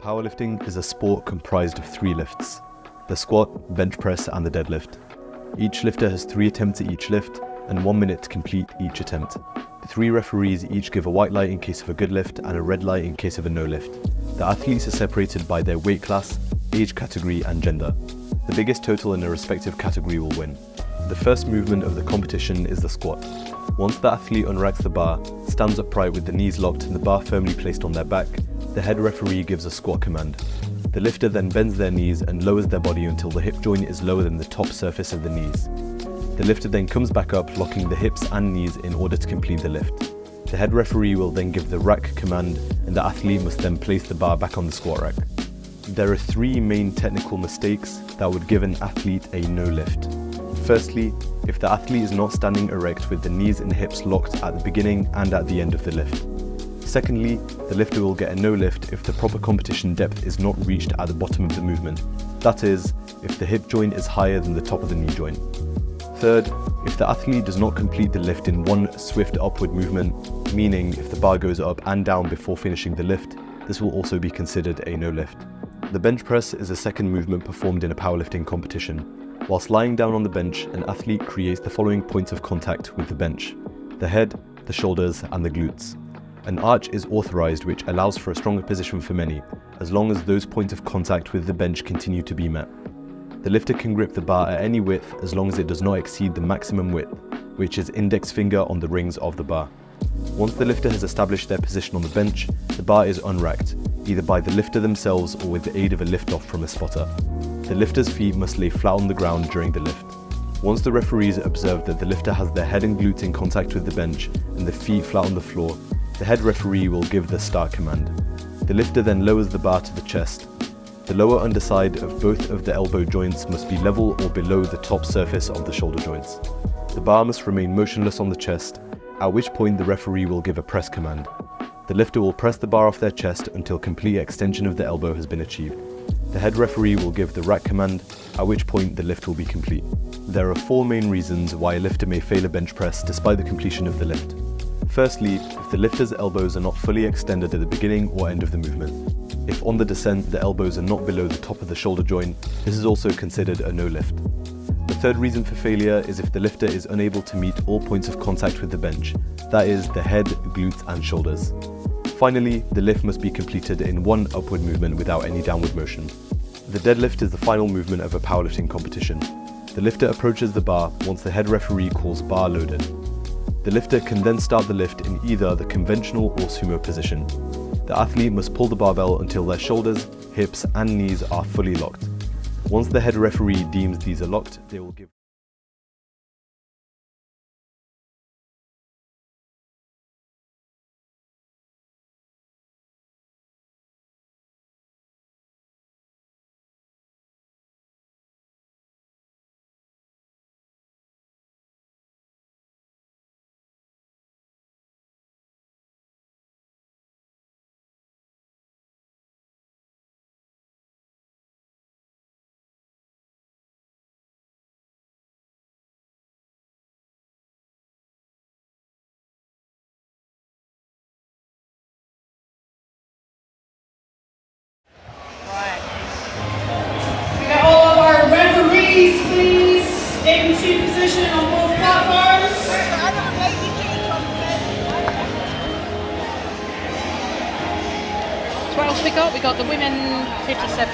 Powerlifting is a sport comprised of 3 lifts: the squat, bench press and the deadlift. Each lifter has 3 attempts at each lift and 1 minute to complete each attempt. The 3 referees each give a white light in case of a good lift and a red light in case of a no lift. The athletes are separated by their weight class, age category and gender. The biggest total in a respective category will win. The first movement of the competition is the squat. Once the athlete unracks the bar, stands upright with the knees locked and the bar firmly placed on their back, the head referee gives a squat command. The lifter then bends their knees and lowers their body until the hip joint is lower than the top surface of the knees. The lifter then comes back up, locking the hips and knees in order to complete the lift. The head referee will then give the rack command and the athlete must then place the bar back on the squat rack. There are 3 main technical mistakes that would give an athlete a no lift. Firstly, if the athlete is not standing erect with the knees and hips locked at the beginning and at the end of the lift. Secondly, the lifter will get a no lift if the proper competition depth is not reached at the bottom of the movement. That is, if the hip joint is higher than the top of the knee joint. Third, if the athlete does not complete the lift in one swift upward movement, meaning if the bar goes up and down before finishing the lift, this will also be considered a no lift. The bench press is a second movement performed in a powerlifting competition. Whilst lying down on the bench, an athlete creates the following points of contact with the bench: the head, the shoulders and the glutes. An arch is authorized, which allows for a stronger position for many, as long as those points of contact with the bench continue to be met. The lifter can grip the bar at any width as long as it does not exceed the maximum width, which is index finger on the rings of the bar. Once the lifter has established their position on the bench, the bar is unracked, either by the lifter themselves or with the aid of a lift-off from a spotter. The lifter's feet must lay flat on the ground during the lift. Once the referees observe that the lifter has their head and glutes in contact with the bench and the feet flat on the floor, the head referee will give the start command. The lifter then lowers the bar to the chest. The lower underside of both of the elbow joints must be level or below the top surface of the shoulder joints. The bar must remain motionless on the chest, at which point the referee will give a press command. The lifter will press the bar off their chest until complete extension of the elbow has been achieved. The head referee will give the rack command, at which point the lift will be complete. There are 4 main reasons why a lifter may fail a bench press despite the completion of the lift. Firstly, if the lifter's elbows are not fully extended at the beginning or end of the movement. If on the descent the elbows are not below the top of the shoulder joint, this is also considered a no lift. The third reason for failure is if the lifter is unable to meet all points of contact with the bench, that is, the head, glutes and shoulders. Finally, the lift must be completed in one upward movement without any downward motion. The deadlift is the final movement of a powerlifting competition. The lifter approaches the bar once the head referee calls bar loaded. The lifter can then start the lift in either the conventional or sumo position. The athlete must pull the barbell until their shoulders, hips and knees are fully locked. Once the head referee deems these are locked, they will give into position on both platforms. What else we got? We got the women 57.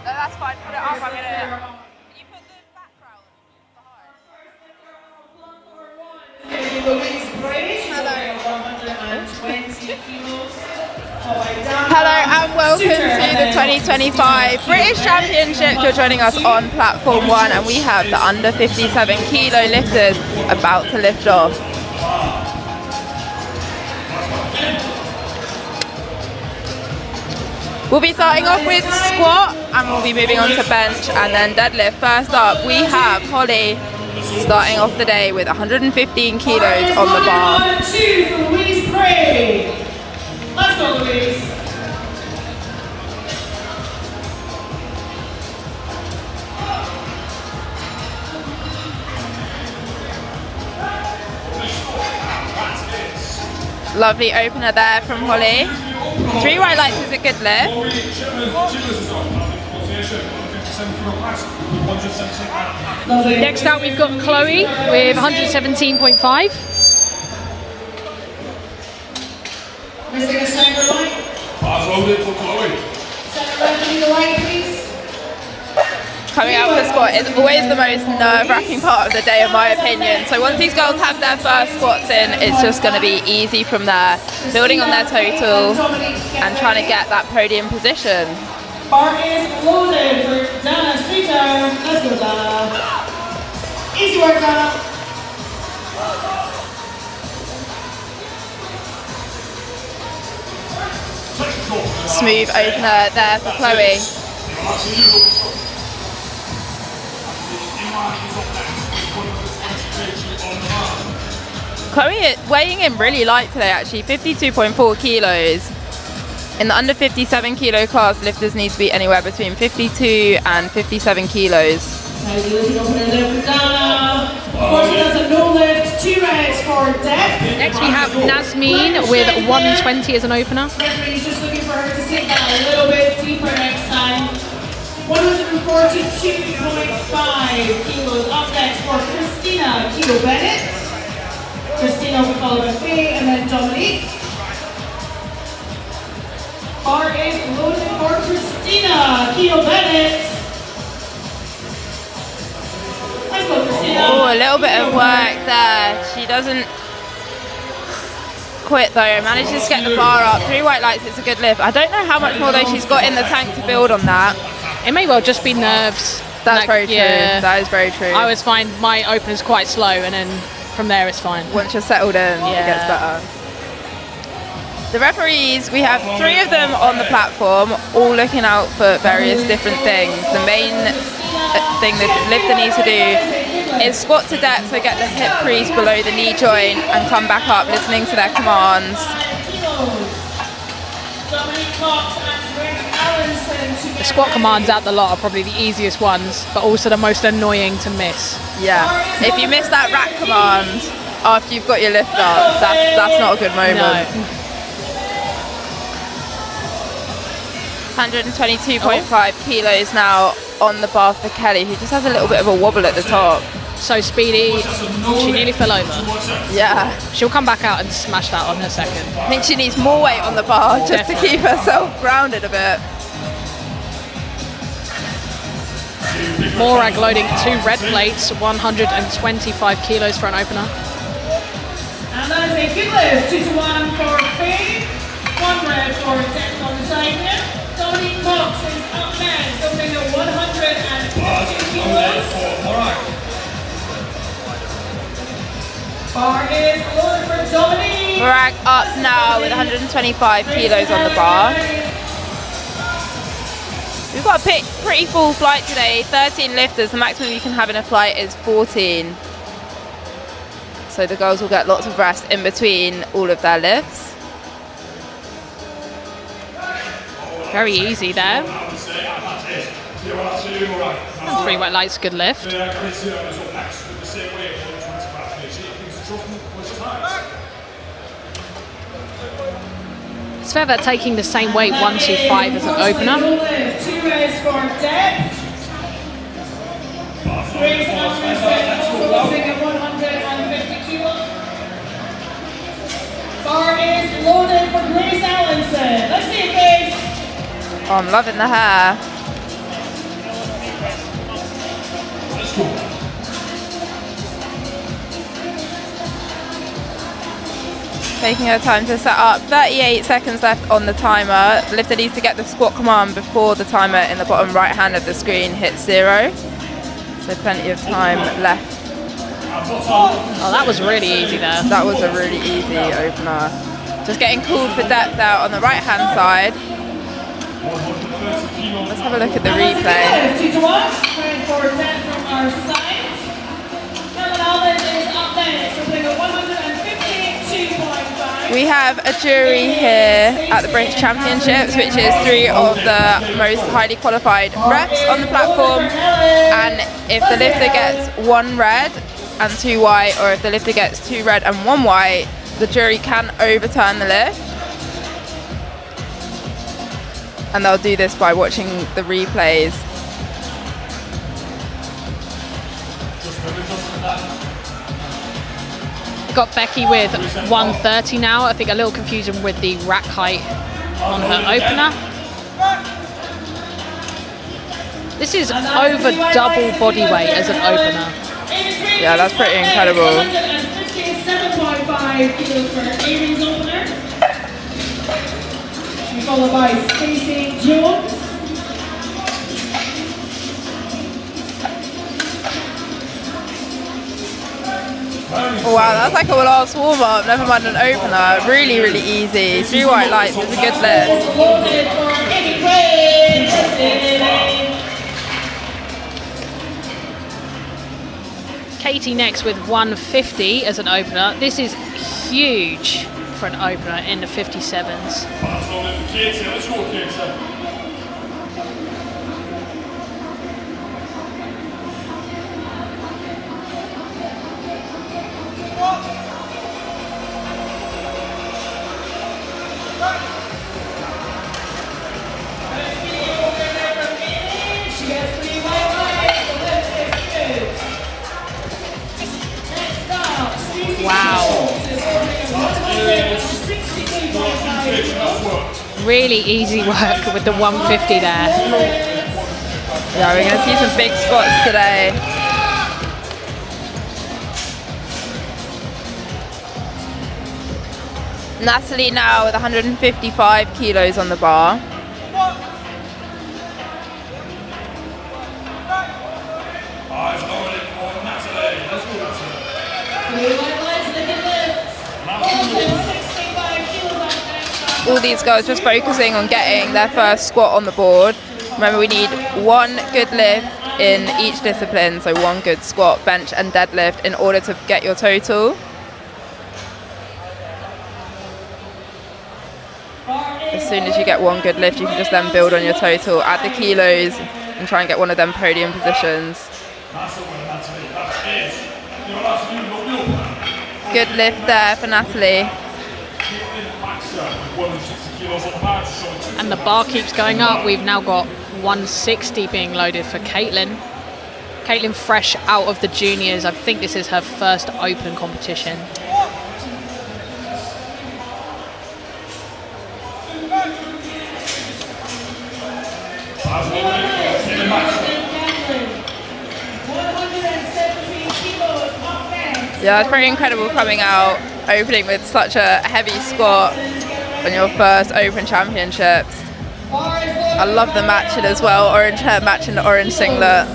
That's fine, put it up, I'm gonna... Can you put the background behind? Louise Brady, 120 kilos. Hello and welcome to the 2025 British Championship. You're joining us on platform 1 and we have the under 57 kilo lifters about to lift off. We'll be starting off with squat and we'll be moving on to bench and then deadlift. First up we have Holly starting off the day with 115 kilos on the bar. 1 and 2 for Louise Brady. Let's go, Louise. Lovely opener there from Holly. 3 white lights is a good lift. Next out we've got Chloe with 117.5. Let's take a center line. Loaded for Chloe. Center line, to the right, please. Coming out of the squat is always the most nerve-wracking part of the day, in my opinion. So once these girls have their first squats in, it's just going to be easy from there, building on their total and trying to get that podium position. Bar is loaded for Dana Streeter. Let's go, Dana. Easy work, Dana. Smooth opener there for Chloe. Chloe weighing in really light today actually, 52.4 kilos. In the under 57 kilo class, lifters need to be anywhere between 52 and 57 kilos. Nice lifting opener there for Dana. Of course, that's a no lift, 2 reps for Deb. Next we have Nazmeen with 120 as an opener. Referee's just looking for her to sink that a little bit deeper next time. 142.5 kilos. Up next for Christina Kilo Bennett. Christina will follow by Faye and then Dominique. Bar is loaded for Christina Kilo Bennett. Let's go, Christina. Oh, a little bit of work there. She doesn't quit though, manages to get the bar up. 3 white lights, it's a good lift. I don't know how much more though she's got in the tank to build on that. It may well just be nerves. That's very true. Yeah. That is very true. I always find my opener's quite slow and then from there it's fine. Once you're settled in, it gets better. The referees, we have 3 of them on the platform, all looking out for various different things. The main thing the lifter needs to do is squat to depth, so get the hip crease below the knee joint and come back up listening to their commands. The squat commands out the lot are probably the easiest ones, but also the most annoying to miss. Yeah, if you miss that rack command after you've got your lift up, that's not a good moment. No. 122.5 kilos now on the bar for Kelly, who just has a little bit of a wobble at the top. So speedy, she nearly fell over. Yeah, She'll come back out and smash that on her second. I think she needs more weight on the bar just to keep herself grounded a bit. Morag loading 2 red plates, 125 kilos for an opener. And that is a good lift. 2 to 1 for Faye. 1 red for Deb on the side here. Dominique Cox is up next, opening at 150 kilos. Bar is loaded for Dominique. Morag up now with 125 kilos on the bar. We've got a pretty full flight today, 13 lifters. The maximum you can have in a flight is 14. So the girls will get lots of rest in between all of their lifts. Very easy there. 3 wet lights, good lift. It's fair that taking the same weight, 125 as an opener. 2 reds for Deb. Grace Allenson also opening at 150 kilos. Bar is loaded for Grace Allenson. Let's see it, Grace. Oh, I'm loving the hair. Taking her time to set up. 38 seconds left on the timer. The lifter needs to get the squat command before the timer in the bottom right hand of the screen hits 0. So plenty of time left. Oh, that was really easy there. That was a really easy opener. Just getting cooled for depth out on the right hand side. Let's have a look at the replay. 2 to 1. Going for Deb from our side. Helen Allen is up next, opening at 152.5. We have a jury here at the British Championships, which is 3 of the most highly qualified reps on the platform. And if the lifter gets 1 red and 2 white, or if the lifter gets 2 red and 1 white, the jury can overturn the lift. And they'll do this by watching the replays. Got Becky with 130 now. I think a little confusion with the rack height on her opener. This is over double body weight as an opener. Yeah, that's pretty incredible. 7.5 kilos for Amy's opener. Followed by Stacey Jones. Oh, wow, that's like a last warm-up, never mind an opener. Really, really easy. 3 white lights is a good lift. Katie next with 150 as an opener. This is huge for an opener in the 57s. Let's go, Katie. Wow. Really easy work with the 150 there. Yeah, we're going to see some big squats today. Natalie now with 155 kilos on the bar. Eyes lowered for Natalie. Let's go, Natalie. All these girls just focusing on getting their first squat on the board. Remember, we need 1 good lift in each discipline, so 1 good squat, bench and deadlift in order to get your total. As soon as you get 1 good lift, you can just then build on your total, add the kilos and try and get one of them podium positions. Good lift there for Natalie. And the bar keeps going up. We've now got 160 being loaded for Caitlin. Caitlin fresh out of the juniors. I think this is her first open competition. Yeah, it's pretty incredible coming out, opening with such a heavy squat on your first Open Championships. I love the matching as well, orange hair matching the orange singlet.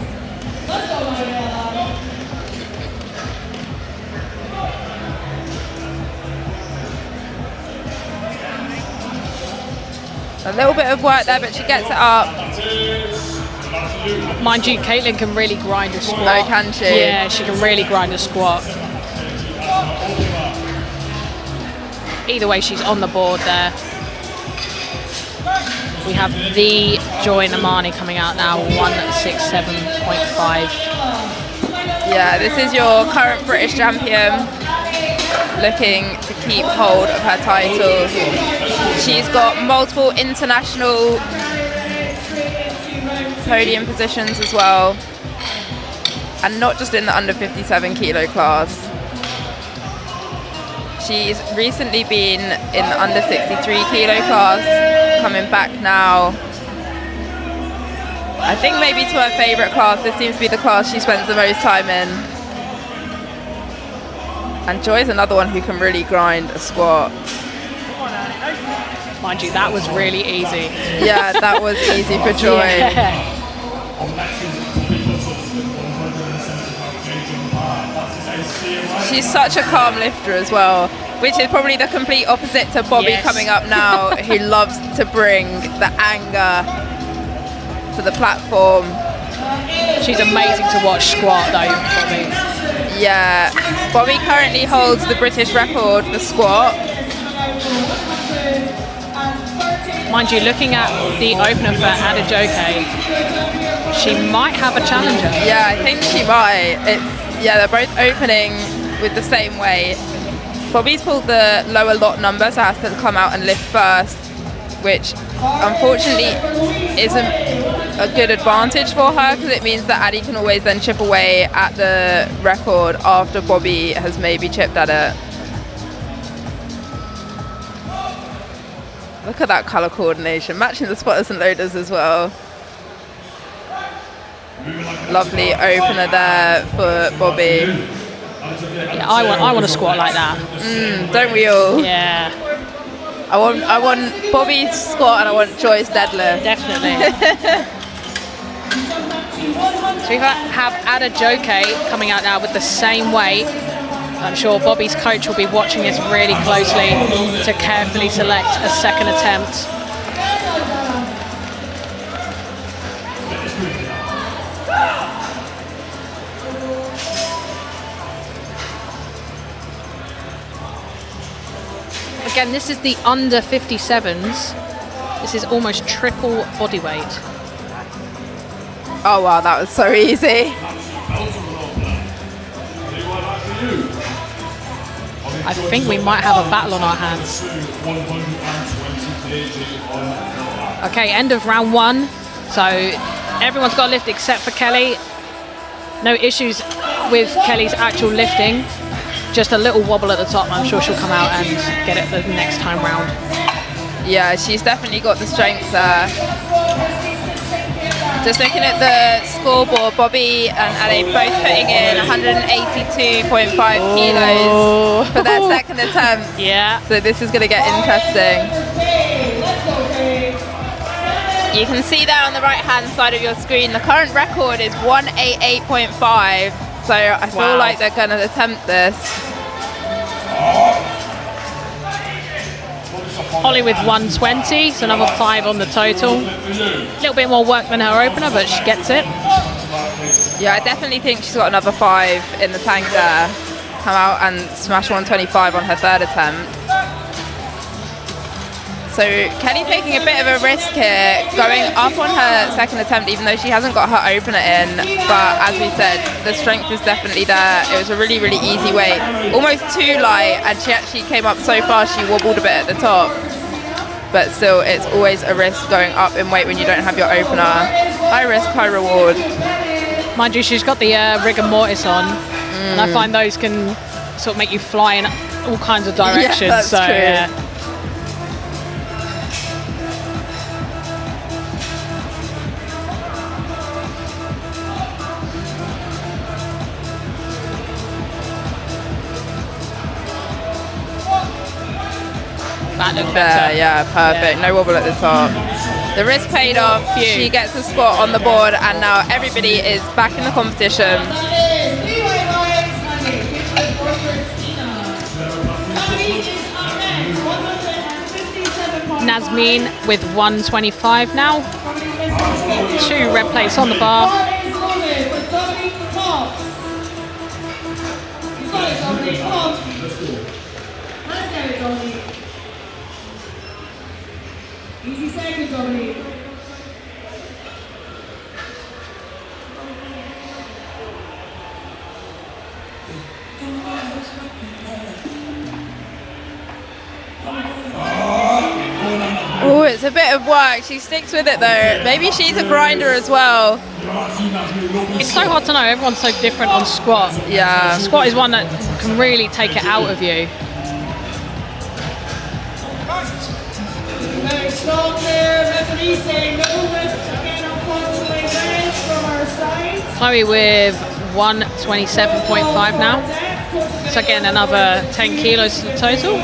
A little bit of work there, but she gets it up. Mind you, Caitlin can really grind a squat. Oh, can she? Yeah, she can really grind a squat. Either way, she's on the board there. We have the Joy Namani coming out now, 167.5. Yeah, this is your current British champion, looking to keep hold of her title. She's got multiple international podium positions as well, and not just in the under 57 kilo class. She's recently been in the under 63 kilo class, coming back now. I think maybe to her favourite class. This seems to be the class she spends the most time in. And Joy's another one who can really grind a squat. Mind you, that was really easy. Yeah, that was easy for Joy. Yeah. She's such a calm lifter as well, which is probably the complete opposite to Bobby Yes. coming up now, who loves to bring the anger to the platform. She's amazing to watch squat though, Bobby. Yeah, Bobby currently holds the British record for squat. Mind you, looking at the opener for Adejoke, she might have a challenger. Yeah, I think she might. Yeah, they're both opening with the same weight. Bobby's pulled the lower lot number, so has to come out and lift first, which unfortunately isn't a good advantage for her, because it means that Addie can always then chip away at the record after Bobby has maybe chipped at it. Look at that colour coordination, matching the spotters and loaders as well. Lovely opener there for Bobby. Yeah, I want a squat like that. Don't we all? Yeah, I want Bobby's squat and I want Joy's deadlift. definitely. So we have Ada Joke coming out now with the same weight. I'm sure Bobby's coach will be watching this really closely to carefully select a second attempt. Again, this is the under 57s. This is almost triple body weight. Oh wow, that was so easy. I think we might have a battle on our hands. Okay, end of round 1. So everyone's got a lift except for Kelly. No issues with Kelly's actual lifting. Just a little wobble at the top. I'm sure she'll come out and get it the next time round. Yeah, she's definitely got the strength there. Just looking at the scoreboard, Bobby and Addie both putting in 182.5 kilos for their second attempt. Yeah. So this is going to get interesting. You can see there on the right-hand side of your screen, the current record is 188.5. So I feel like they're going to attempt this. Holly with 120, so another 5 on the total. A little bit more work than her opener, but she gets it. Yeah, I definitely think she's got another 5 in the tank there. Come out and smash 125 on her third attempt. So Kelly taking a bit of a risk here, going up on her second attempt, even though she hasn't got her opener in. But as we said, the strength is definitely there. It was a really, really easy weight, almost too light, and she actually came up so fast she wobbled a bit at the top. But still, it's always a risk going up in weight when you don't have your opener. High risk, high reward. Mind you, she's got the rigor mortis on, and I find those can sort of make you fly in all kinds of directions. Yeah, that's so true. yeah. That looked better. Yeah, perfect. No wobble at the top. The risk paid off. She gets a spot on the board, and now everybody is back in the competition. Nazmeen with 125 now. 2 red plates on the bar. Easy second, Dominique. Oh, it's a bit of work. She sticks with it though. Maybe she's a grinder as well. It's so hard to know. Everyone's so different on squat. Yeah. Squat is one that can really take it out of you. Very strong there. Referee saying no lift. Again, unfortunately, variance from our side. Chloe with 127.5 now. So again, another 10 kilos to the total.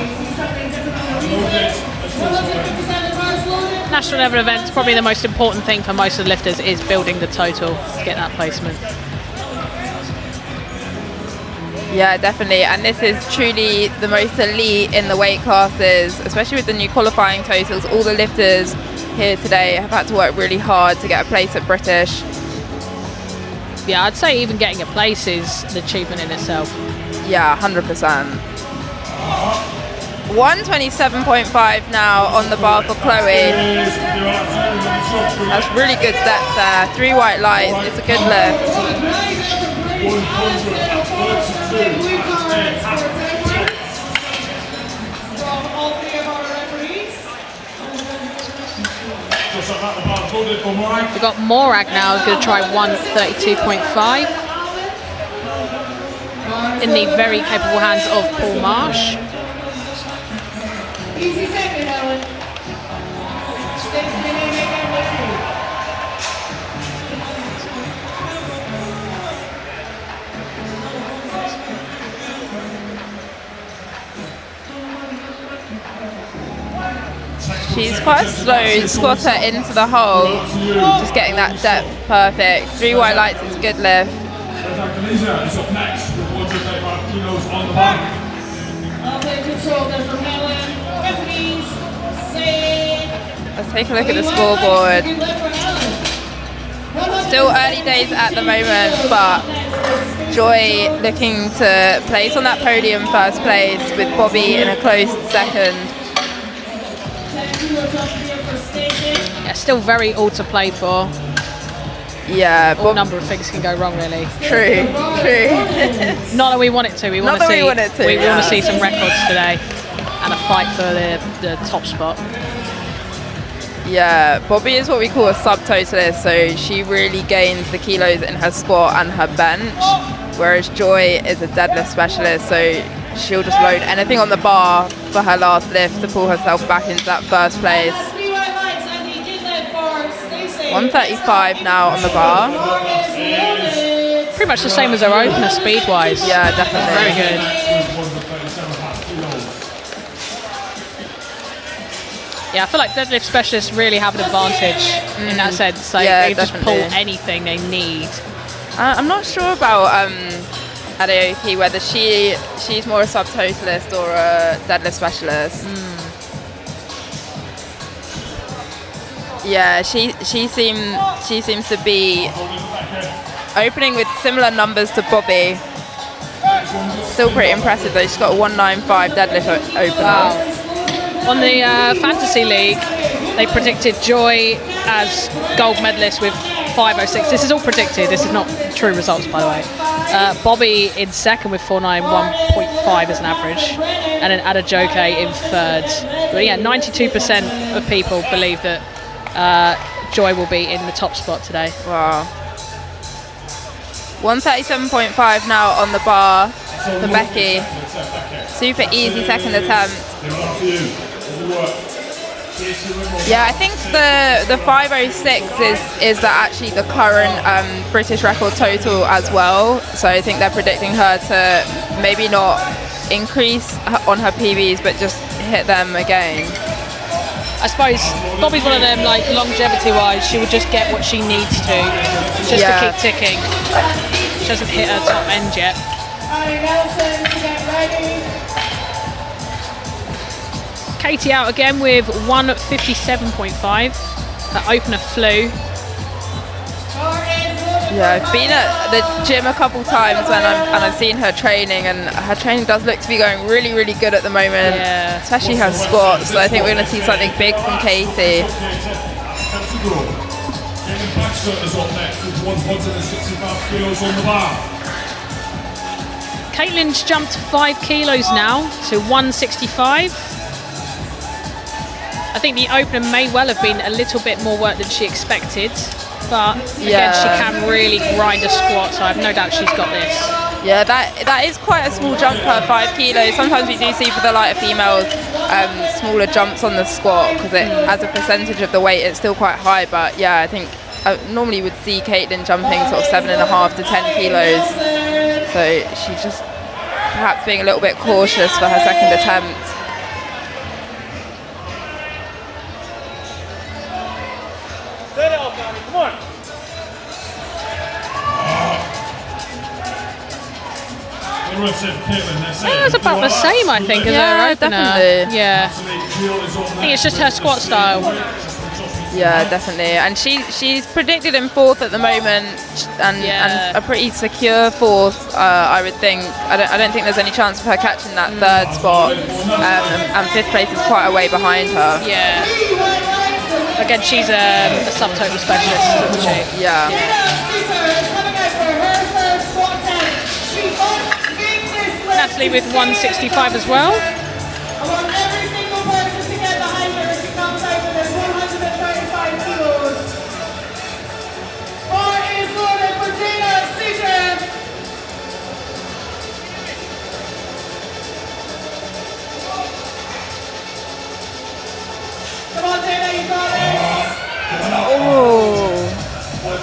National level events, probably the most important thing for most of the lifters is building the total to get that placement. Yeah, definitely. And this is truly the most elite in the weight classes, especially with the new qualifying totals. All the lifters here today have had to work really hard to get a place at British. Yeah, I'd say even getting a place is an achievement in itself. Yeah, 100%. 127.5 now on the bar for Chloe. That's really good depth there. 3 white lights. It's a good lift. We've got Morag now, who's going to try 132.5 in the very capable hands of Paul Marsh. Easy second, Ellen. She's quite a slow squatter into the hole, just getting that depth perfect. 3 white lights is a good lift. Indonesia is up next with 135 kilos on the back. Let's take a look at the scoreboard. Still early days at the moment, but Joy looking to place on that podium first place with Bobby in a close second. Yeah, still very all to play for. Yeah, All number of things can go wrong, really. True. Not that we want it to. We want to see. Want to see some records today, and a fight for the top spot. Yeah, Bobby is what we call a subtotalist, so she really gains the kilos in her squat and her bench, whereas Joy is a deadlift specialist, so she'll just load anything on the bar for her last lift to pull herself back into that first place. 135 now on the bar. Pretty much the same as her opener speed-wise. Yeah, definitely. Very good. Yeah, I feel like deadlift specialists really have an advantage in that sense. Like, they just pull anything they need. I'm not sure about Adeoki, whether she's more a subtotalist or a deadlift specialist. Yeah, she seems to be opening with similar numbers to Bobby. Still pretty impressive though. She's got a 195 deadlift opener. Wow. On the Fantasy League, they predicted Joy as gold medalist with 506. This is all predicted. This is not true results, by the way. Bobby in second with 491.5 as an average, and then Adejoke in third. But yeah, 92% of people believe that Joy will be in the top spot today. Wow. 137.5 now on the bar for Becky. Super easy second attempt. Yeah, I think the 506 is actually the current British record total as well. So I think they're predicting her to maybe not increase on her PBs, but just hit them again. I suppose Bobby's one of them, like longevity-wise, she would just get what she needs to, just to keep ticking. She hasn't hit her top end yet. Katie out again with 157.5. Her opener flew. Yeah, I've been at the gym a couple times and I've seen her training, and her training does look to be going really, really good at the moment. Yeah. Especially her squats. So I think we're going to see something big from Katie. Caitlin's jumped 5 kilos now to 165. I think the opener may well have been a little bit more work than she expected, but again, she can really grind a squat, so I have no doubt she's got this. Yeah, that is quite a small jump per 5 kilos. Sometimes we do see for the lighter females smaller jumps on the squat, because as a percentage of the weight it's still quite high, but yeah, I think I normally would see Caitlin jumping sort of 7.5 to 10 kilos, so she's just perhaps being a little bit cautious for her second attempt. Come on. It's about the same, I think, as her opener. Definitely. Yeah, I think it's just her squat style. Yeah, definitely. And she's predicted in 4th at the moment, and a pretty secure 4th, I would think. I don't think there's any chance of her catching that 3rd spot, and 5th place is quite a way behind her. Yeah. Again, she's a subtotal specialist, isn't she? Yeah. Natalie with 165 as well. I want every single person to get behind her as she comes out with this 135 kilos.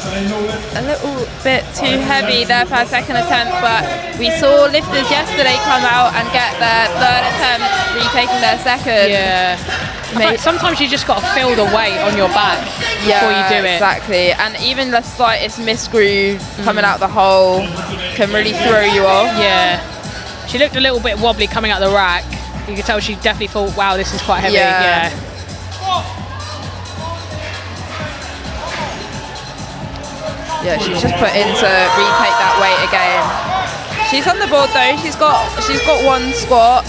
a little bit too heavy there for her second attempt, but we saw lifters yesterday come out and get their third attempt, retaking their second. Yeah. In fact, sometimes you just got to feel the weight on your back before you do it. Exactly. And even the slightest misgroove coming out the hole can really throw you off. Yeah. She looked a little bit wobbly coming out the rack. You could tell she definitely thought, wow, this is quite heavy. Yeah. Yeah, she's just put in to retake that weight again. She's on the board though. She's got one squat.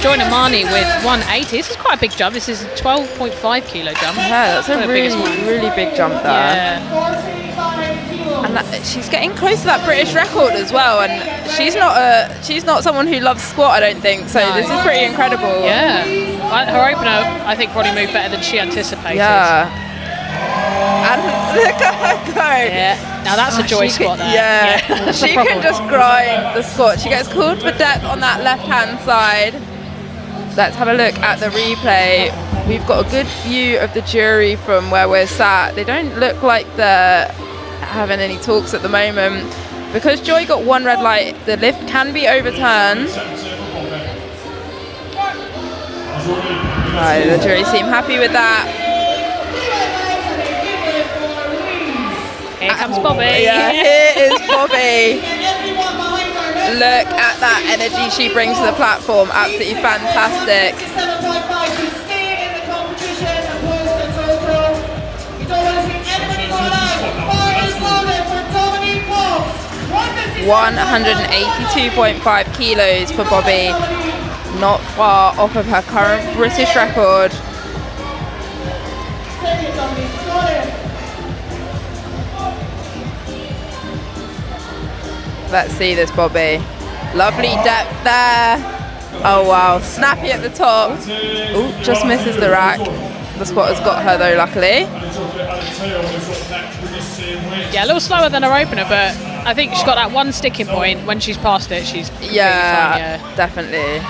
Join Amani with 180. This is quite a big jump. This is a 12.5 kilo jump. Yeah, that's a really big jump there. Yeah. And she's getting close to that British record as well. And she's not someone who loves squat, I don't think. So this is pretty incredible. Yeah. Her opener, I think, probably moved better than she anticipated. Yeah. And look at her go. Yeah. Now that's a joy squat there. Yeah. She can just grind the squat. She gets called for depth on that left-hand side. Let's have a look at the replay. We've got a good view of the jury from where we're sat. They don't look like they're having any talks at the moment. Because Joy got one red light, the lift can be overturned. Right, the jury seem happy with that. Here comes Bobby. Yeah, here is Bobby. Look at that energy she brings to the platform. Absolutely fantastic. $182.5 kilos for Bobby. Not far off of her current British record. Let's see this Bobby. Lovely depth there. Oh wow, snappy at the top. Ooh, just misses the rack. The spotter's got her though, luckily. Yeah, a little slower than her opener, but I think she's got that one sticking point. When she's past it, she's completely fine, yeah. Definitely.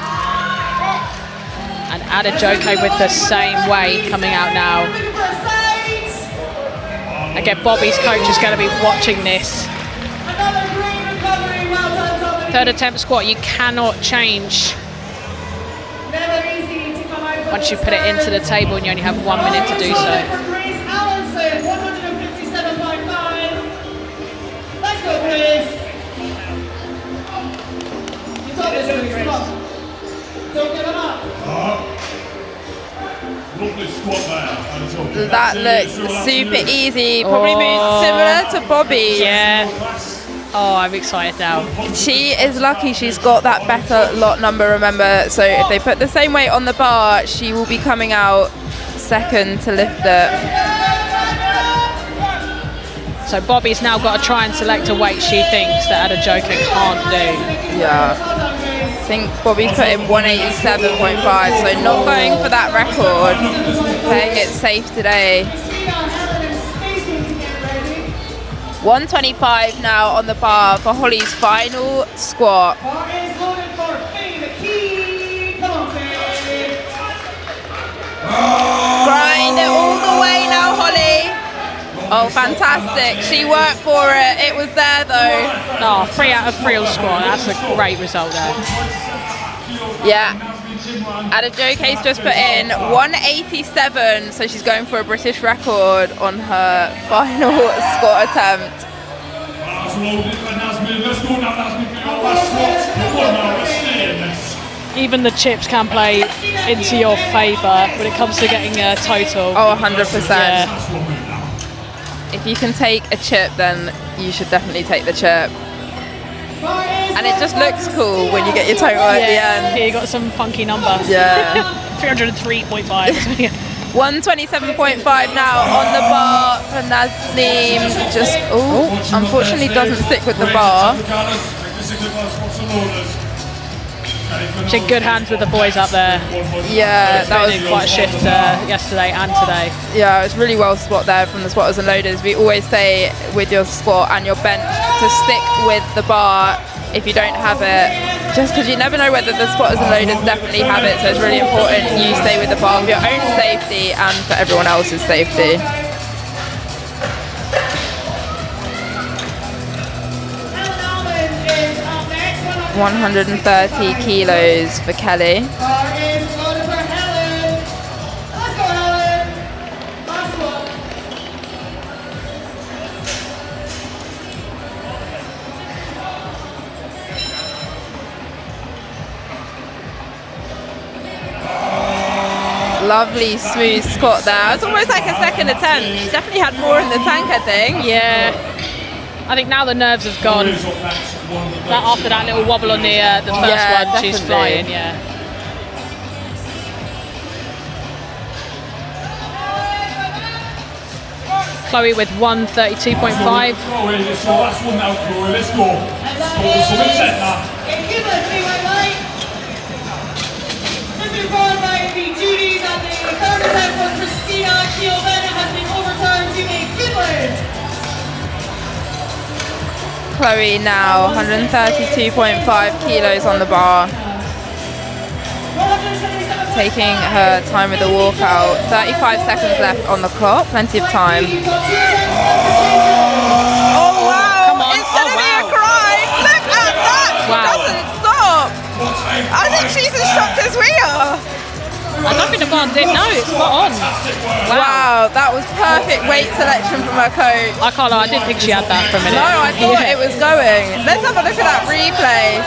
And Adejoke with the same weight coming out now. Again, Bobby's coach is going to be watching this. Third attempt squat, you cannot change once you put it into the table and you only have 1 minute to do so. That looks super easy. Probably moves similar to Bobby. Yeah. Oh, I'm excited now. She is lucky she's got that better lot number, remember. So if they put the same weight on the bar, she will be coming out second to lift it. So Bobby's now got to try and select a weight she thinks that Adejoke can't do. Yeah. I think Bobby's put in 187.5, so not going for that record. Playing it safe today. 125 now on the bar for Holly's final squat. Grind it all the way now, Holly. Oh, fantastic. She worked for it. It was there, though. Oh, 3 out of 3 on squat. That's a great result there. Yeah. Adejoke's just put in 187, so she's going for a British record on her final squat attempt. Even the chips can play into your favour when it comes to getting a total. Oh, 100%. Yeah. If you can take a chip, then you should definitely take the chip. And it just looks cool when you get your total at the end. Yeah, you got some funky number. Yeah. 303.5. 127.5 now on the bar for Nazeem. Just, unfortunately doesn't stick with the bar. She had good hands with the boys up there. Yeah, that was quite a shift yesterday and today. Yeah, it was really well spot there from the spotters and loaders. We always say with your squat and your bench to stick with the bar. If you don't have it, just because you never know whether the squatters and loaders definitely have it, so it's really important you stay with the bar for your own safety and for everyone else's safety. 130 kilos for Kelly. Lovely smooth squat there. It's almost like a second attempt. She definitely had more in the tank, I think. Yeah. I think now the nerves have gone. That after that little wobble on the first one, definitely. she's flying. Yeah. Chloe with 132.5. Chloe, it's your last one now, Chloe. Let's go. Let's go. Followed by the duties on the third attempt for Christina Kielbena has been overturned to a Finland. Chloe now 132.5 kilos on the bar. Taking her time with the walkout. 35 seconds left on the clock. Plenty of time. Oh wow! Come on. It's gonna be a crime! Look at that! She doesn't stop! I think she's as shocked as we are. I don't think the bar did. No, it's spot on. Wow, that was perfect weight selection from her coach. I can't lie, I didn't think she had that for a minute. No, I thought it was going. Let's have a look at that replay.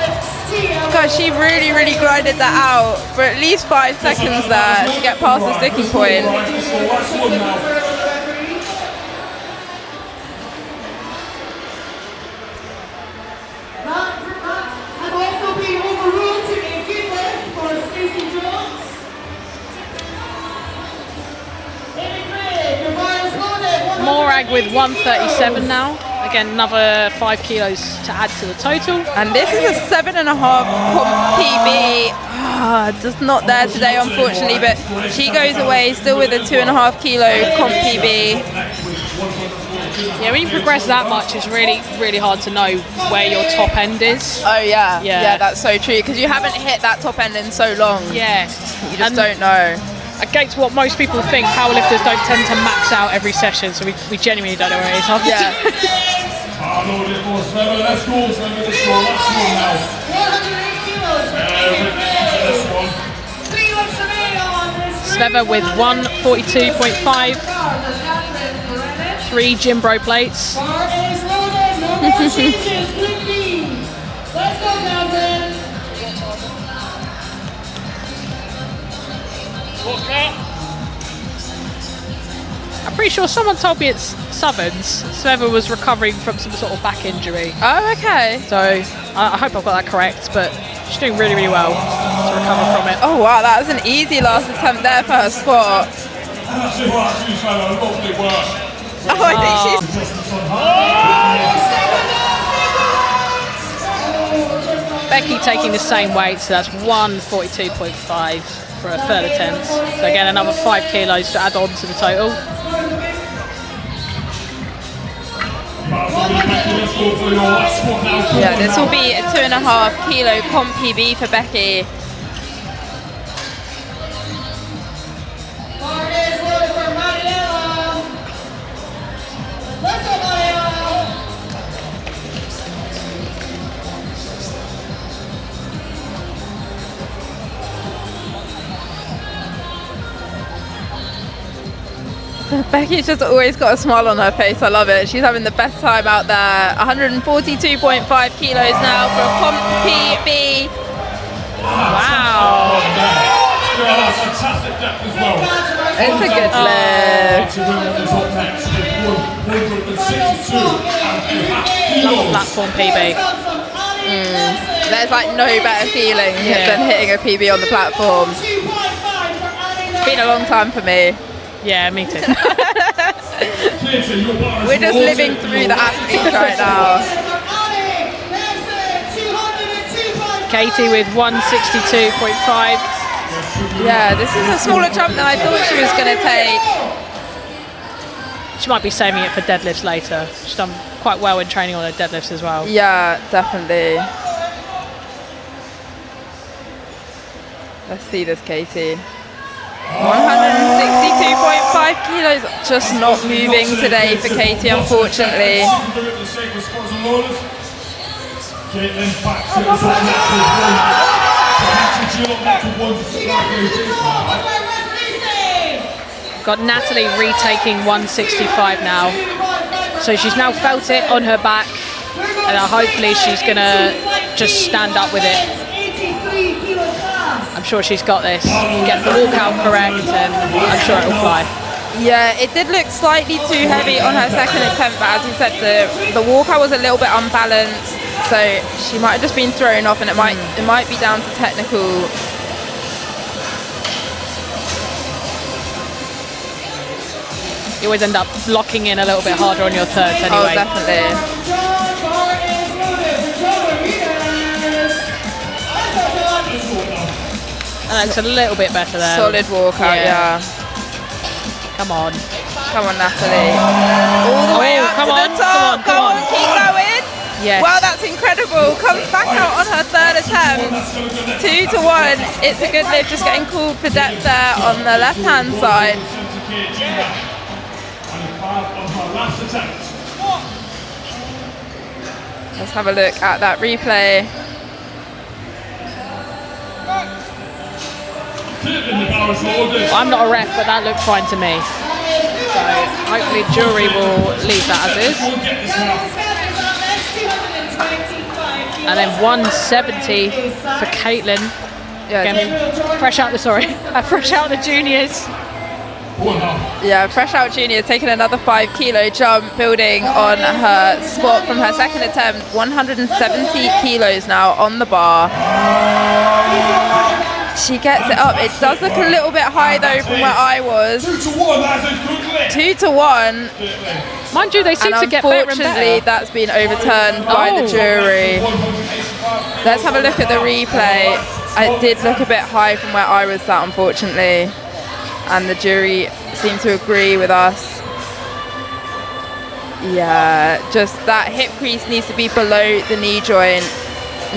God, she really, really grinded that out for at least 5 seconds there to get past the sticking point. Morag with 137 now. Again, another 5 kilos to add to the total. And this is a 7.5 comp PB. Just not there today, unfortunately, but she goes away still with a 2.5 kilo comp PB. Yeah, when you progress that much, it's really, really hard to know where your top end is. Oh yeah, Yeah. yeah, that's so true, because you haven't hit that top end in so long. Yeah. You just don't know. Against what most people think, powerlifters don't tend to max out every session, so we genuinely don't know where it is after. Yeah. Let's go. Last one now. 100 Sveva with 142.5. 3 gym bro plates. I'm pretty sure someone told me it's Southerns. Sveva was recovering from some sort of back injury. Oh, okay. So I hope I've got that correct, but she's doing really, really well to recover from it. Oh wow, that was an easy last attempt there for her squat. Oh, I think she's... Becky taking the same weight, so that's 142.5 for a third attempt. So again, another 5 kilos to add on to the total. Yeah, this will be a 2.5 kilo comp PB for Becky. Becky's just always got a smile on her face. I love it. She's having the best time out there. 142.5 kilos now for a comp PB. Wow. Fantastic depth as well. It's a good lift. Love a platform PB. There's like no better feeling than hitting a PB on the platform. It's been a long time for me. Yeah, me too. We're just living through the athletes right now. Katie with 162.5. Yeah, this is a smaller jump than I thought she was going to take. She might be saving it for deadlifts later. She's done quite well in training on her deadlifts as well. Yeah, definitely. Let's see this, Katie. 162.5 kilos, just not moving today for Katie, unfortunately. Got Natalie retaking 165 now. So she's now felt it on her back, and hopefully she's gonna just stand up with it. I'm sure she's got this. Get the walkout correct, and I'm sure it'll fly. Yeah, it did look slightly too heavy on her second attempt, but as you said, the walkout was a little bit unbalanced, so she might have just been thrown off, and it might be down to technical. You always end up locking in a little bit harder on your thirds anyway. Oh, definitely. And that looks a little bit better there. Solid walkout, yeah. Come on. Come on, Natalie. All the way up to the top. Come on, keep going. Yes. Wow, that's incredible. Comes back out on her third attempt. 2 to 1. It's a good lift, just getting called for depth there on the left-hand side. Let's have a look at that replay. I'm not a ref, but that looked fine to me. So hopefully jury will leave that as is. And then 170 for Caitlin. Yeah, Again, fresh out the juniors. Yeah, fresh out junior taking another 5 kilo jump, building on her squat from her second attempt. 170 kilos now on the bar. She gets it up. It does look a little bit high though from where I was. 2 to 1, that's a good lift. 2 to 1. Mind you, they seem to get better and Unfortunately, better. that's been overturned by the jury. Let's have a look at the replay. It did look a bit high from where I was sat, unfortunately. And the jury seemed to agree with us. Yeah, just that hip crease needs to be below the knee joint.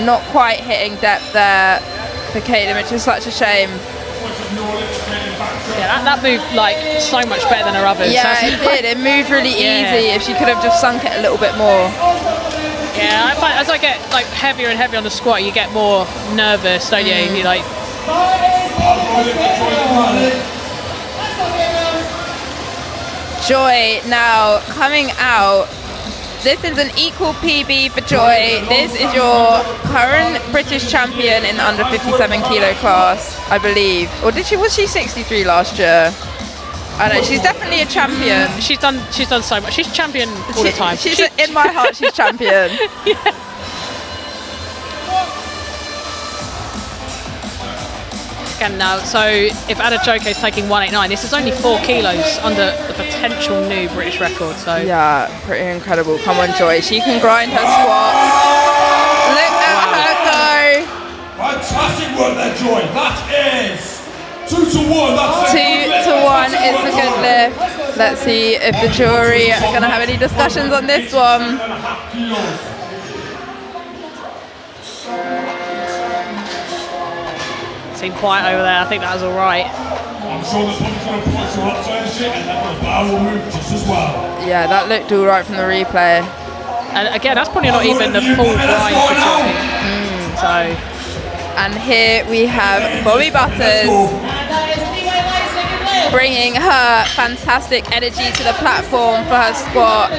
Not quite hitting depth there for Caitlin, which is such a shame. Yeah, that moved like so much better than her others. Yeah, it did. It moved really easy. If she could have just sunk it a little bit more. Yeah, I find as I get like heavier and heavier on the squat, you get more nervous, don't you? You like. Joy now coming out. This is an equal PB for Joy. This is your current British champion in the under 57 kilo class, I believe. Or was she 63 last year? I know, she's definitely a champion. She's done so much. She's champion all the time. She's in my heart, she's champion. Yeah. Again now, so if Ada Joke is taking 189, this is only 4 kilos under the potential new British record. So yeah, pretty incredible. Come on, Joy. She can grind her squats. Look at her go. Fantastic work there, Joy. That is 2 to 1. That's 2 to 1 is a good lift. Let's see if the jury are going to have any discussions on this one. seemed quiet over there. I think that was all right. I'm sure the punch going to punch her up to shit, and then the bar will move just as well. Yeah, that looked all right from the replay. And again, that's probably not even the full grind for Joy. So. And here we have Bobby Butters bringing her fantastic energy to the platform for her squat.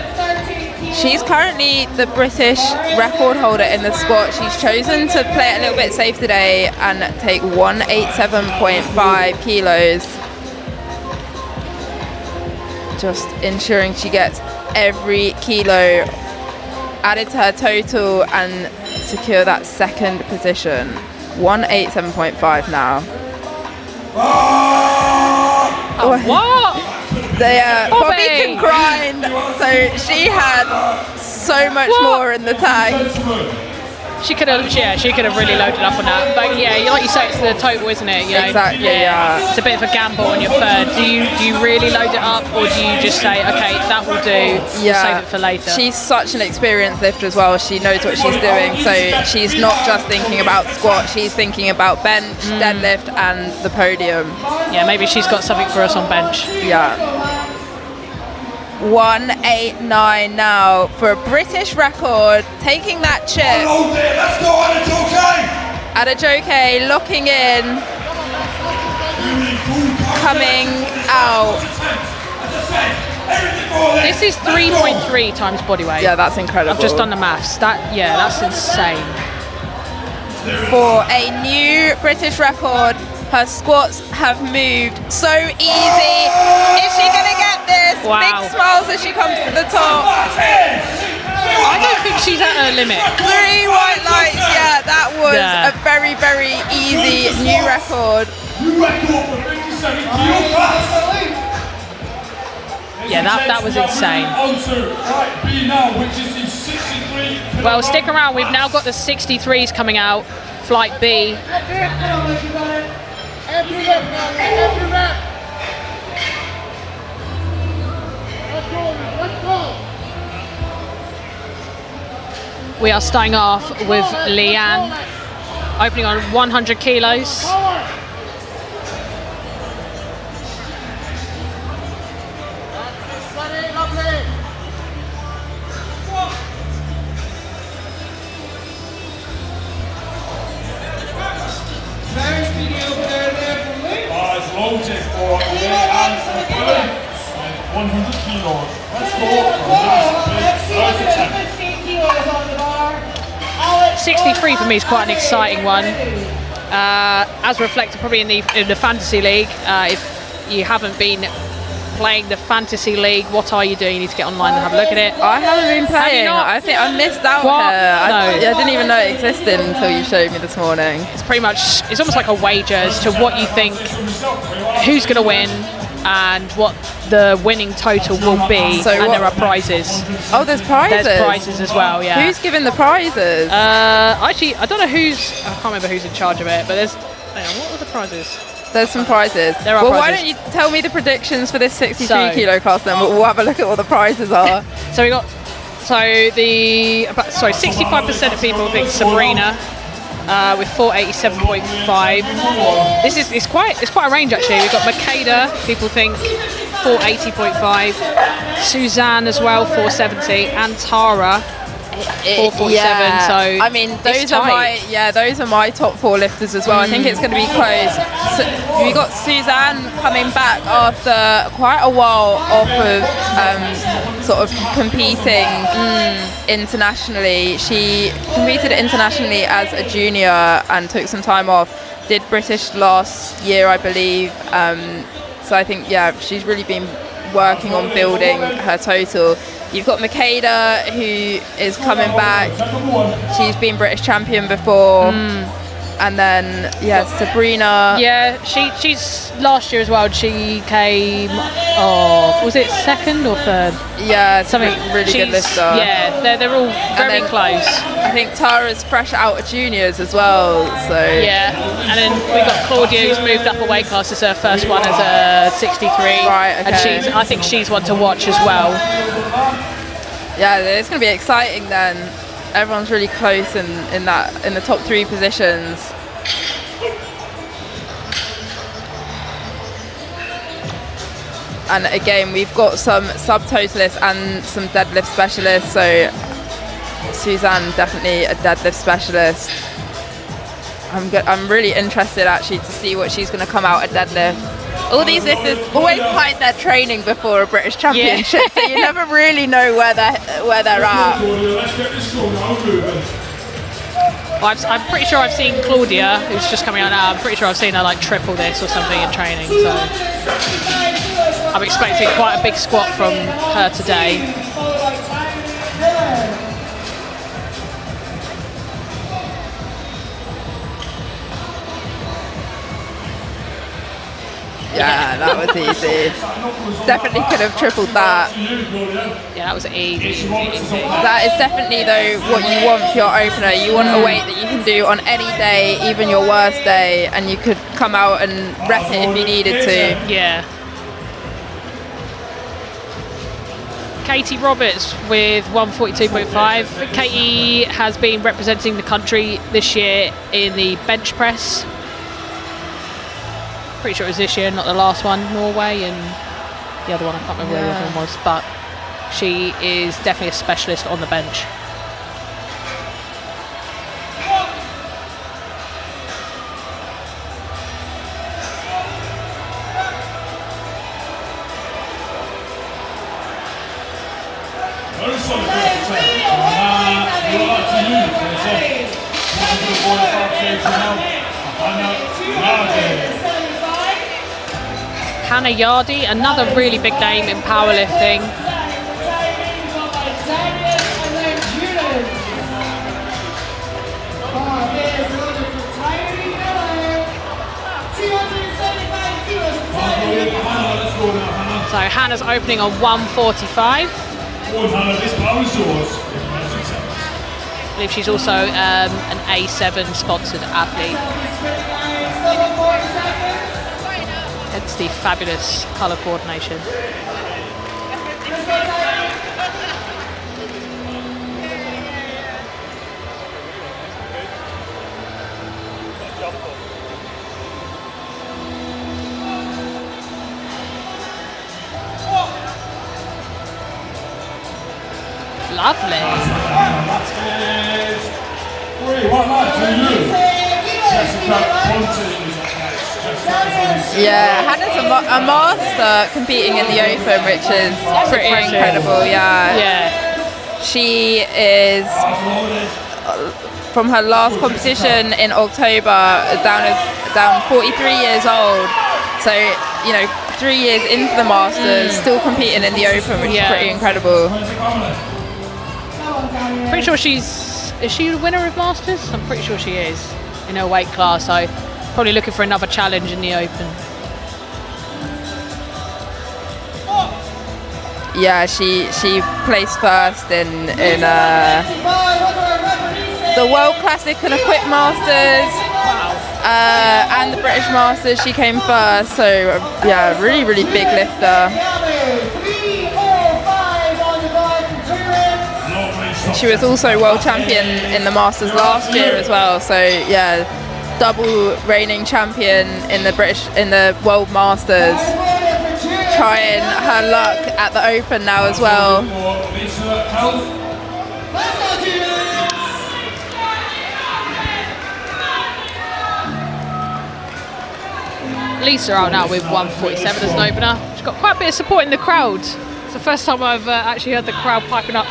She's currently the British record holder in the squat. She's chosen to play it a little bit safe today and take 187.5 kilos. Just ensuring she gets every kilo added to her total and secure that second position. 187.5 now. Oh, what? Bobby can grind, so she had so much more in the tank. She could have really loaded up on that. But yeah, like you say, it's the total, isn't it? You know? Exactly, yeah. It's a bit of a gamble on your third. Do you really load it up, or do you just say, okay, that will do, we'll save it for later? She's such an experienced lifter as well. She knows what she's doing, so she's not just thinking about squat, she's thinking about bench, deadlift and the podium. Yeah, maybe she's got something for us on bench. Yeah. 189 now for a British record, taking that chip. Hold it, let's go on it, okay? Adejoke locking in, coming out. This is 3.3 times body weight. Yeah, that's incredible. I've just done the maths. That's insane. For a new British record, her squats have moved so easy. Is she gonna get this? Wow. Big smiles as she comes to the top. I don't think she's at her limit. 3 white lights, yeah, that was a very, very easy new record. New record for 57 kilo class. Yeah, that was insane. Onto right B now, which is the 63. Well, stick around. We've now got the 63s coming out. Flight B. We are starting off with Leanne, opening on 100 kilos. Bars loaded for Leanne and 100 kilos. Let's go for this big 63 for me is quite an exciting one. As reflected probably in the fantasy league. If you haven't been playing the fantasy league, what are you doing? You need to get online and have a look at it. I haven't been playing. not? I think I missed out What? here. I No. didn't even know it existed until you showed me this morning. It's pretty much, it's almost like a wager as to what you think, who's going to win, and what the winning total will be. So and what- there are prizes. Oh, there's prizes. There's prizes as well, yeah. Who's giving the prizes? Actually, I don't know I can't remember who's in charge of it, but there's, hang on, what were the prizes? There's some prizes. There are well, why prizes. don't you tell me the predictions for this 63 So- kilo class then? We'll have a look at what the prizes are. So we got, 65% of people think Sabrina, with 487.5. It's quite a range actually. We've got Makeda, people think 480.5. Suzanne as well, 470, and Tara 447. Yeah. So I mean, those are my top 4 lifters as well. I think it's going to be close. So we got Suzanne coming back after quite a while off of sort of competing internationally. She competed internationally as a junior and took some time off. Did British last year, I believe. So I think she's really been working on building her total. You've got Makeda, who is coming back. She's been British champion before. And then, Sabrina. Yeah, she's last year as well. She came, was it second or third? Yeah, Something really good lifter. Yeah, they're all very close. I think Tara's fresh out of juniors as well. So Yeah, and then we got Claudia, who's moved up a weight class. It's her first one as a 63. Right, okay. And I think she's one to watch as well. yeah, it's going to be exciting then. Everyone's really close in the top 3 positions. And again, we've got some subtotalists and some deadlift specialists. So Suzanne, definitely a deadlift specialist. I'm really interested actually to see what she's going to come out at deadlift. All these lifters always hide their training before a British Championship, so you never really know where they're at. Let's get this show now moving. I'm pretty sure I've seen Claudia, who's just coming out now. I'm pretty sure I've seen her like triple this or something in training. So I'm expecting quite a big squat from her today. Yeah, that was easy. Definitely could have tripled that. Yeah, that was easy. That is definitely, though, what you want for your opener. You want a weight that you can do on any day, even your worst day, and you could come out and rep it if you needed to. Yeah. Katie Roberts with 142.5. Katie has been representing the country this year in the bench press. Pretty sure it was this year, not the last one, Norway, and the other one, I can't remember where the other one was, but she is definitely a specialist on the bench. Very solid Hannah Yardy, another really big name in powerlifting. So Hannah's opening on 145. I believe she's also an A7 sponsored athlete. Hence the fabulous colour coordination. Lovely. Yeah, Hannah's a master competing in the Open, which is pretty incredible. Yeah. She is, from her last competition in October, down 43 years old. So, 3 years into the Masters, still competing in the Open, which is pretty incredible. Pretty sure is she the winner of Masters? I'm pretty sure she is in her weight class, so probably looking for another challenge in the Open. Yeah, she placed first in the World Classic and Equip Masters. And the British Masters, she came first, so yeah, really, really big lifter. She was also world champion in the Masters last year as well, so yeah, double reigning champion in the World Masters. Trying her luck at the Open now as well. Lisa out now with 147 as an opener. She's got quite a bit of support in the crowd. It's the first time I've actually heard the crowd piping up.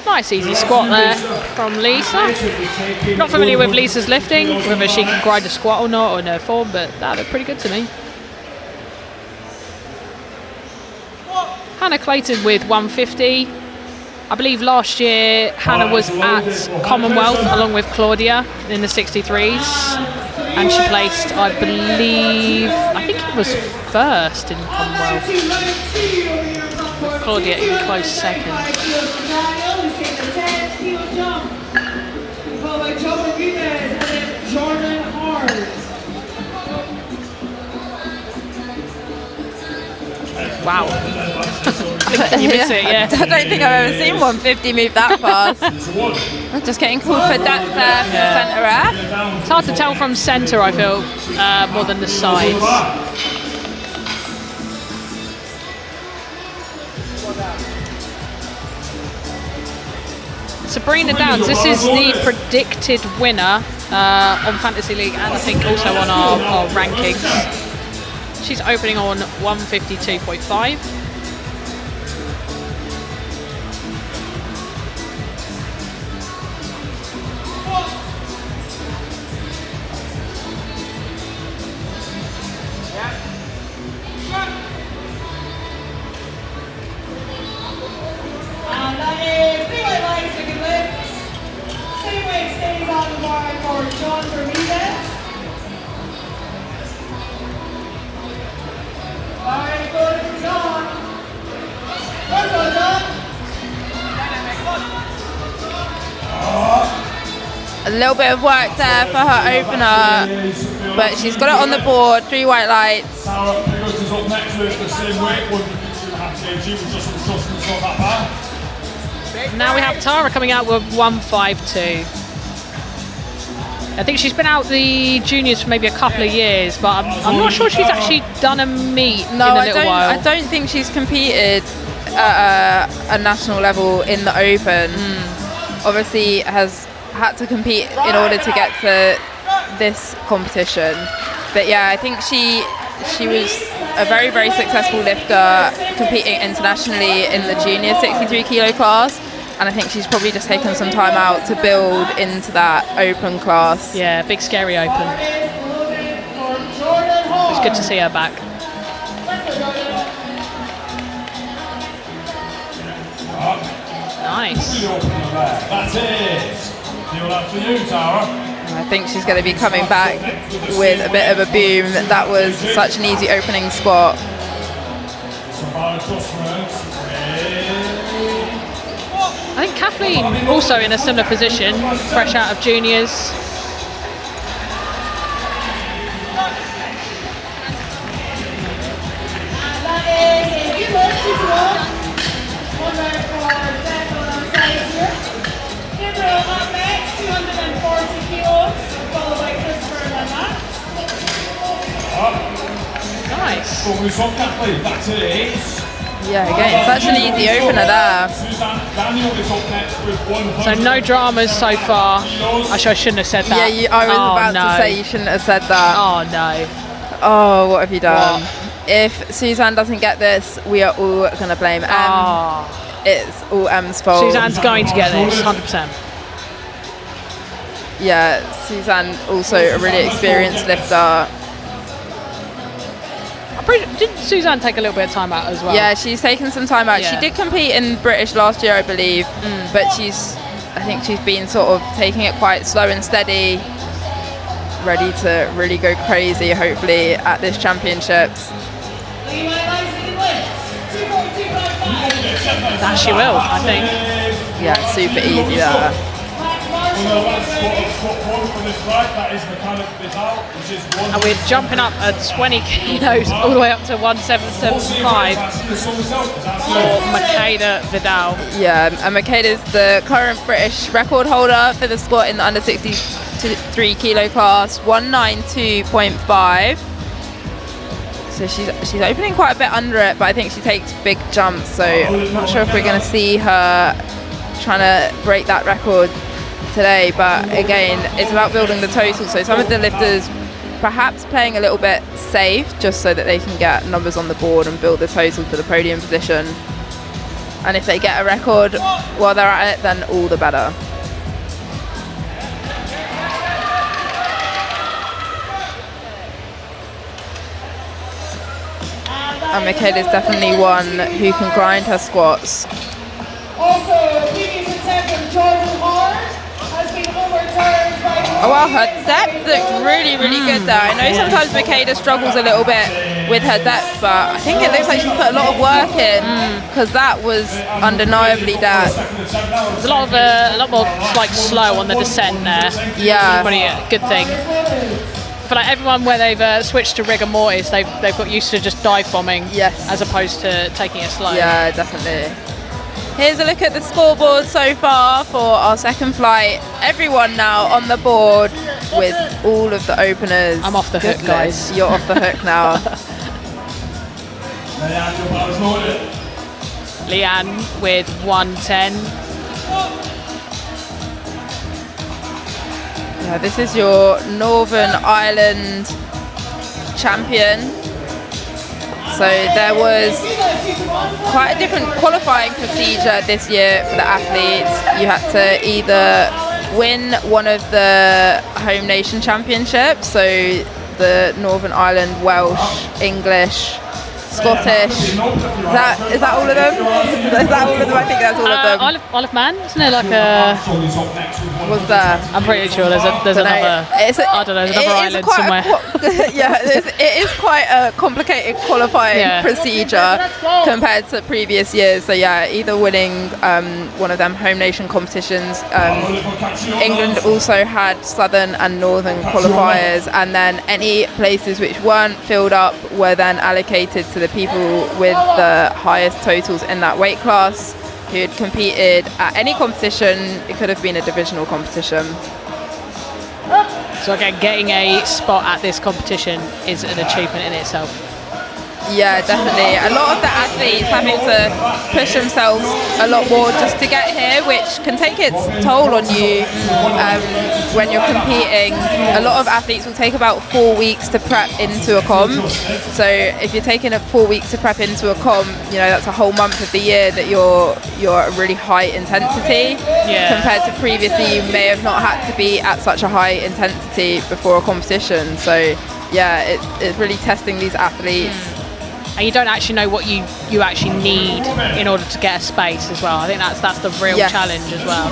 Nice easy squat there from Lisa. Not familiar with Lisa's lifting, whether she can grind a squat or not, or in her form, but that looked pretty good to me. Hannah Clayton with 150. I believe last year Hannah was at Commonwealth along with Claudia in the 63s, and she placed, I think it was first in Commonwealth, with Claudia in close second. Wow. You miss it, yeah. I don't think I've ever seen 150 move that fast. I'm just getting called for depth there for the centre ref. It's hard to tell from centre, I feel, more than the sides. Sabrina Downs, this is the predicted winner on Fantasy League and I think also on our rankings. She's opening on 152.5. down wide for John Bermudez. Very good, John. Good one, John. A little bit of work there for her opener, but she's got it on the board. 3 white lights. Tara Piggott is up next with the same weight, 1.5 kg, with just adjustments on that bar. Now we have Tara coming out with 152. I think she's been out the juniors for maybe a couple of years, but I'm not sure she's actually done a meet in a little while. I don't think she's competed at a national level in the Open. Obviously has had to compete in order to get to this competition. But yeah, I think she was a very, very successful lifter competing internationally in the junior 63 kilo class. And I think she's probably just taken some time out to build into that open class. Yeah, big scary open. It's good to see her back. Nice. That's it. Deal after you, Tara. I think she's going to be coming back with a bit of a boom. That was such an easy opening spot. Some bar adjustments. I think Kathleen also in a similar position, fresh out of juniors. Nice. Focus on Kathleen, that's it. Yeah, again, such an easy opener there. So no dramas so far. Actually, I shouldn't have said that. Yeah, I was about to say you shouldn't have said that. Oh no. Oh, what have you done? What? If Suzanne doesn't get this, we are all going to blame Em. Oh. It's all Em's fault. Suzanne's going to get this, 100%. Yeah, Suzanne also a really experienced lifter. Didn't Suzanne take a little bit of time out as well? Yeah, she's taken some time out. Yeah. She did compete in British last year, I believe, but I think she's been sort of taking it quite slow and steady, ready to really go crazy, hopefully, at this championships. That she will, I think. Yeah, super easy there. And we're jumping up at 20 kilos all the way up to 1775 for Makeda Vidal. Yeah, and Makeda's the current British record holder for the squat in the under 63 kilo class, 192.5. So she's opening quite a bit under it, but I think she takes big jumps, so I'm not sure if we're going to see her trying to break that record today. But again, it's about building the total, so some of the lifters perhaps playing a little bit safe just so that they can get numbers on the board and build the total for the podium position. And if they get a record while they're at it, then all the better. And Michaela's definitely one who can grind her squats. Also, previous attempt from Jordan Hart has been overturned by... Oh wow, her depth looked really, really good there. I know sometimes Makeda struggles a little bit with her depth, but I think it looks like she's put a lot of work in, because that was undeniably depth. There's a lot more like slow on the descent there. Yeah. Pretty good thing. For like everyone where they've switched to rigor mortis, they've got used to just dive bombing, yes, as opposed to taking it slow. Yeah, definitely. Here's a look at the scoreboard so far for our second flight. Everyone now on the board with all of the openers. I'm off the hook, guys. You're off the hook now. Leanne with 110. Yeah, this is your Northern Ireland champion. So there was quite a different qualifying procedure this year for the athletes. You had to either win one of the home nation championships, so the Northern Ireland, Welsh, English, Scottish. Is that all of them? Is that all of them? I think that's all of them. Isle of Man, isn't it like a? Was there? I'm pretty sure there's another. I don't know, there's another island somewhere. Yeah, it is quite a complicated qualifying procedure compared to previous years. So yeah, either winning one of them home nation competitions. England also had southern and northern qualifiers, and then any places which weren't filled up were then allocated to the people with the highest totals in that weight class who had competed at any competition. It could have been a divisional competition. So again, getting a spot at this competition is an achievement in itself. Yeah, definitely. A lot of the athletes having to push themselves a lot more just to get here, which can take its toll on you when you're competing. A lot of athletes will take about 4 weeks to prep into a comp. So if you're taking 4 weeks to prep into a comp, you know, that's a whole month of the year that you're at really high intensity. Compared to previously, you may have not had to be at such a high intensity before a competition. So yeah, it's really testing these athletes. And you don't actually know what you actually need in order to get a space as well. I think that's the real challenge as well.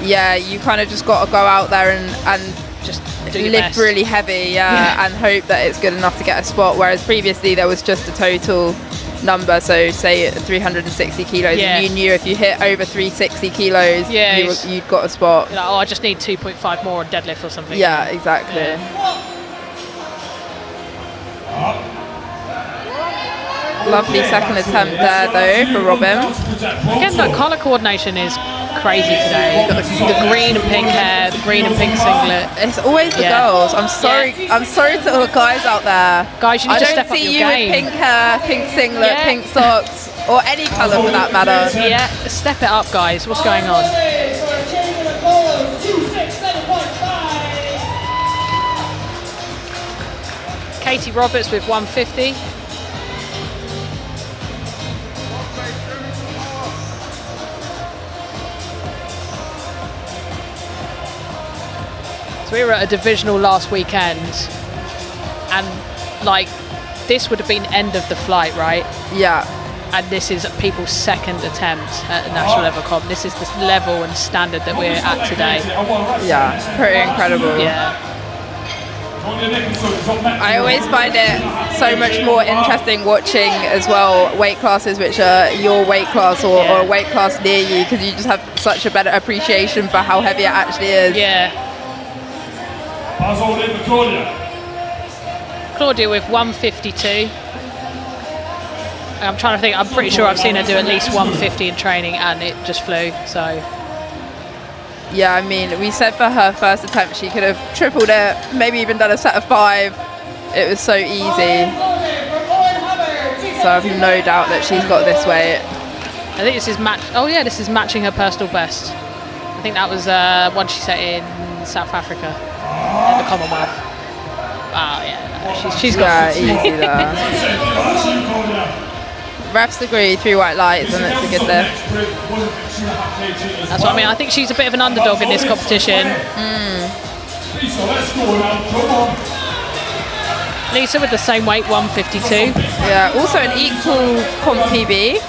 Yeah, you kind of just got to go out there and just lift really heavy, and hope that it's good enough to get a spot. Whereas previously there was just a total number, so say 360 kilos, and you knew if you hit over 360 kilos, you'd got a spot. You're like, oh, I just need 2.5 more on deadlift or something. Yeah, exactly. Lovely second attempt there though for Robin. Again, the colour coordination is crazy today. You've got the green and pink hair, the green and pink singlet. It's always the girls. I'm sorry to all the guys out there. Guys, you need to step up your game. I don't see you with pink hair, pink singlet, pink socks, or any colour for that matter. Yeah, step it up, guys. What's going on? Katie Roberts with 150. We were at a divisional last weekend, and like this would have been end of the flight, right? Yeah. And this is people's second attempt at a national level comp. This is the level and standard that we're at today. Yeah, pretty incredible. Yeah. I always find it so much more interesting watching as well weight classes which are your weight class or a weight class near you, because you just have such a better appreciation for how heavy it actually is. Yeah. Claudia with 152. I'm trying to think, I'm pretty sure I've seen her do at least 150 in training and it just flew, so. Yeah, I mean, we said for her first attempt she could have tripled it, maybe even done a set of 5. It was so easy. So I have no doubt that she's got this weight. I think this is this is matching her personal best. I think that was one she set in South Africa. The Commonwealth. Wow, she's got easy there. Refs agree, 3 white lights, and it's a good lift. That's what I mean. I think she's a bit of an underdog in this competition. Lisa with the same weight, 152. Yeah, also an equal comp PB.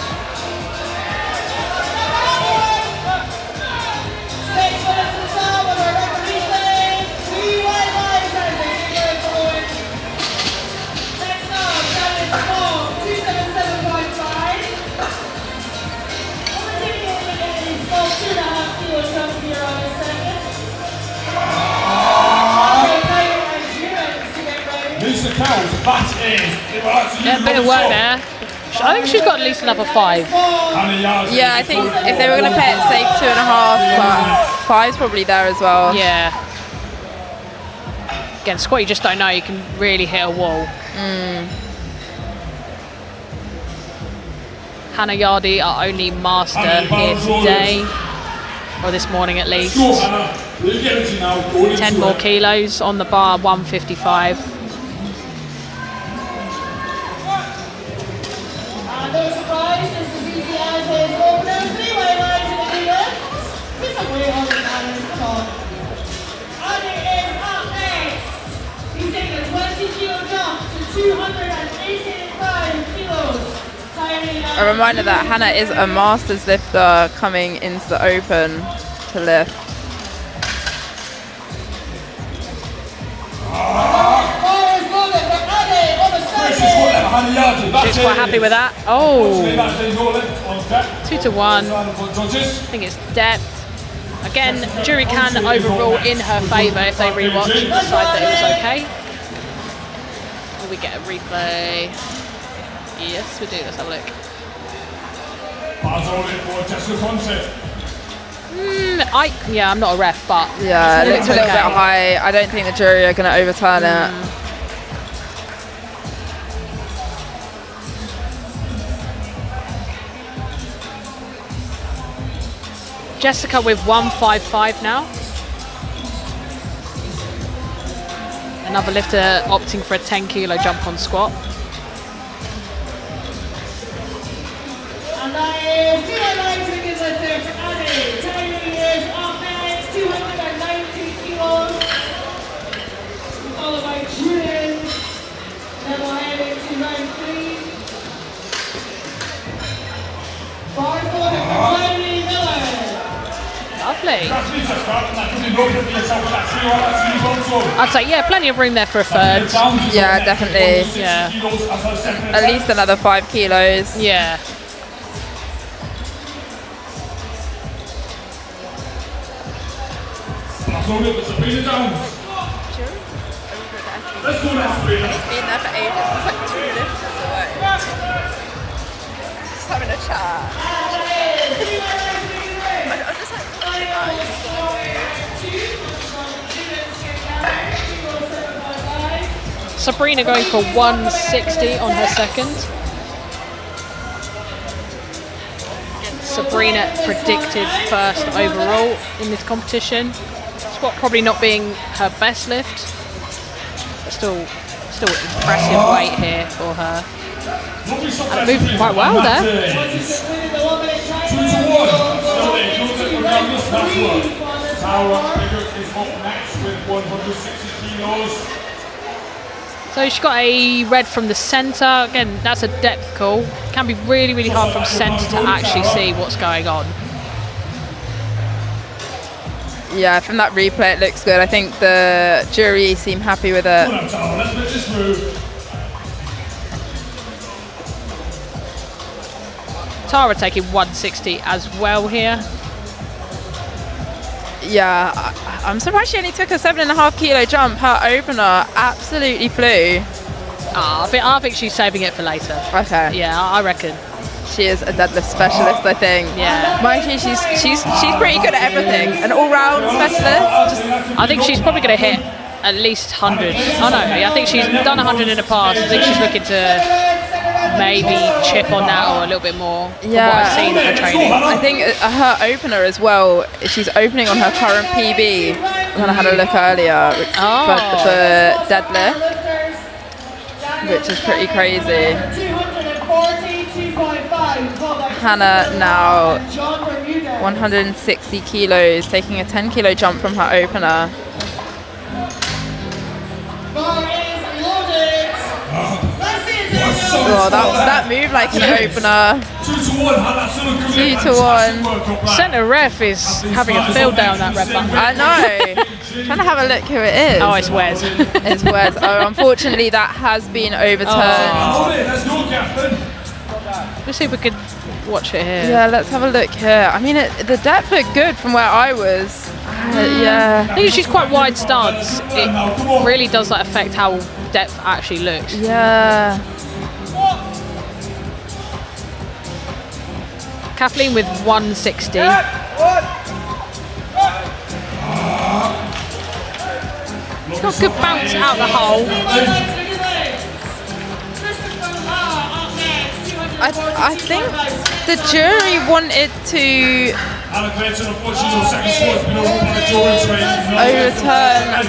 Yeah, a bit of work there. I think she's got at least another 5. Yeah, I think if they were going to play it safe, 2.5, but 5's probably there as well. Yeah. Again, squat, you just don't know. You can really hit a wall. Hannah Yardi, our only master here today, or this morning at least. 10 more kilos on the bar, 155. A reminder that Hannah is a masters lifter coming into the open to lift. She's quite happy with that. Oh, 2 to 1. I think it's depth. Again, jury can overrule in her favour if they rewatch and decide that it was okay. Will we get a replay? Yes, we do. Let's have a look. I'm not a ref, but yeah, it looks a little bit high. I don't think the jury are going to overturn it. Jessica with 155 now. Another lifter opting for a 10 kilo jump on squat. And that is 290 lifter for Annie. Timing is up next, 290 kilos. Followed by Julian. Then we'll head into round 3. Bar quarter for Tony Miller. Lovely. I'd say, yeah, plenty of room there for a third. Yeah, definitely. Yeah. At least another 5 kilos. Yeah. Let's go now, Sabrina. He's been there for ages. It's like 2 lifts away. Just having a chat. I'm just like, Sabrina going for 160 on her second. Sabrina predicted first overall in this competition. Squat probably not being her best lift, but still impressive weight here for her. And it moved quite well there. So she got a red from the centre. Again, that's a depth call. It can be really, really hard from centre to actually see what's going on. Yeah, from that replay it looks good. I think the jury seem happy with it. Tara taking 160 as well here. Yeah, I'm surprised she only took a 7.5 kilo jump. Her opener absolutely flew. I think she's saving it for later. Okay. Yeah, I reckon. She is a deadlift specialist, I think. Yeah. Mind you, she's pretty good at everything. An all-round specialist. I think she's probably going to hit at least 100. Oh no, I think she's done 100 in the past. I think she's looking to maybe chip on that or a little bit more from what I've seen of her training. I think her opener as well, she's opening on her current PB when I had a look earlier for deadlift, which is pretty crazy. Hannah now 160 kilos, taking a 10 kilo jump from her opener. Oh, that moved like an opener. 2 to 1. Centre ref is having a field day on that red button. I know. Trying to have a look who it is. Oh, it's Wes. It's Wes. Oh, unfortunately that has been overturned. Let's see if we could watch it here. Yeah, let's have a look here. I mean, the depth looked good from where I was. Yeah. I think she's quite wide stance. It really does affect how depth actually looks. Yeah. Kathleen with 160. Got a good bounce out the hole. I think the jury wanted to overturn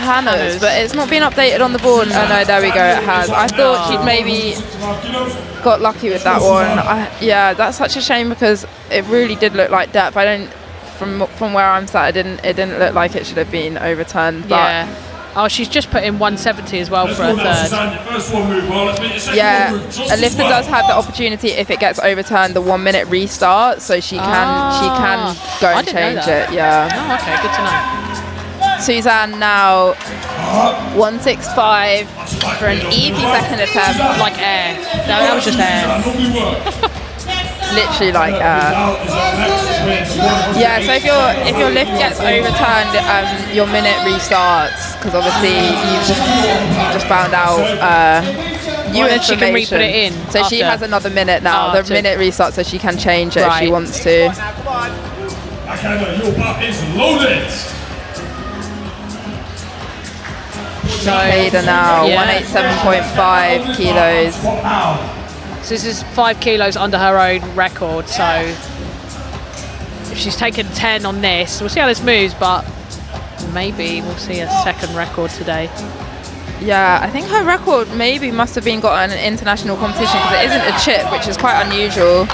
Hannah's, but it's not been updated on the board. Oh no, there we go, it has. I thought she'd maybe got lucky with that one. Yeah, that's such a shame because it really did look like depth. From where I'm sat, it didn't look like it should have been overturned. But Oh, she's just put in 170 as well for her third. First one move, well, let's make the second Yeah, one move just a as lifter well. does have the opportunity if it gets overturned, the 1 minute restart, so she can go I and didn't know change that. it. Yeah. Oh, okay, good to know. Suzanne now 165 for an easy second attempt, Like air. No, that was just air. Lovely work. literally like yeah. So if your lift gets overturned, your minute restarts because obviously you've just found out new then she can information. re-put it in So she after. has another minute now. The minute restarts, so she can change it if she Right. wants to. Okay, your back is loaded. Vader now, Yeah. 187.5 kilos. So this is 5 kilos under her own record. So if she's taken 10 on this, we'll see how this moves, but maybe we'll see a second record today. Yeah, I think her record maybe must have been got in an international competition because it isn't a chip, which is quite unusual.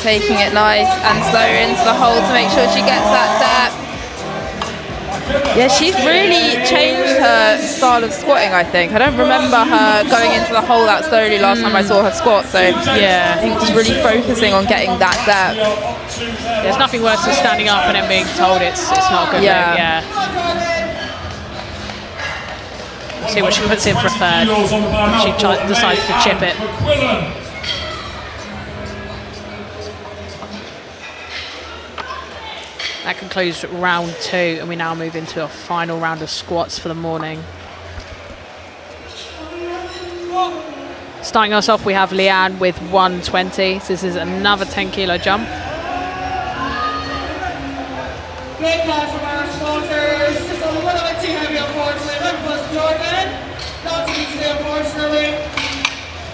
Taking it nice and slow into the hole to make sure she gets that depth. Yeah, she's really changed her style of squatting, I think. I don't remember her going into the hole that slowly last time I saw her squat, so Yeah. I think she's really focusing on getting that depth. There's nothing worse than standing up and then being told it's not a good Yeah. move. Yeah. See what she puts in for a third. She decides to chip it. That concludes round 2, and we now move into a final round of squats for the morning. Starting us off, we have Leanne with 120. So this is another 10 kilo jump. Great class from our sponsors. Just a little bit too heavy, unfortunately. Number plus Jordan. Not too easy, unfortunately.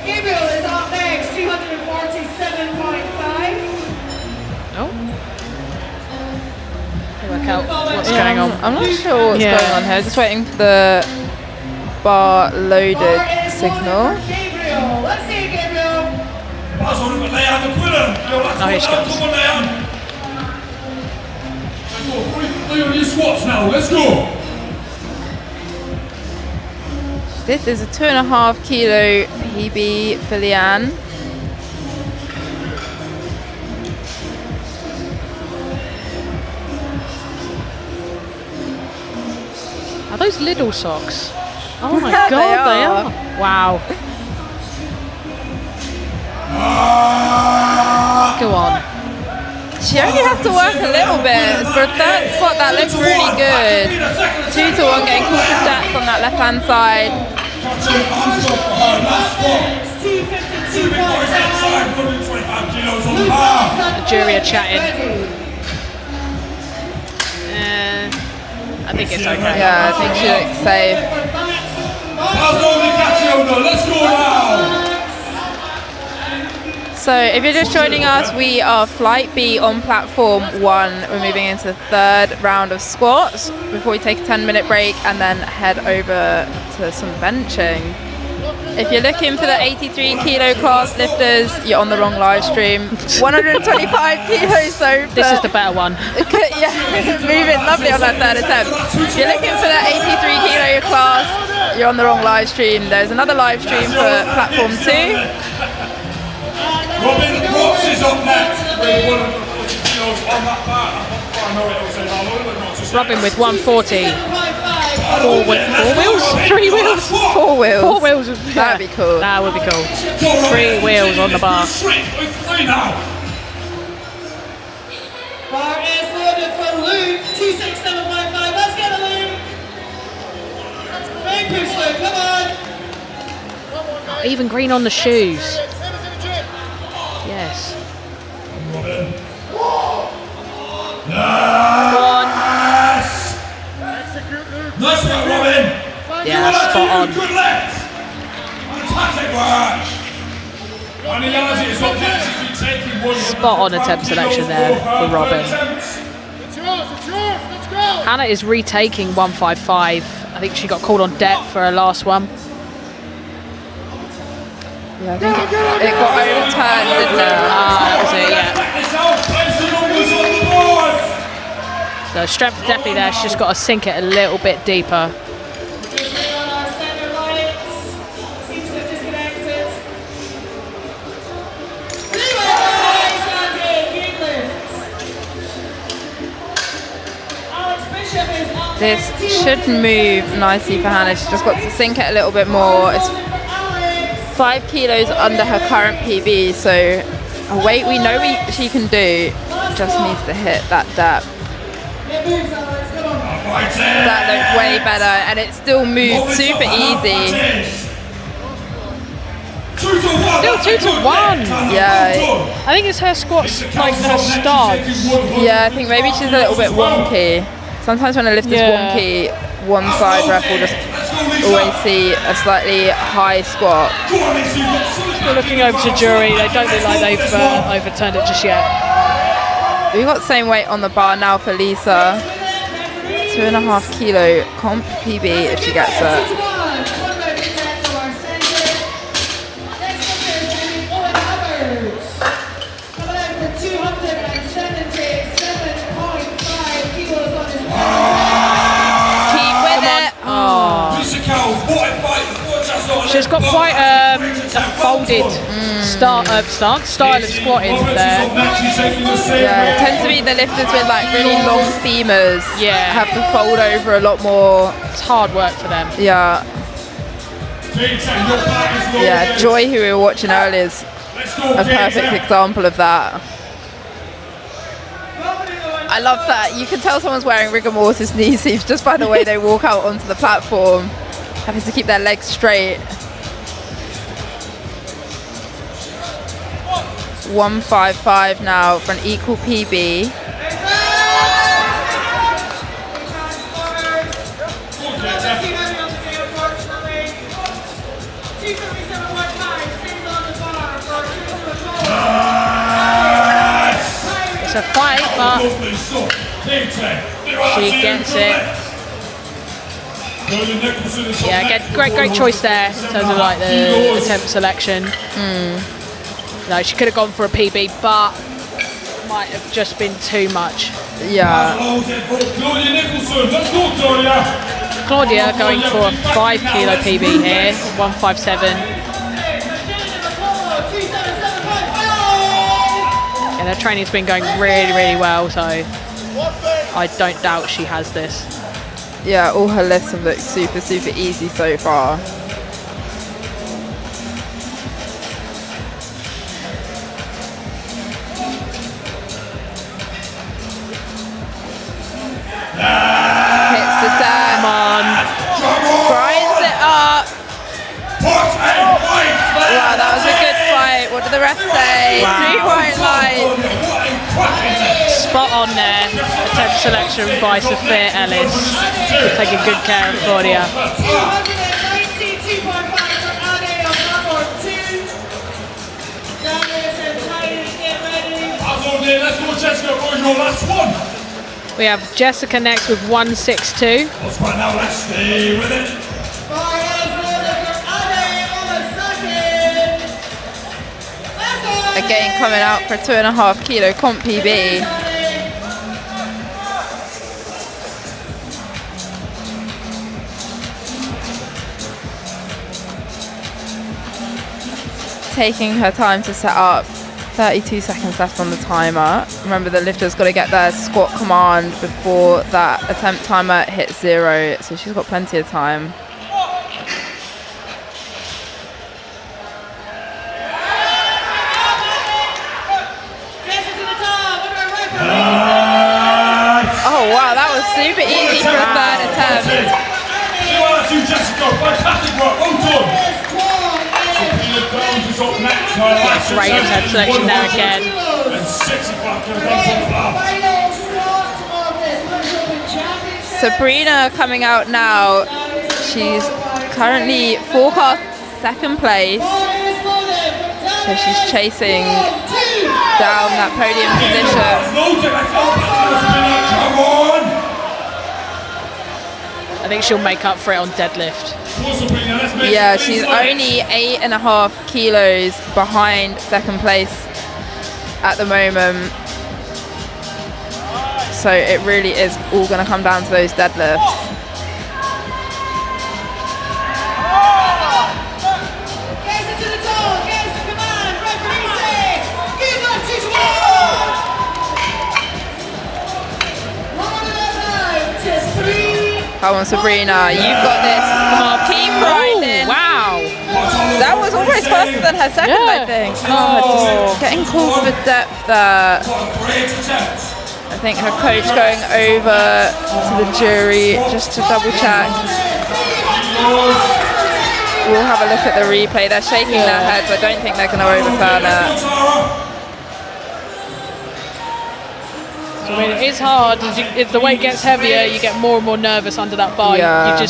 Gabriel is up next, 247.5. Oh. Work out what's going on. I'm not sure what's Yeah. going on here. Just waiting for the bar loaded signal. Gabriel. Let's see, Gabriel. Oh, here she comes. Play on your squats now, let's go. This is a 2.5 kilo PB for Leanne. Are those Lidl socks? Oh my They god, are. they are. Wow. Go on. She only has to work a little bit. For a third spot, that looks really good. 2-to-1 getting caught to depth on that left-hand side. The jury are chatting. I think it's okay. Yeah, I think she looks safe. Let's go now. So if you're just joining us, we are Flight B on platform 1. We're moving into the third round of squats before we take a 10-minute break and then head over to some benching. If you're looking for the 83 kilo class lifters, you're on the wrong live stream. 125 kilos though. This is the better one. Yeah, moving lovely on that third attempt. If you're looking for that 83 kilo class, you're on the wrong live stream. There's another live stream for platform 2. Robin Brooks is up next with 140 kilos on that bar. I know it'll say how low, but not just Robin with 140. 4 wheels? 3 wheels? 4 wheels. 4 wheels. That'd be cool. That would be cool. 3 wheels on the bar. Straight with 3 now. Bar is loaded for Luke, 267.5. Let's get it, Luke. Big push, Luke, come on. Even green on the shoes. Yes. Nice work, Robin. Yeah, spot on. Good left. Fantastic work. And Eliza is up next. She's been taking one. Spot on attempt selection there for Robin. Hannah is retaking 155. I think she got called on depth for her last one. Yeah, I think it got overturned, didn't it? That was it, yeah. It's out, place the numbers on the board. So strength is definitely there. She's just got to sink it a little bit deeper. This should move nicely for Hannah. She's just got to sink it a little bit more. It's 5 kilos under her current PB, so a weight we know she can do, just needs to hit that depth. That looked way better, and it still moved super easy. Still 2 to 1. Yeah, I think it's her squats, like her starts. yeah, I think maybe she's a little bit wonky. Sometimes when a lift is wonky, one side ref will just always see a slightly high squat. Still looking over to jury. They don't look like they've overturned it just yet. We've got the same weight on the bar now for Lisa. 2.5 kilo comp PB if she gets it. She's got quite a folded style of squatting there. Yeah, it tends to be the lifters with like really long femurs have to fold over a lot more. It's hard work for them. Yeah. Yeah, Joy, who we were watching earlier, is a perfect example of that. I love that. You can tell someone's wearing rigor mortis knee sleeves just by the way they walk out onto the platform, having to keep their legs straight. 155 now for an equal PB. It's a fight, but she gets it. Yeah, again, great choice there in terms of like the attempt selection. No, she could have gone for a PB, but might have just been too much. Yeah. Claudia going for a 5 kilo PB here, 157. And her training's been going really well, so I don't doubt she has this. Yeah, all her lifts have looked super easy so far. Hits the dirt. Come on. Grinds it up. Wow, that was a good fight. What did the ref say? Wow. 3 white lights. Spot on there. Attempt selection by Sophia Ellis. Taking good care of Claudia. Let's go, Jessica, for your last one. We have Jessica next with 162. Let's right now, let's stay with it. Again, coming out for a 2.5 kilo comp PB. Taking her time to set up. 32 seconds left on the timer. Remember, the lifter's got to get their squat command before that attempt timer hits 0, so she's got plenty of time. Oh wow, that was super easy for a 3rd attempt. Great attempt selection there again. Sabrina coming out now. She's currently forecast 2nd place. So she's chasing down that podium position. I think she'll make up for it on deadlift. Yeah, she's only 8.5 kilos behind second place at the moment. So it really is all going to come down to those deadlifts. Come on, Sabrina, you've got this. Come on, keep grinding. Wow. That was almost faster than her second, I think. Just getting called for depth there. I think her coach going over to the jury just to double check. We'll have a look at the replay. They're shaking their heads. I don't think they're going to overturn it. I mean, it is hard. As the weight gets heavier, you get more and more nervous under that bar. Yeah.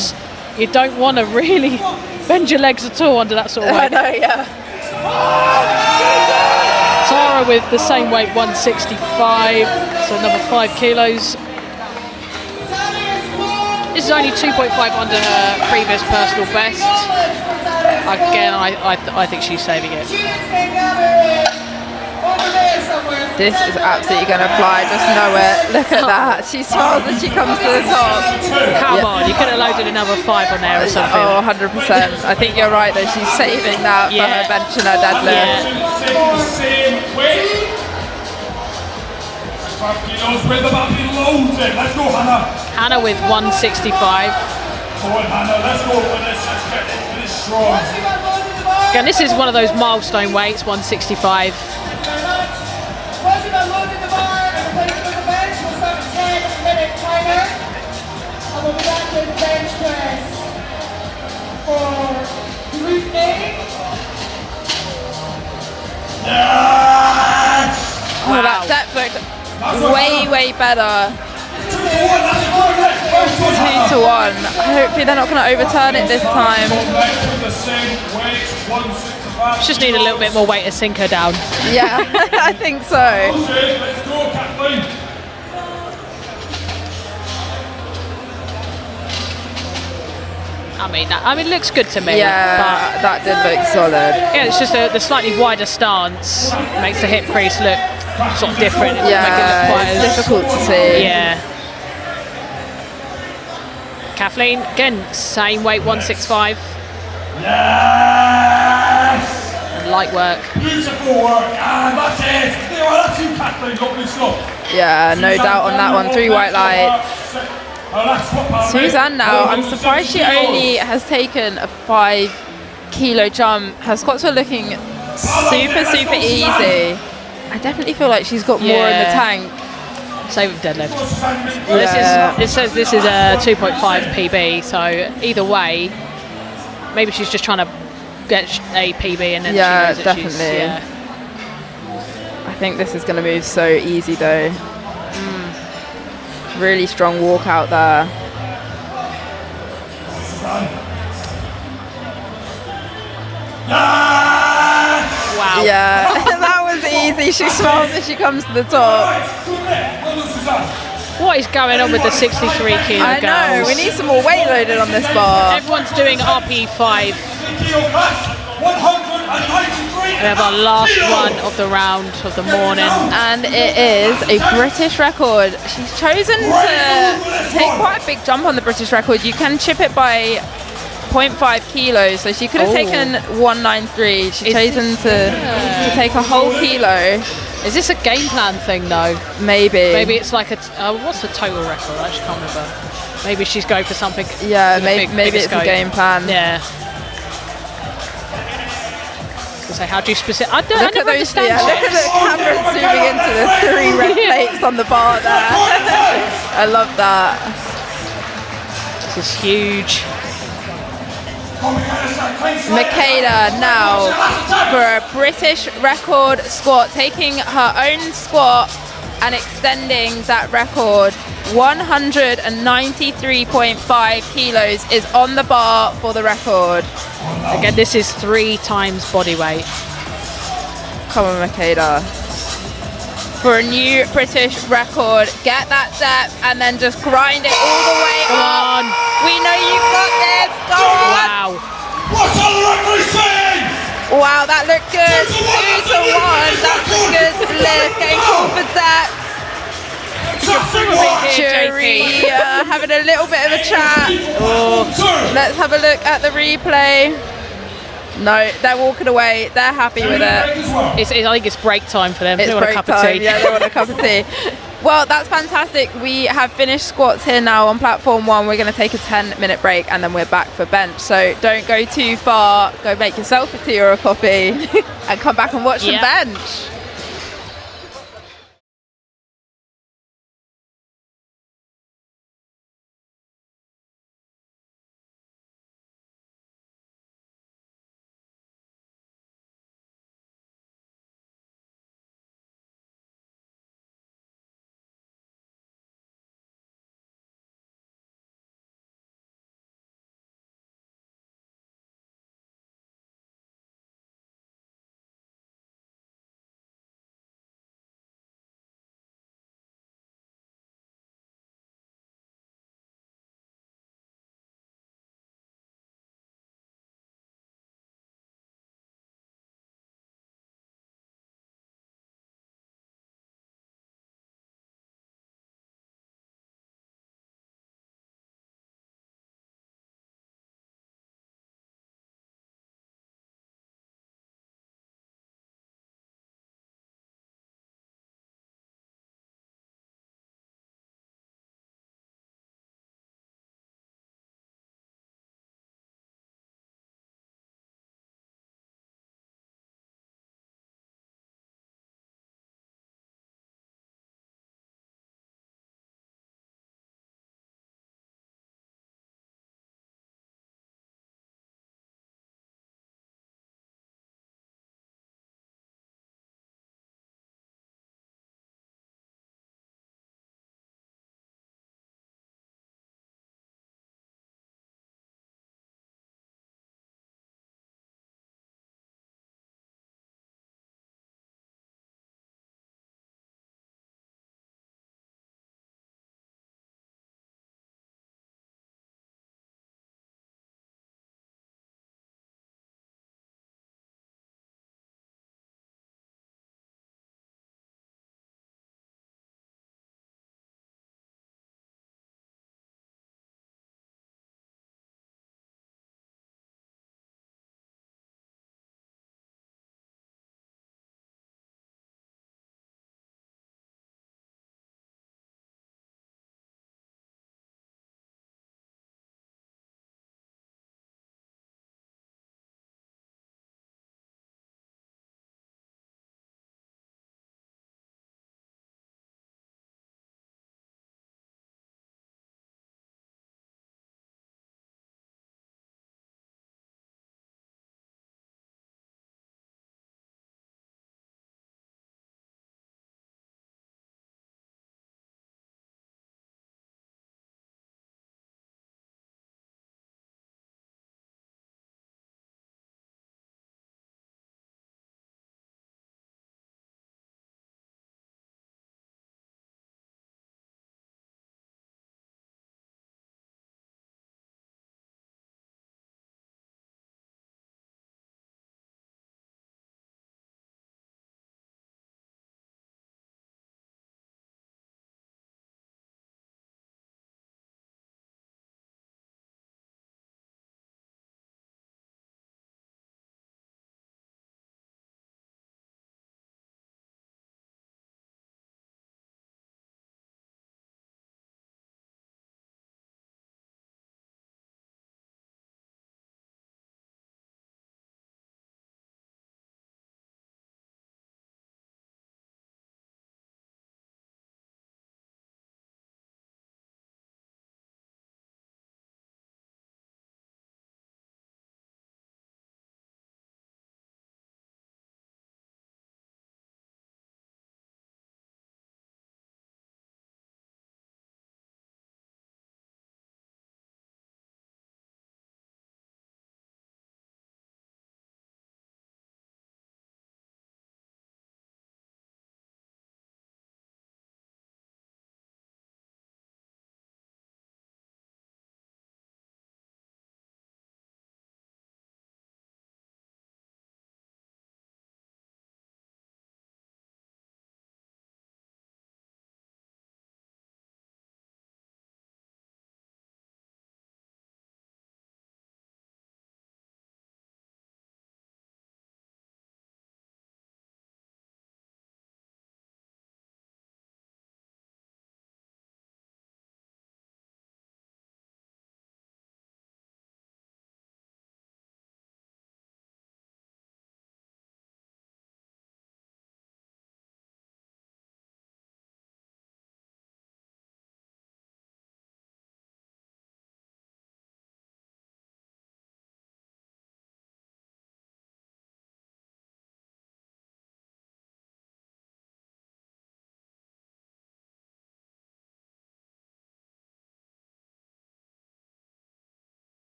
You don't want to really bend your legs at all under that sort of weight. I know, yeah. Tara with the same weight, 165, so another 5 kilos. This is only 2.5 under her previous personal best. Again, I think she's saving it. This is absolutely going to fly, just know it. Look at that. She smiles as she comes to the top. Come on, you could have loaded another 5 on there or something. Oh, 100%. I think you're right though, she's saving that for her bench and her deadlift. Hannah with 165. Let's go for this. Let's get this strong. Again, this is one of those milestone weights, 165. We'll be back with the bench press for Group A. Oh, that depth looked way better. 2 to 1. Hopefully they're not going to overturn it this time. Just need a little bit more weight to sink her down. Yeah, I think so. Let's go, Kathleen. I mean, it looks good to me. Yeah, but that did look solid. yeah, it's just the slightly wider stance makes the hip crease look sort of different. Make it look quite it's as, difficult to see. yeah. Kathleen, again, same weight, 165. Yes! And light work. Beautiful work, and that's it. That's you, Kathleen, lovely stuff. Yeah, no doubt on that one. 3 white lights. Suzanne now, I'm surprised she only has taken a 5 kilo jump. Her squats are looking super easy. I definitely feel like she's got more in the tank. Same with deadlift. Yeah. It says this is a 2.5 PB, so either way, maybe she's just trying to get a PB and then she knows that definitely. she's, I think this is going to move so easy though. Really strong walk out there. wow. Yeah, that was easy. She smiles as she comes to the top. What is going on with the 63 kilo I know, girls? we need some more weight loaded on this bar. Everyone's doing RP5. We have our last one of the round of the morning. And it is a British record. She's chosen to take quite a big jump on the British record. You can chip it by 0.5 kilos, so she could have taken 193. She's chosen to take a whole kilo. Is this a game plan thing though? Maybe. Maybe it's like a, what's the total record? I just can't remember. Maybe she's going for something. Yeah, with maybe it's scope. a game plan. Yeah. So how do you specific? Look at those, look at the camera zooming into the 3 red plates on the bar there. I love that. This is huge. Makeda now for a British record squat, taking her own squat and extending that record. 193.5 kilos is on the bar for the record. Again, this is 3 times body weight. Come on, Makeda. For a new British record, get that depth and then just grind it all the way up. on. We know Wow, that looked good. 2 to 1. That's a good lift. Getting called for depth. Jury having a little bit of a chat. Let's have a look at the replay. No, they're walking away. They're happy with it. I think it's break time for them. It's They want a break cup time. of tea. Yeah, they want a cup of tea. Well, that's fantastic. We have finished squats here now on platform 1. We're going to take a 10-minute break and then we're back for bench. So don't go too far. Go make yourself a tea or a coffee and come back and watch some bench.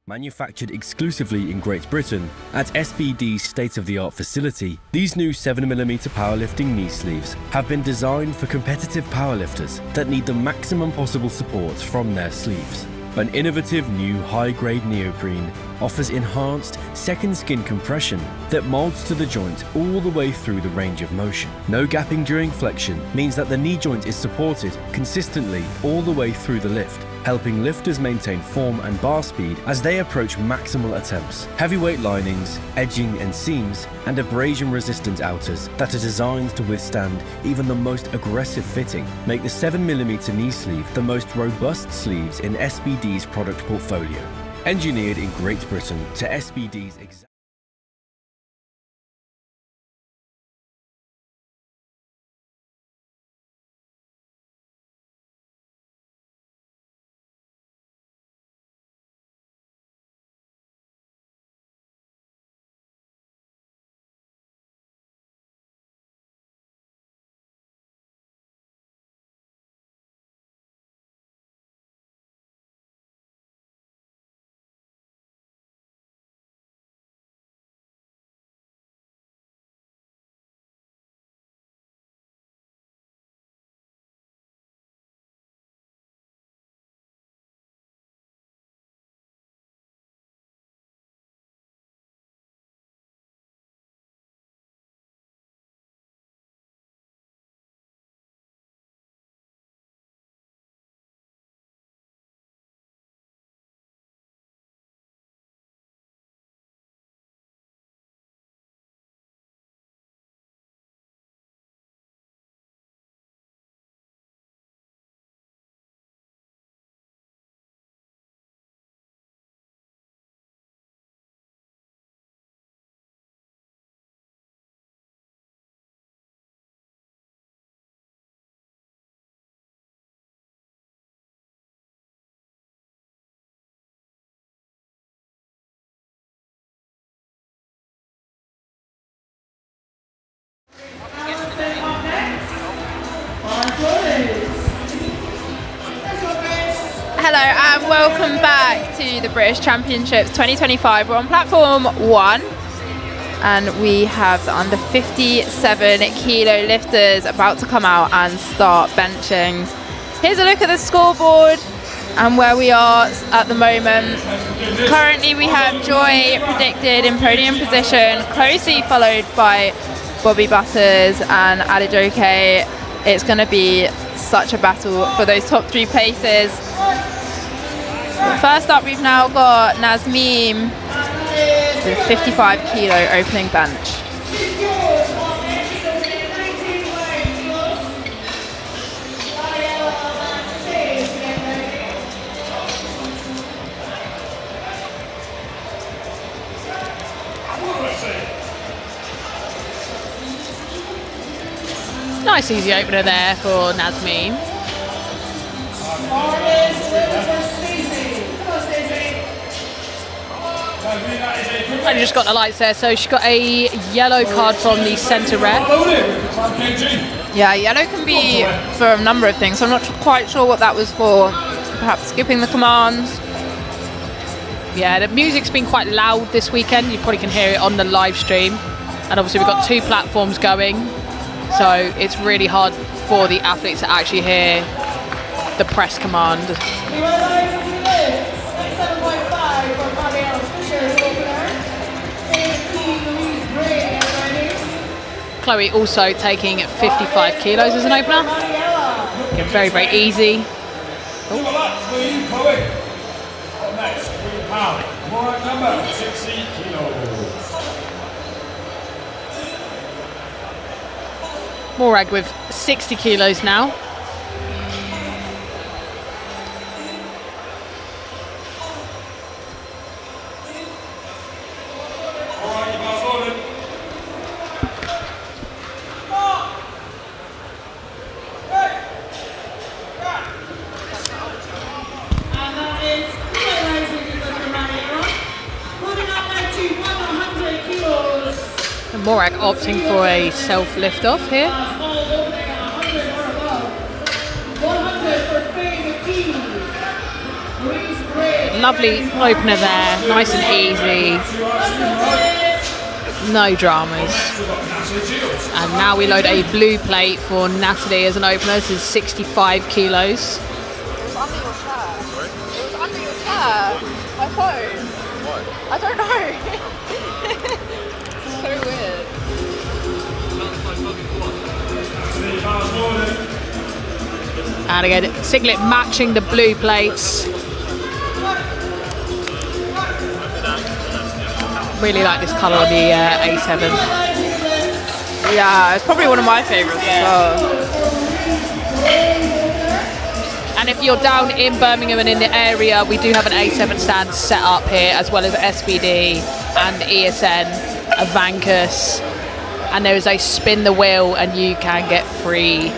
Manufactured exclusively in Great Britain at SBD's state-of-the-art facility, these new 7mm powerlifting knee sleeves have been designed for competitive powerlifters that need the maximum possible support from their sleeves. An innovative new high-grade neoprene offers enhanced second skin compression that molds to the joint all the way through the range of motion. No gapping during flexion means that the knee joint is supported consistently all the way through the lift, helping lifters maintain form and bar speed as they approach maximal attempts. Heavyweight linings, edging and seams, and abrasion-resistant outers that are designed to withstand even the most aggressive fitting make the 7mm knee sleeve the most robust sleeves in SBD's product portfolio. Engineered in Great Britain to SBD's exact Hello and welcome back to the British Championships 2025. We're on platform 1 and we have the under 57 kilo lifters about to come out and start benching. Here's a look at the scoreboard and where we are at the moment. Currently we have Joy predicted in podium position, closely followed by Bobby Butters and Alijoke. It's going to be such a battle for those top 3 places. First up, we've now got Nazmeem with 55 kilo opening bench. Nice easy opener there for Nazmeem. And you just got the lights there, so she got a yellow card from the centre ref. Yeah, yellow can be for a number of things. I'm not quite sure what that was for. Perhaps skipping the commands. Yeah, the music's been quite loud this weekend. You probably can hear it on the live stream. And obviously we've got 2 platforms going, so it's really hard for the athletes to actually hear the press command. Chloe also taking 55 kilos as an opener. Again, very, very easy. Next, we have Morag number 60 kilos. Morag with 60 kilos now. Morag opting for a self lift off here. lovely opener there, nice and easy. No dramas. And now we load a blue plate for Natalie as an opener. This is 65 kilos. It was under your chair. It was under your chair. My phone. What? I don't know. So weird. And again, Siglet matching the blue plates. Really like this colour on the A7. Yeah, it's probably one of my favourites as well. And if you're down in Birmingham and in the area, we do have an A7 stand set up here, as well as SBD and ESN, Avancus. And there is a spin the wheel, and you can get free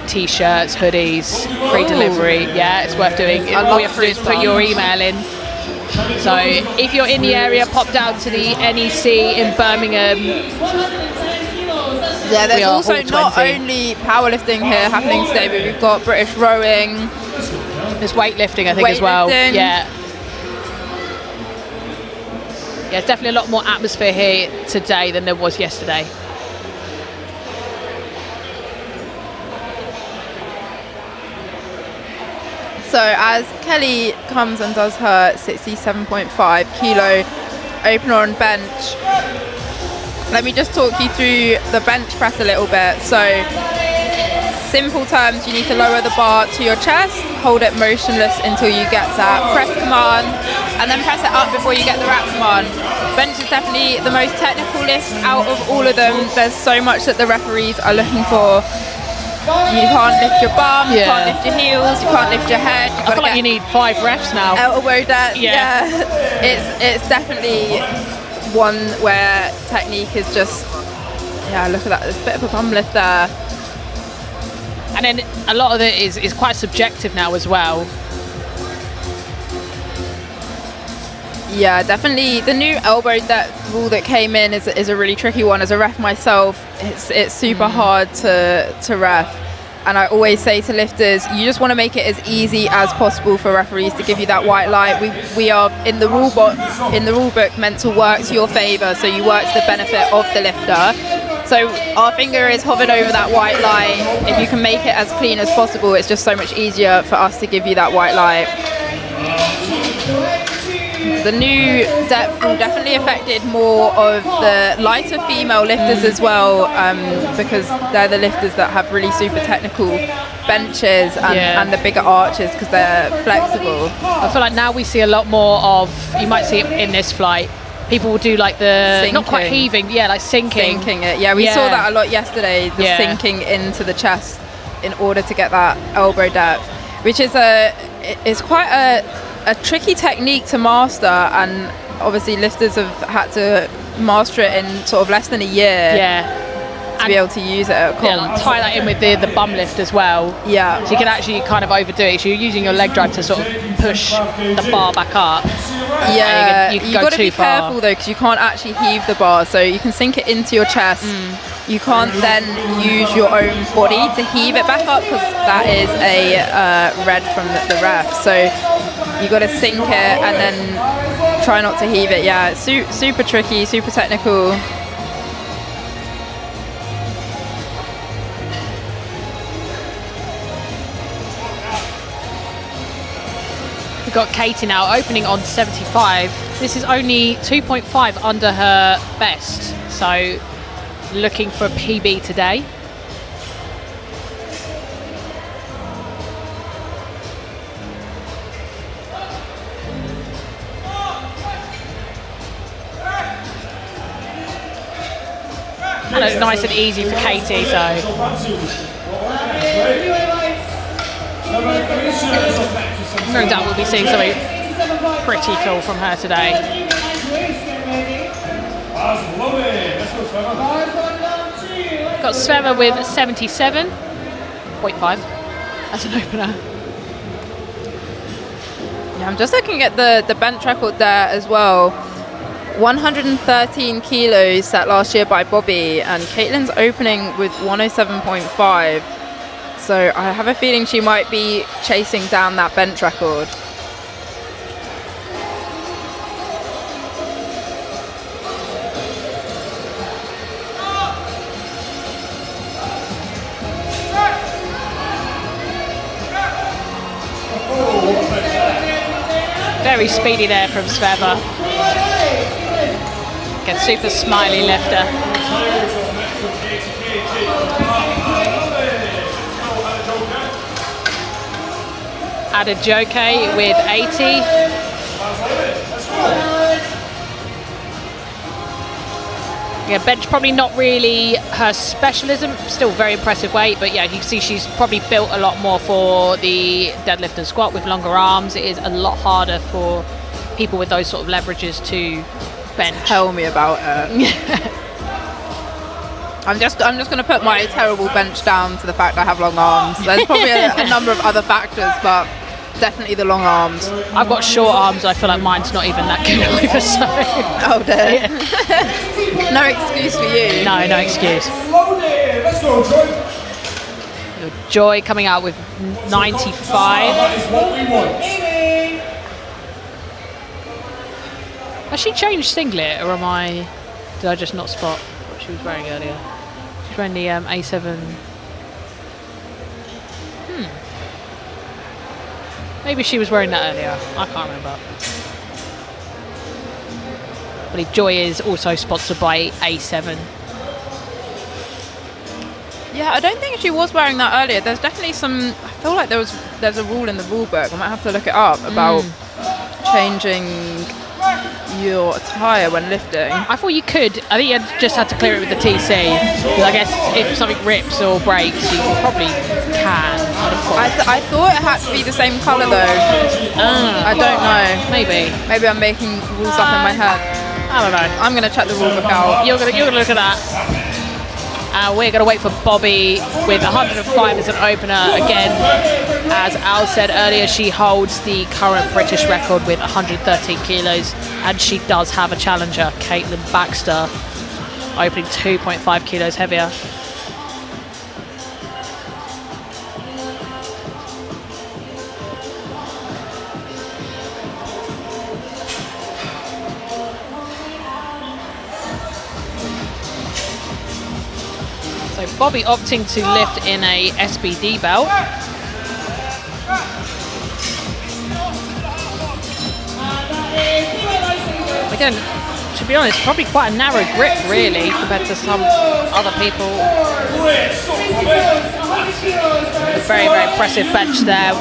t-shirts, hoodies, free delivery. Yeah, it's worth doing. All you have to do is put your email in. So if you're in the area, pop down to the NEC in Birmingham. Yeah, there's We are also Hall not 20. only powerlifting here happening today, but we've got British rowing. There's weightlifting, I think, as well. Weightlifting. Yeah. Yeah, it's definitely a lot more atmosphere here today than there was yesterday. So as Kelly comes and does her 67.5 kilo opener on bench, let me just talk you through the bench press a little bit. So simple terms, you need to lower the bar to your chest, hold it motionless until you get that press command, and then press it up before you get the rack command. Bench is definitely the most technical lift out of all of them. There's so much that the referees are looking for. You can't lift your bum, you can't lift your heels, you can't lift your head. I feel like you need 5 refs now. Elbow depth, Yeah. It's definitely one where technique is just, yeah, look at that, there's a bit of a bum lift there. And then a lot of it is quite subjective now as well. Yeah, definitely the new elbow depth rule that came in is a really tricky one. As a ref myself, it's super hard to ref. And I always say to lifters, you just want to make it as easy as possible for referees to give you that white light. We are in the rule book meant to work to your favour, so you work to the benefit of the lifter. So our finger is hovered over that white light. If you can make it as clean as possible, it's just so much easier for us to give you that white light. The new depth rule definitely affected more of the lighter female lifters as well, because they're the lifters that have really super technical benches and the bigger arches because they're flexible. I feel like now we see a lot more of, you might see it in this flight, people will do like the, Sinking. not quite heaving, yeah, like sinking. Sinking it, yeah, we saw that a lot yesterday, the sinking into the chest in order to get that elbow depth, which is it's quite a tricky technique to master, and obviously lifters have had to master it in sort of less than a year to be able to use it at comp. Yeah, tie that in with the bum lift as well. Yeah. So you can actually kind of overdo it. So you're using your leg drive to sort of push the bar back up. Yeah, you can you've go got to too be far. careful though, because you can't actually heave the bar, so you can sink it into your chest. You can't then use your own body to heave it back up, because that is a red from the ref. So you got to sink it and then try not to heave it. Yeah, it's super tricky, super technical. We've got Katie now opening on 75. This is only 2.5 under her best, so looking for a PB today. And it's nice and easy for Katie, so no doubt we'll be seeing something pretty cool from her today. Got Sveva with 77.5 as an opener. Yeah, I'm just looking at the bench record there as well. 113 kilos set last year by Bobby, and Caitlin's opening with 107.5. So I have a feeling she might be chasing down that bench record. Very speedy there from Sveva. Again, super smiley lifter. Adejoke with 80. Yeah, bench probably not really her specialism, still very impressive weight, but yeah, you can see she's probably built a lot more for the deadlift and squat with longer arms. It is a lot harder for people with those sort of leverages to bench. Tell me about it. I'm just going to put my terrible bench down to the fact I have long arms. There's probably a number of other factors, but definitely the long arms. I've got short arms. I feel like mine's not even that good either. So. Oh dear. Yeah. No excuse for you. No excuse. Let's go, Joy. Joy coming out with 95. That is what we want. Has she changed singlet, or did I just not spot what she was wearing earlier? She's wearing the A7. Maybe she was wearing that earlier. I can't remember. I believe Joy is also sponsored by A7. Yeah, I don't think she was wearing that earlier. There's definitely some. I feel like there's a rule in the rule book. I might have to look it up about changing your attire when lifting. I thought you could. I think you just had to clear it with the TC. Because I guess if something rips or breaks, you probably can. I thought it had to be the same colour though. I don't know. Maybe I'm making rules up in my head. I don't know. I'm going to check the rule book out. You're gonna look at that. We're going to wait for Bobby with 105 as an opener. Again, as Al said earlier, she holds the current British record with 113 kilos, and she does have a challenger, Caitlin Baxter, opening 2.5 kilos heavier. So Bobby opting to lift in a SBD belt. Again, to be honest, probably quite a narrow grip really compared to some other people. A very, very impressive bench there.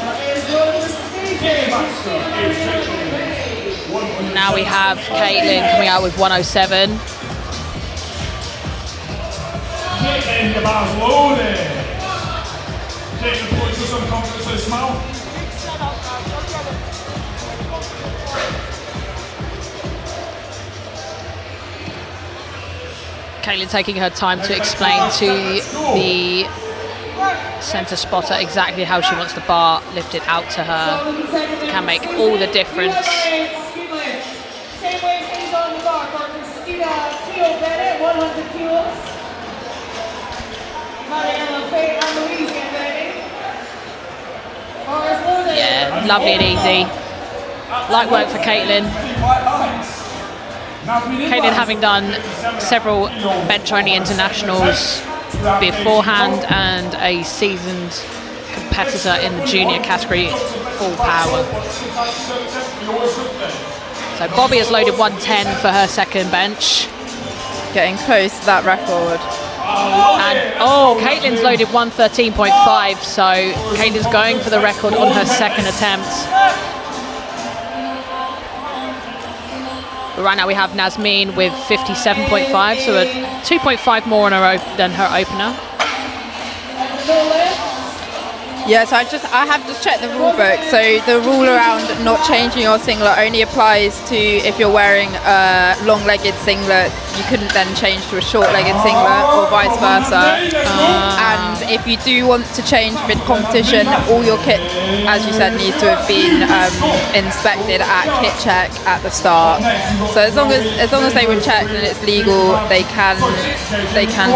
Now we have Caitlin coming out with 107. Getting the bars loaded. Getting the points with some confidence and smile. Caitlin taking her time to explain to the centre spotter exactly how she wants the bar lifted out to her. Can make all the difference. Same way stays on the bar for Christina Keel Bennett, 100 kilos. Yeah, lovely and easy. Light work for Caitlin. Caitlin having done several bench-only internationals beforehand and a seasoned competitor in the junior category, full power. So Bobby has loaded 110 for her second bench. Getting close to that record. And Caitlin's loaded 113.5, so Caitlin's going for the record on her second attempt. But right now we have Nazmeen with 57.5, so a 2.5 more than her opener. Yeah, so I have just checked the rule book. So the rule around not changing your singlet only applies to if you're wearing a long-legged singlet. You couldn't then change to a short-legged singlet or vice versa. And if you do want to change mid-competition, all your kit, as you said, needs to have been inspected at kit check at the start. So as long as they were checked and it's legal, they can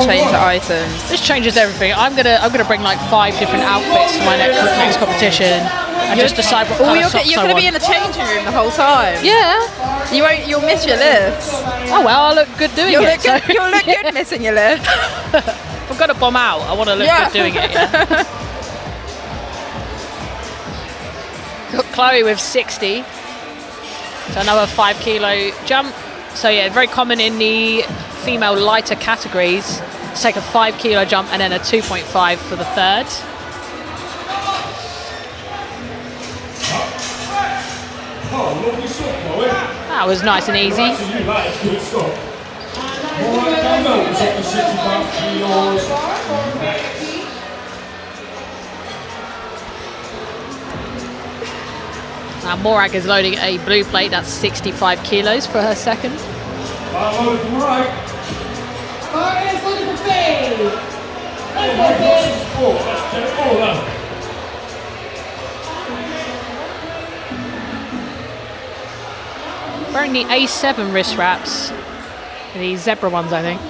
change the items. This changes everything. I'm gonna bring like 5 different outfits to my next competition and just decide what colour socks I want. You're going to be in the changing room the whole time. Yeah. You'll miss your lifts. Oh well, I look good doing it. You'll look good missing your lift. If I'm going to bomb out, I want to look good doing it. Yeah. Got Chloe with 60. So another 5 kilo jump. So yeah, very common in the female lighter categories to take a 5 kilo jump and then a 2.5 for the third. Oh, lovely stuff, Chloe. That was nice and easy. That is good stuff. All right, dumbbells up to 65 kilos. Now Morag is loading a blue plate, that's 65 kilos for her second. Load from right. Martin is looking for Faye. Let's go, Faye. Let's get it all done. Wearing the A7 wrist wraps, the zebra ones, I think.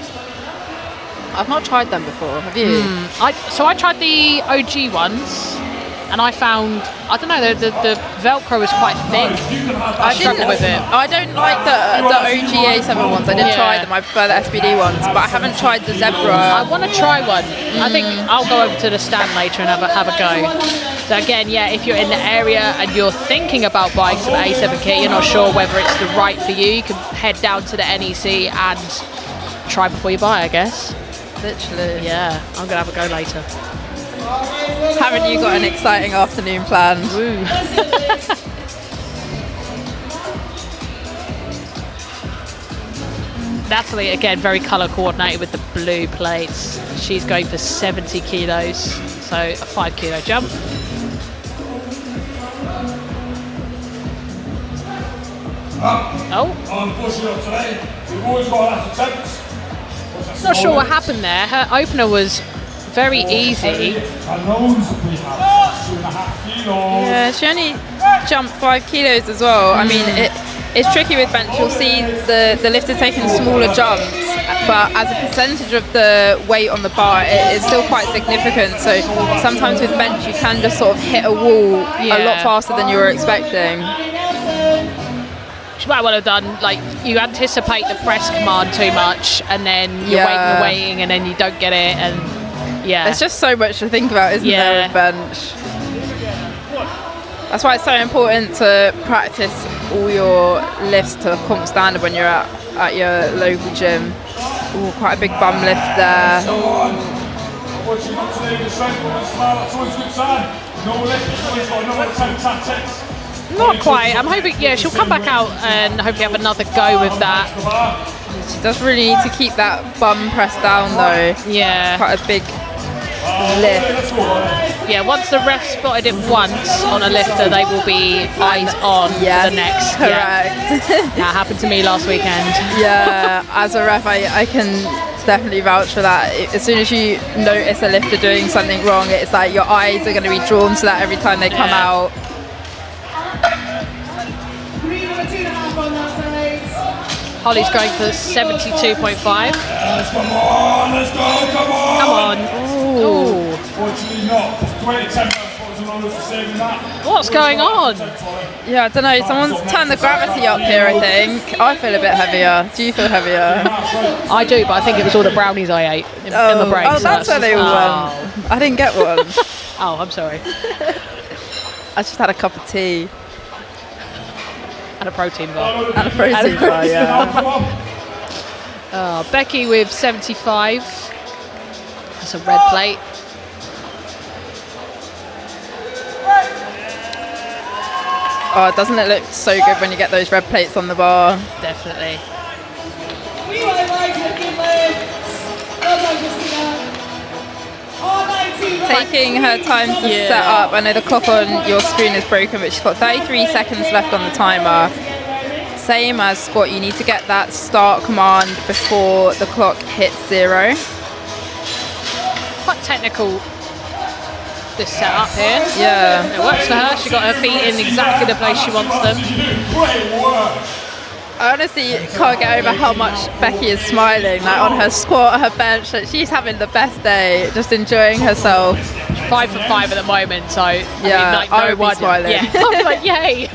I've not tried them before. Have you? So I tried the OG ones, and I found, I don't know, the Velcro was quite thick. I struggled with it. I don't like the OG A7 ones. I did try them. I prefer the SBD ones, but I haven't tried the Zebra. I want to try one. I think I'll go over to the stand later and have a go. So again, yeah, if you're in the area and you're thinking about buying some A7 kit, you're not sure whether it's the right for you, you can head down to the NEC and try before you buy, I guess. Literally. Yeah, I'm going to have a go later. Haven't you got an exciting afternoon planned? Woo. Natalie, again, very colour coordinated with the blue plates. She's going for 70 kilos, so a 5 kilo jump. Oh, I'm pushing up today. We've always got last attempts. not sure what happened there. Her opener was very easy. And those we have 2.5 kilos. Yeah, she only jumped 5 kilos as well. I mean, it's tricky with bench. You'll see the lifter taking smaller jumps, but as a percentage of the weight on the bar, it's still quite significant. So sometimes with bench, you can just sort of hit a wall a lot faster than you were expecting. She might well have done, like, you anticipate the press command too much, and then you're waiting, and then you don't get it, and yeah. There's just so much to think about, isn't there, with bench? That's why it's so important to practice all your lifts to comp standard when you're at your local gym. Ooh, quite a big bum lift there. What you got today with the strength on the smile, that's always a good sign. No lift, you've always got another 10 tactics. Not quite. I'm hoping, yeah, she'll come back out and hopefully have another go with that. She does really need to keep that bum pressed down though. Yeah. Quite a big lift. Yeah, once the ref spotted it once on a lifter, they will be eyes on for the next. Correct. Yeah. That happened to me last weekend. Yeah, as a ref, I can definitely vouch for that. As soon as you notice a lifter doing something wrong, it's like your eyes are going to be drawn to that every time they come out. Holly's going for 72.5. Come on, let's go, come on! Come on. Ooh. Fortunately not. 2010 for saving that. What's going on? Yeah, I don't know. Someone's turned the gravity up here, I think. I feel a bit heavier. Do you feel heavier? I do, but I think it was all the brownies I ate in the break. Oh, that's where they all went. I didn't get one. Oh, I'm sorry. I just had a cup of tea. And a protein bar. And a protein bar, yeah. Becky with 75. That's a red plate. Oh, doesn't it look so good when you get those red plates on the bar? Definitely. Taking her time to set up. I know the clock on your screen is broken, but she's got 33 seconds left on the timer. Same as squat, you need to get that start command before the clock hits 0. Quite technical, this setup here. Yeah. It works for her. She got her feet in exactly the place she wants them. I honestly can't get over how much Becky is smiling, like on her squat, her bench. Like she's having the best day, just enjoying herself. 5 for 5 at the moment, so yeah, I would be smiling. Yeah, I'm like, yay.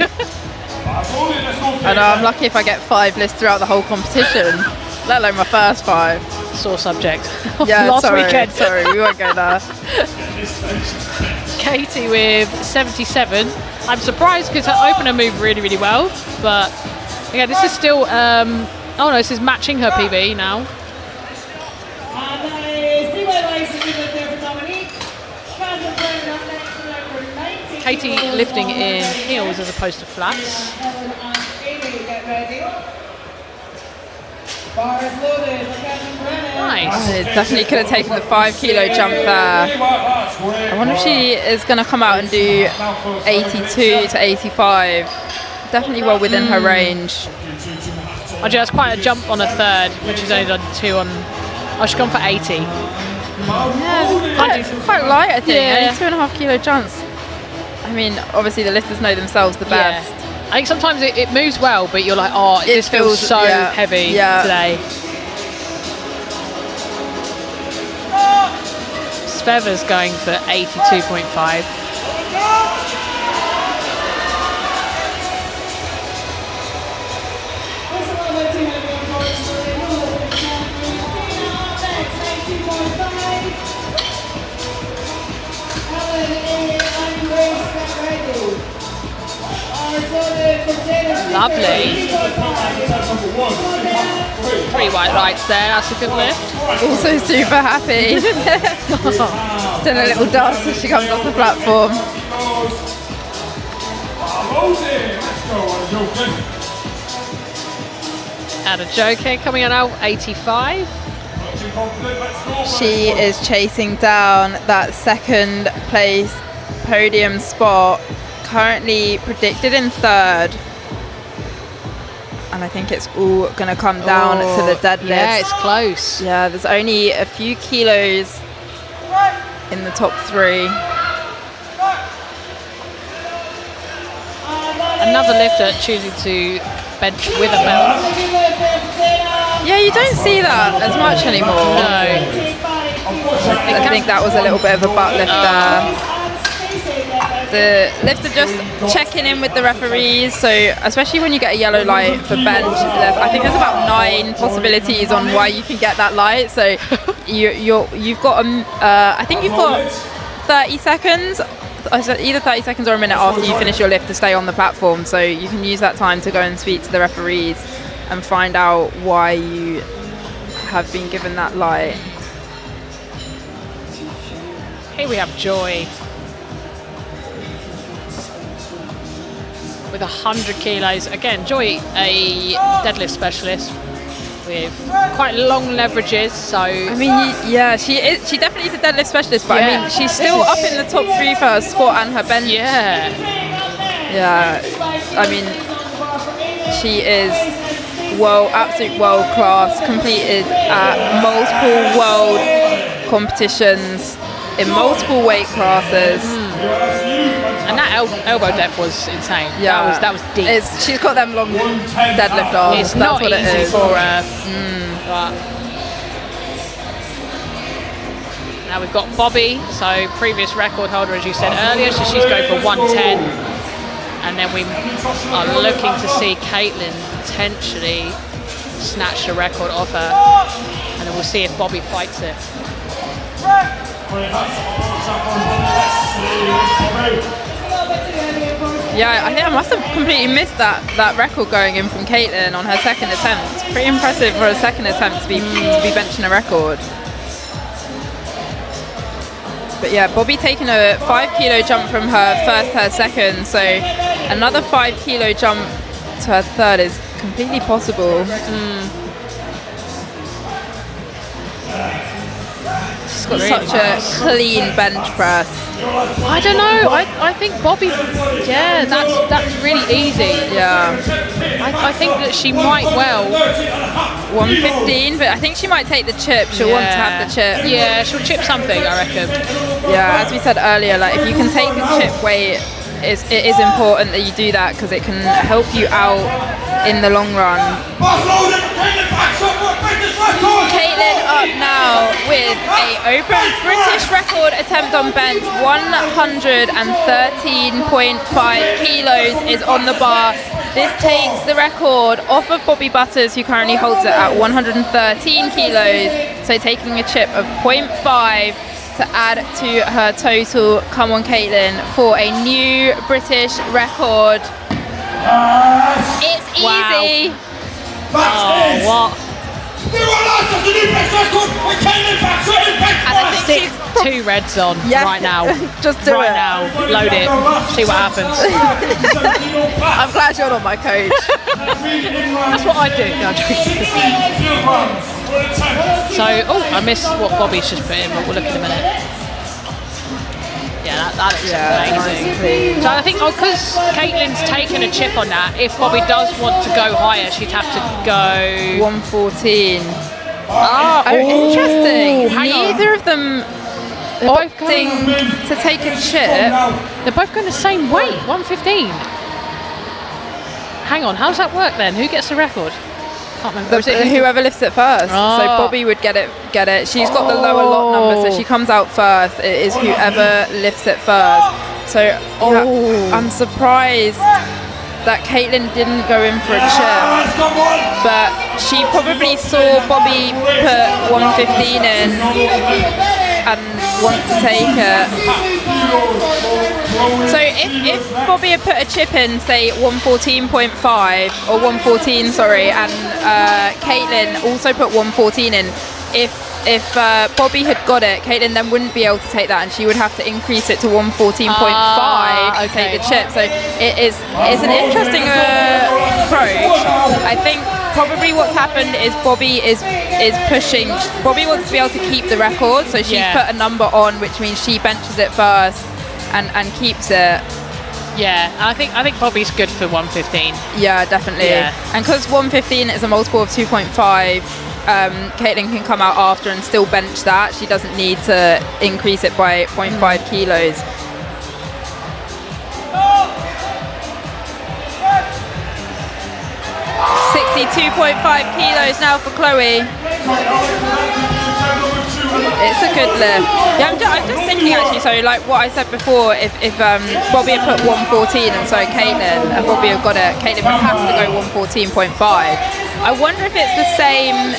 I know, I'm lucky if I get 5 lists throughout the whole competition, let alone my first 5. Sore subject. Yeah, last weekend. Sorry, we won't go there. Katie with 77. I'm surprised because her opener moved really, really well. But yeah, this is still. Oh no, this is matching her PB now. Katie lifting in heels as opposed to flats. Nice. Definitely could have taken the 5 kilo jump there. I wonder if she is going to come out and do 82 to 85. Definitely well within her range. Actually, that's quite a jump on a third, which is only done 2 on. Oh, she's gone for 80. Yeah, quite light, I think. Yeah. Only 2.5 kilo jumps. I mean, obviously the lifters know themselves the best. Yeah. I think sometimes it moves well, but you're like, oh, this feels so heavy today. Sveva's going for 82.5. Lovely. 3 white lights there, that's a good lift. Also super happy. Done a little dance as she comes off the platform. And a joker coming in now, 85. She is chasing down that second place podium spot, currently predicted in third. And I think it's all going to come down to the deadlift. Yeah, it's close. Yeah, there's only a few kilos in the top 3. Another lifter choosing to bench with a belt. Yeah, you don't see that as much anymore. No. I think that was a little bit of a butt lift there. The lifter just checking in with the referees, so especially when you get a yellow light for bench, I think there's about 9 possibilities on why you can get that light. So you've got I think you've got 30 seconds, either 30 seconds or a minute after you finish your lift to stay on the platform. So you can use that time to go and speak to the referees and find out why you have been given that light. Here we have Joy with 100 kilos. Again, Joy, a deadlift specialist with quite long leverages. So I mean, yeah, she definitely is a deadlift specialist, but I mean, she's still up in the top 3 for her squat and her bench. Yeah. Yeah, I mean, she is absolute world class, competed at multiple world competitions in multiple weight classes. And that elbow depth was insane. Yeah, that was deep. She's got them long deadlift arms. It's not what easy it is. for her. But now we've got Bobby, so previous record holder, as you said earlier, so she's going for 110. And then we are looking to see Caitlin potentially snatch the record off her. And then we'll see if Bobby fights it. Yeah, I think I must have completely missed that record going in from Caitlin on her second attempt. It's pretty impressive for a second attempt to be benching a record. But yeah, Bobby taking a 5 kilo jump from her first to her second, so another 5 kilo jump to her third is completely possible. She's got such a clean bench press. I don't know. I think Bobby. Yeah, that's really easy. Yeah. I think that she might 115, but I think she might take the chip. She'll want to have the chip. Yeah, she'll chip something, I reckon. Yeah, as we said earlier, like if you can take the chip weight, it is important that you do that because it can help you out in the long run. Caitlin up now with a open British record attempt on bench. 113.5 kilos is on the bar. This takes the record off of Bobby Butters, who currently holds it at 113 kilos. So taking a chip of 0.5 to add to her total. Come on, Caitlin, for a new British record. It's easy. That's What? And I think Stick she's 2 reds on Yeah. right now. Just do right it. now. Load it. See what happens. I'm glad you're not my coach. That's what I do. No, I'm joking. So, I missed what Bobby's just put in, but we'll look in a minute. Yeah, that looks amazing. So I think, because Caitlin's taken a chip on that, if Bobby does want to go higher, she'd have to go 114. Oh, Interesting. hang on. Neither of them They're both opting going, to take a chip. they're both going the same weight, 115. Hang on, how does that work then? Who gets the record? Can't remember. Is it Whoever lifts it first. So Bobby would get it. She's got the lower lot number, so she comes out first. It is whoever lifts it first. So yeah, I'm surprised that Caitlin didn't go in for a chip, but she probably saw Bobby put 115 in and want to take it. So if Bobby had put a chip in, say 114.5 or 114, sorry, and Caitlin also put 114 in, if Bobby had got it, Caitlin then wouldn't be able to take that, and she would have to increase it to 114.5 to take the chip. So it's an interesting approach. I think probably what's happened is Bobby is pushing. Bobby wants to be able to keep the record, so she's put a number on, which means she benches it first and keeps it. Yeah, I think Bobby's good for 115. Yeah, definitely. Yeah. And because 115 is a multiple of 2.5, Caitlin can come out after and still bench that. She doesn't need to increase it by 0.5 kilos. $62.5 kilos now for Chloe. It's a good lift. Yeah, I'm just thinking actually, so like what I said before, if Bobby had put 114 and so Caitlin, and Bobby had got it, Caitlin would have to go 114.5. I wonder if it's the same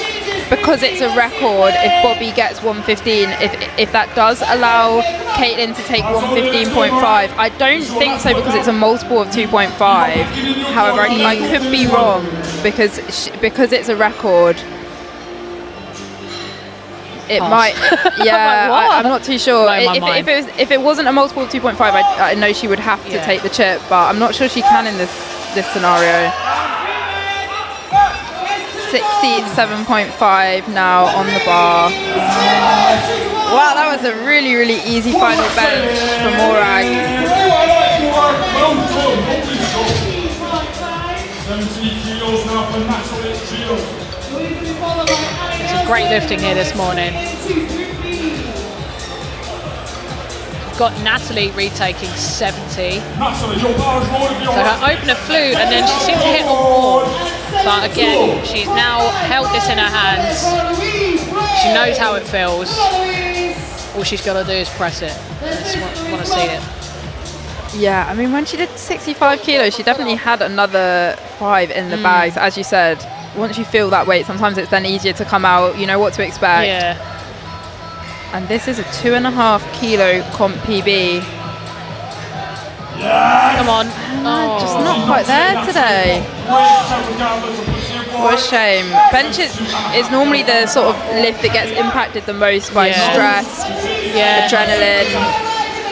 because it's a record. If Bobby gets 115, if that does allow Caitlin to take 115.5, I don't think so because it's a multiple of 2.5. However, I could be wrong because it's a record. It might, yeah. I'm not too sure. If it wasn't a multiple of 2.5, I know she would have to take the chip, but I'm not sure she can in this scenario. 67.5 now on the bar. Wow, that was a really, really easy final bench for Morag. 70 kilos now for Natalie Gio. It's a great lifting here this morning. We've got Natalie retaking 70. Natalie, your bar is loaded. So her opener flew and then she seemed to hit a wall. But again, she's now held this in her hands. She knows how it feels. All she's got to do is press it. I just want to see it. Yeah, I mean, when she did 65 kilos, she definitely had another 5 in the bag. So as you said, once you feel that weight, sometimes it's then easier to come out. You know what to expect. Yeah. And this is a 2.5 kilo comp PB. Come on. Just not quite there today. What a shame. Bench is normally the sort of lift that gets impacted the most by stress, adrenaline,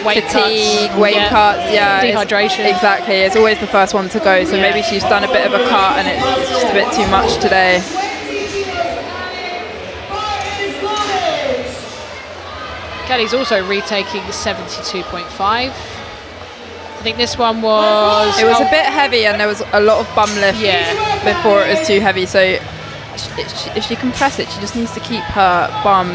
fatigue, weight cuts, dehydration. Exactly. It's always the first one to go. So maybe she's done a bit of a cut and it's just a bit too much today. Kelly's also retaking 72.5. I think this one was... It was a bit heavy and there was a lot of bum lift before it was too heavy. So if she can press it, she just needs to keep her bum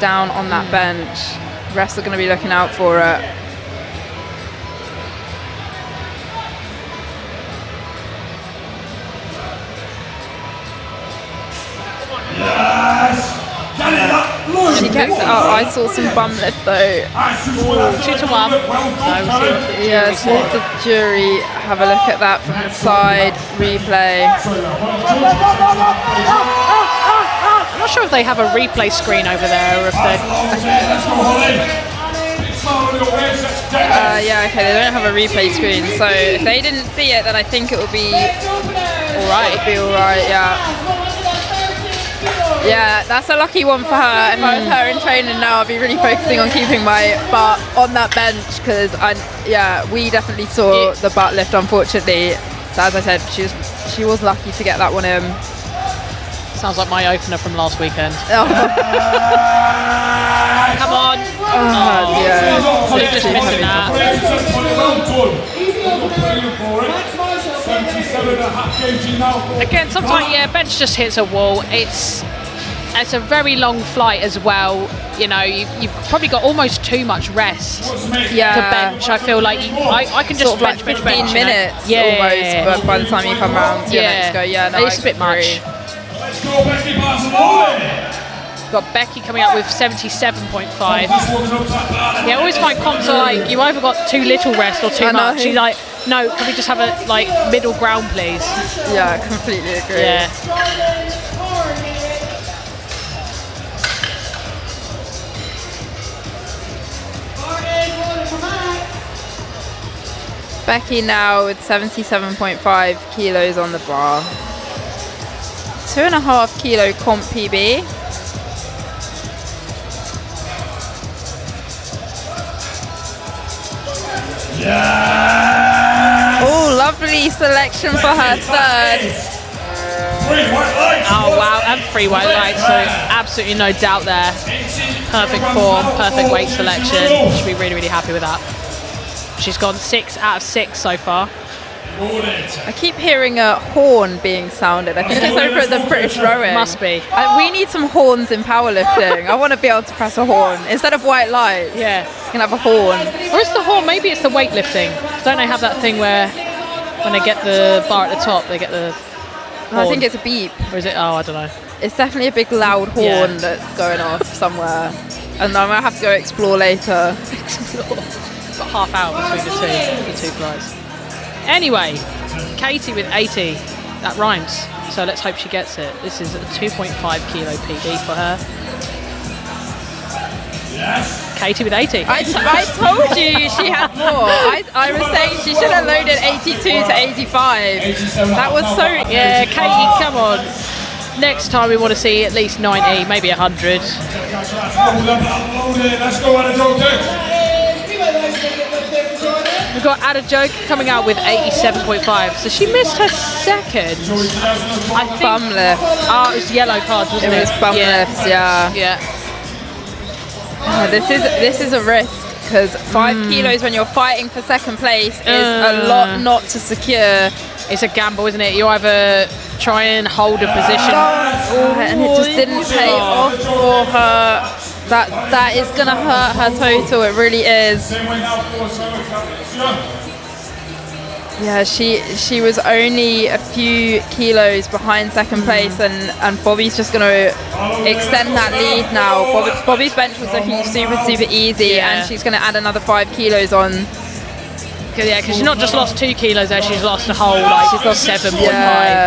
down on that bench. The rest are going to be looking out for it. She gets it up. I saw some bum lift though. 2 to 1. Yeah, so let the jury have a look at that from the side replay. I'm not sure if they have a replay screen over there or if they're... Yeah, okay, they don't have a replay screen, so if they didn't see it, then I think it would be alright. It would be alright, yeah. Yeah, that's a lucky one for her. If I was her in training now, I'd be really focusing on keeping my butt on that bench, because we definitely saw the butt lift, unfortunately. So as I said, she was lucky to get that one in. Sounds like my opener from last weekend. Oh. Come on. Yeah. Holly just missing that. Again, sometimes, bench just hits a wall. It's a very long flight as well. You know, you've probably got almost too much rest to bench. I feel like I can just sort of like 15 minutes almost, but by the time you come around, just go, it's a bit much. Got Becky coming up with 77.5. I always find comps are like, you either got too little rest or too much. She's like, no, can we just have a middle ground, please? Yeah, completely agree. Yeah. Becky now with 77.5 kilos on the bar. 2.5 kilo comp PB. Oh, lovely selection for her third. Oh wow, and 3 white lights, so absolutely no doubt there. Perfect form, perfect weight selection. Should be really, really happy with that. She's gone 6 out of 6 so far. I keep hearing a horn being sounded. I think it's over at the British rowing. Must be. We need some horns in powerlifting. I want to be able to press a horn instead of white lights. Yeah, you can have a horn. Or is the horn? Maybe it's the weightlifting. Don't they have that thing where when they get the bar at the top, they get the horn? I think it's a beep. Or is it? Oh, I don't know. It's definitely a big loud horn that's going off somewhere, and I might have to go explore later. Explore. Got half hour between the two flights. Anyway, Katie with 80. That rhymes. So let's hope she gets it. This is a 2.5 kilo PB for her. Katie with 80. I told you she had more. I was saying she should have loaded 82 to 85. That was so... Yeah, Katie, come on. Next time we want to see at least 90, maybe 100. We've got Ada coming out with 87.5. So she missed her second. I think, bum lift. Oh, it was yellow cards, wasn't it? It was bum lifts, yeah. This is a risk, because 5 kilos when you're fighting for second place is a lot not to secure. It's a gamble, isn't it? You either try and hold a position. And it just didn't pay off for her. That is going to hurt her total, it really is. Yeah, she was only a few kilos behind second place, and Bobby's just going to extend that lead now. Bobby's bench was looking super, super easy, and she's going to add another 5 kilos on. Yeah, because she's not just lost 2 kilos there, she's lost a whole, she's lost 7.5.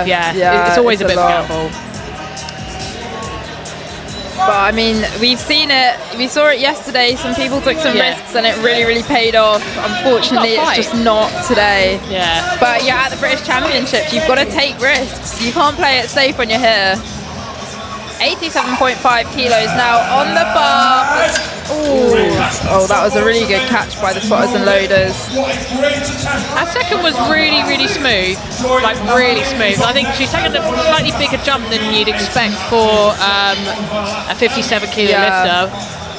Yeah, it's always a bit of a gamble. But I mean, we've seen it. We saw it yesterday. Some people took some risks, and it really, really paid off. Unfortunately, it's just not today. Yeah. But yeah, at the British Championships, you've got to take risks. You can't play it safe when you're here. 87.5 kilos now on the bar. Oh, that was a really good catch by the spotters and loaders. Her second was really, really smooth, like really smooth. I think she's taken a slightly bigger jump than you'd expect for a 57 kilo lifter.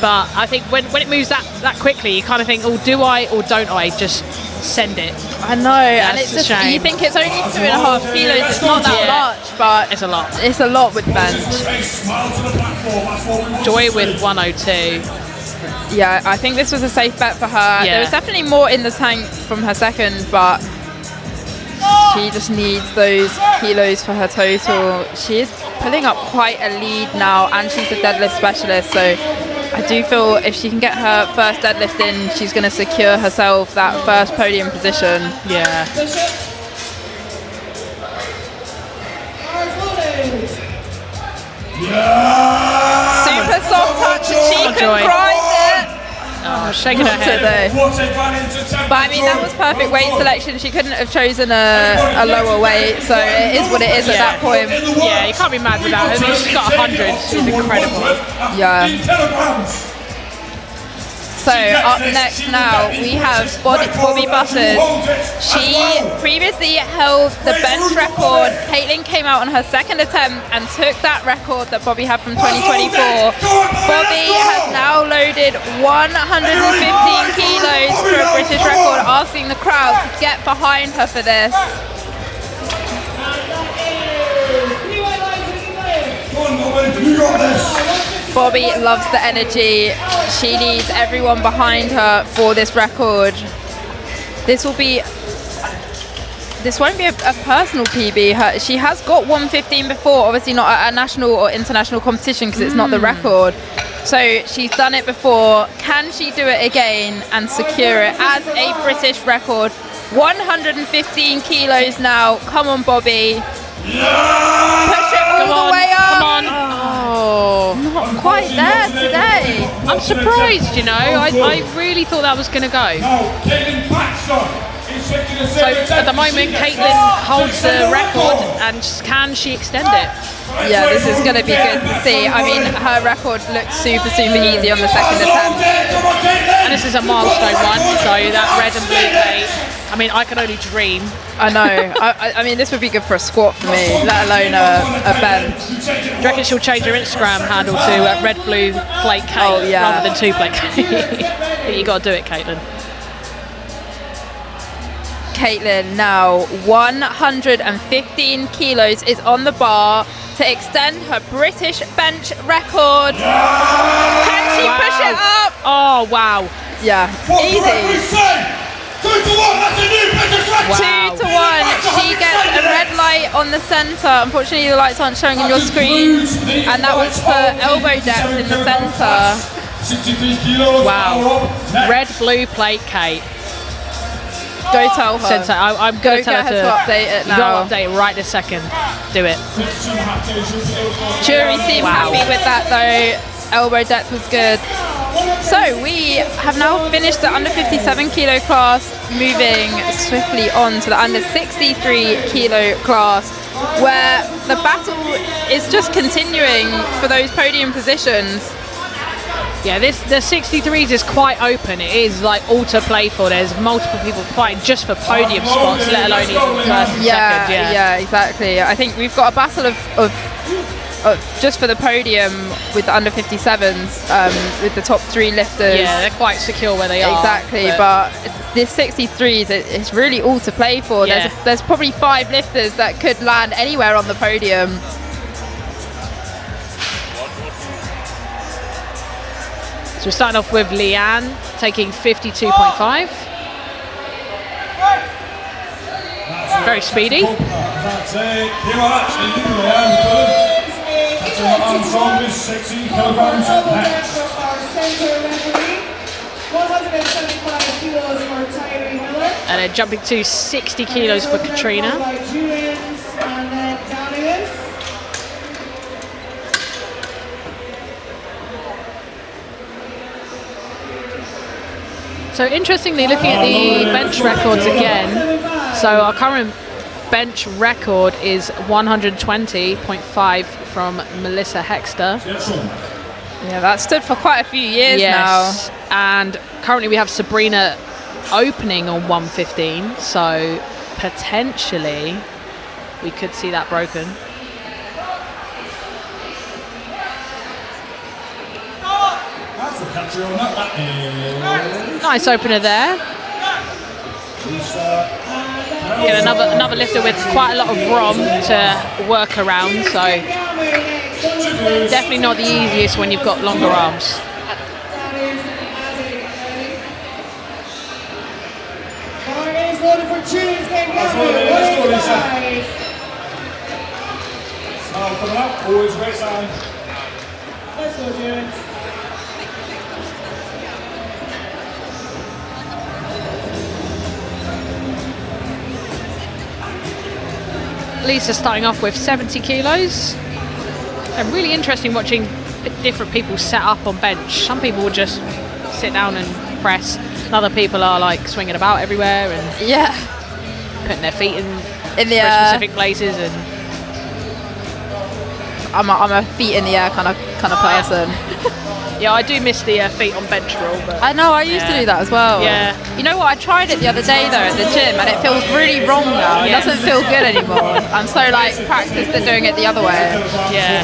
But I think when it moves that quickly, you kind of think, oh, do I or don't I just send it? I know, and it's just, you think it's only 2.5 kilos, it's not that much, but it's a lot. It's a lot with bench. Joy with 102. Yeah, I think this was a safe bet for her. There was definitely more in the tank from her second, but she just needs those kilos for her total. She is pulling up quite a lead now, and she's a deadlift specialist, so I do feel if she can get her first deadlift in, she's going to secure herself that first podium position. Yeah. Super soft touch, and she Joy. comprised it. Oh, shaking her Not head. today. But I mean, that was perfect weight selection. She couldn't have chosen a lower weight, so it is what it is at that point. Yeah, you can't be mad with that. I mean, she's got 100. She's incredible. Yeah. So up next now we have Bobby Butters. She previously held the bench record. Caitlin came out on her second attempt and took that record that Bobby had from 2024. Bobby has now loaded 115 kilos for a British record, asking the crowd to get behind her for this. Bobby loves the energy. She needs everyone behind her for this record. This won't be a personal PB. She has got 115 before, obviously not at a national or international competition because it's not the record. So she's done it before. Can she do it again and secure it as a British record? 115 kilos now. Come on, Bobby. Push it all the way up. Come on. Oh. Not quite there today. I'm surprised, you know. I really thought that was going to go. So at the moment, Caitlin holds the record, and can she extend it? Yeah, this is going to be good to see. I mean, her record looked super easy on the second attempt. And this is a milestone one, so that red and blue plate. I mean, I can only dream. I know. I mean, this would be good for a squat for me, let alone a bench. Do you reckon she'll change her Instagram handle to red, blue, plate Kate rather than 2 plate Kate? You got to do it, Caitlin. Caitlin now 115 kilos is on the bar to extend her British bench record. Can she push it up? Oh, wow. Yeah, easy. 2 to 1, that's a new British record! 2 to 1. She gets a red light on the centre. Unfortunately, the lights aren't showing on your screen, and that was for elbow depth in the centre. 63 kilos. Wow. Red, blue plate Kate. Go tell her. Sensei, I'm going to tell her to update it now. You got to update it right this second. Do it. Jury seemed happy with that though. Elbow depth was good. So we have now finished the under 57 kilo class, moving swiftly on to the under 63 kilo class, where the battle is just continuing for those podium positions. Yeah, the 63s is quite open. It is like all to play for. There's multiple people fighting just for podium spots, let alone even first and second. Yeah, exactly. I think we've got a battle of just for the podium with the under 57s, with the top 3 lifters. Yeah, they're quite secure where they are. Exactly, but this 63s, it's really all to play for. Yeah. There's probably 5 lifters that could land anywhere on the podium. So we're starting off with Leanne taking 52.5. Very speedy. That's it. Came on actually, Leanne, good. That's her arms on with 16 kilograms next. 175 kilos for Tyree Miller. And then jumping to 60 kilos for Katrina. And then down it is. So interestingly, looking at the bench records again, so our current bench record is 120.5 from Melissa Hexter. Yeah, that stood for quite a few years now. And currently we have Sabrina opening on 115, so potentially we could see that broken. Nice opener there. Get another lifter with quite a lot of ROM to work around, so definitely not the easiest when you've got longer arms. Coming up, always a great sign. Let's go, Jared. Lisa starting off with 70 kilos. And really interesting watching different people set up on bench. Some people will just sit down and press, and other people are like swinging about everywhere and putting their feet in the air, specific places. And I'm a feet in the air kind of person. Yeah, I do miss the feet on bench rule. But I know, I used to do that as well. Yeah. You know what? I tried it the other day though at the gym, and it feels really wrong now. It doesn't feel good anymore. I'm so like practiced at doing it the other way. Yeah.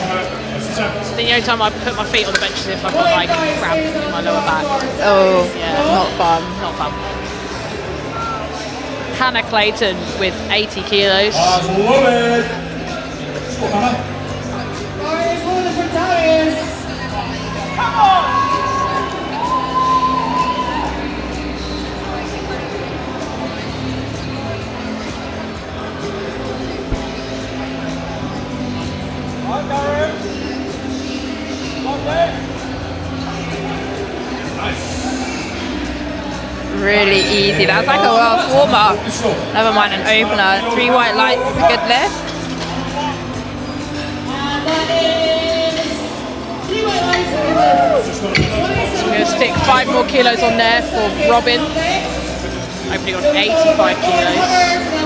The only time I put my feet on the bench is if I've got like cramp in my lower back. Oh, Yeah. not fun. Not fun. Hannah Clayton with 80 kilos. I love it. Go, Hannah. Warriors moving for tires. Come on. Really easy. That's like a well warm up. Never mind an opener. 3 white lights is a good lift. And that is 3 white lights. I'm going to stick 5 more kilos on there for Robin. Opening on 85 kilos.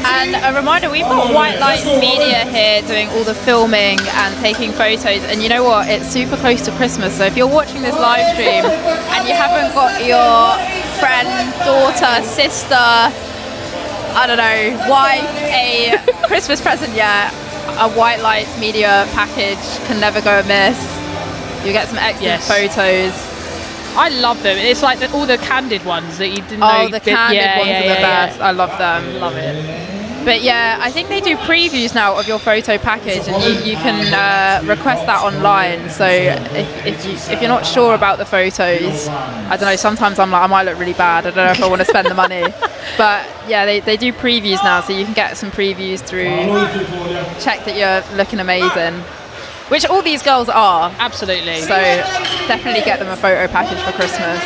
And a reminder, we've got White Lights Media here doing all the filming and taking photos. And you know what? It's super close to Christmas. So if you're watching this live stream and you haven't got your friend, daughter, sister, I don't know, wife, a Christmas present yet, a White Lights Media package can never go amiss. You get some excellent photos. I love them. It's like all the candid ones that you didn't know. Oh, the candid ones are the best. I love them. Love it. But yeah, I think they do previews now of your photo package, and you can request that online. So if you're not sure about the photos, I don't know, sometimes I'm like, I might look really bad. I don't know if I want to spend the money. But yeah, they do previews now, so you can get some previews through. Check that you're looking amazing. Which all these girls are. Absolutely. So definitely get them a photo package for Christmas.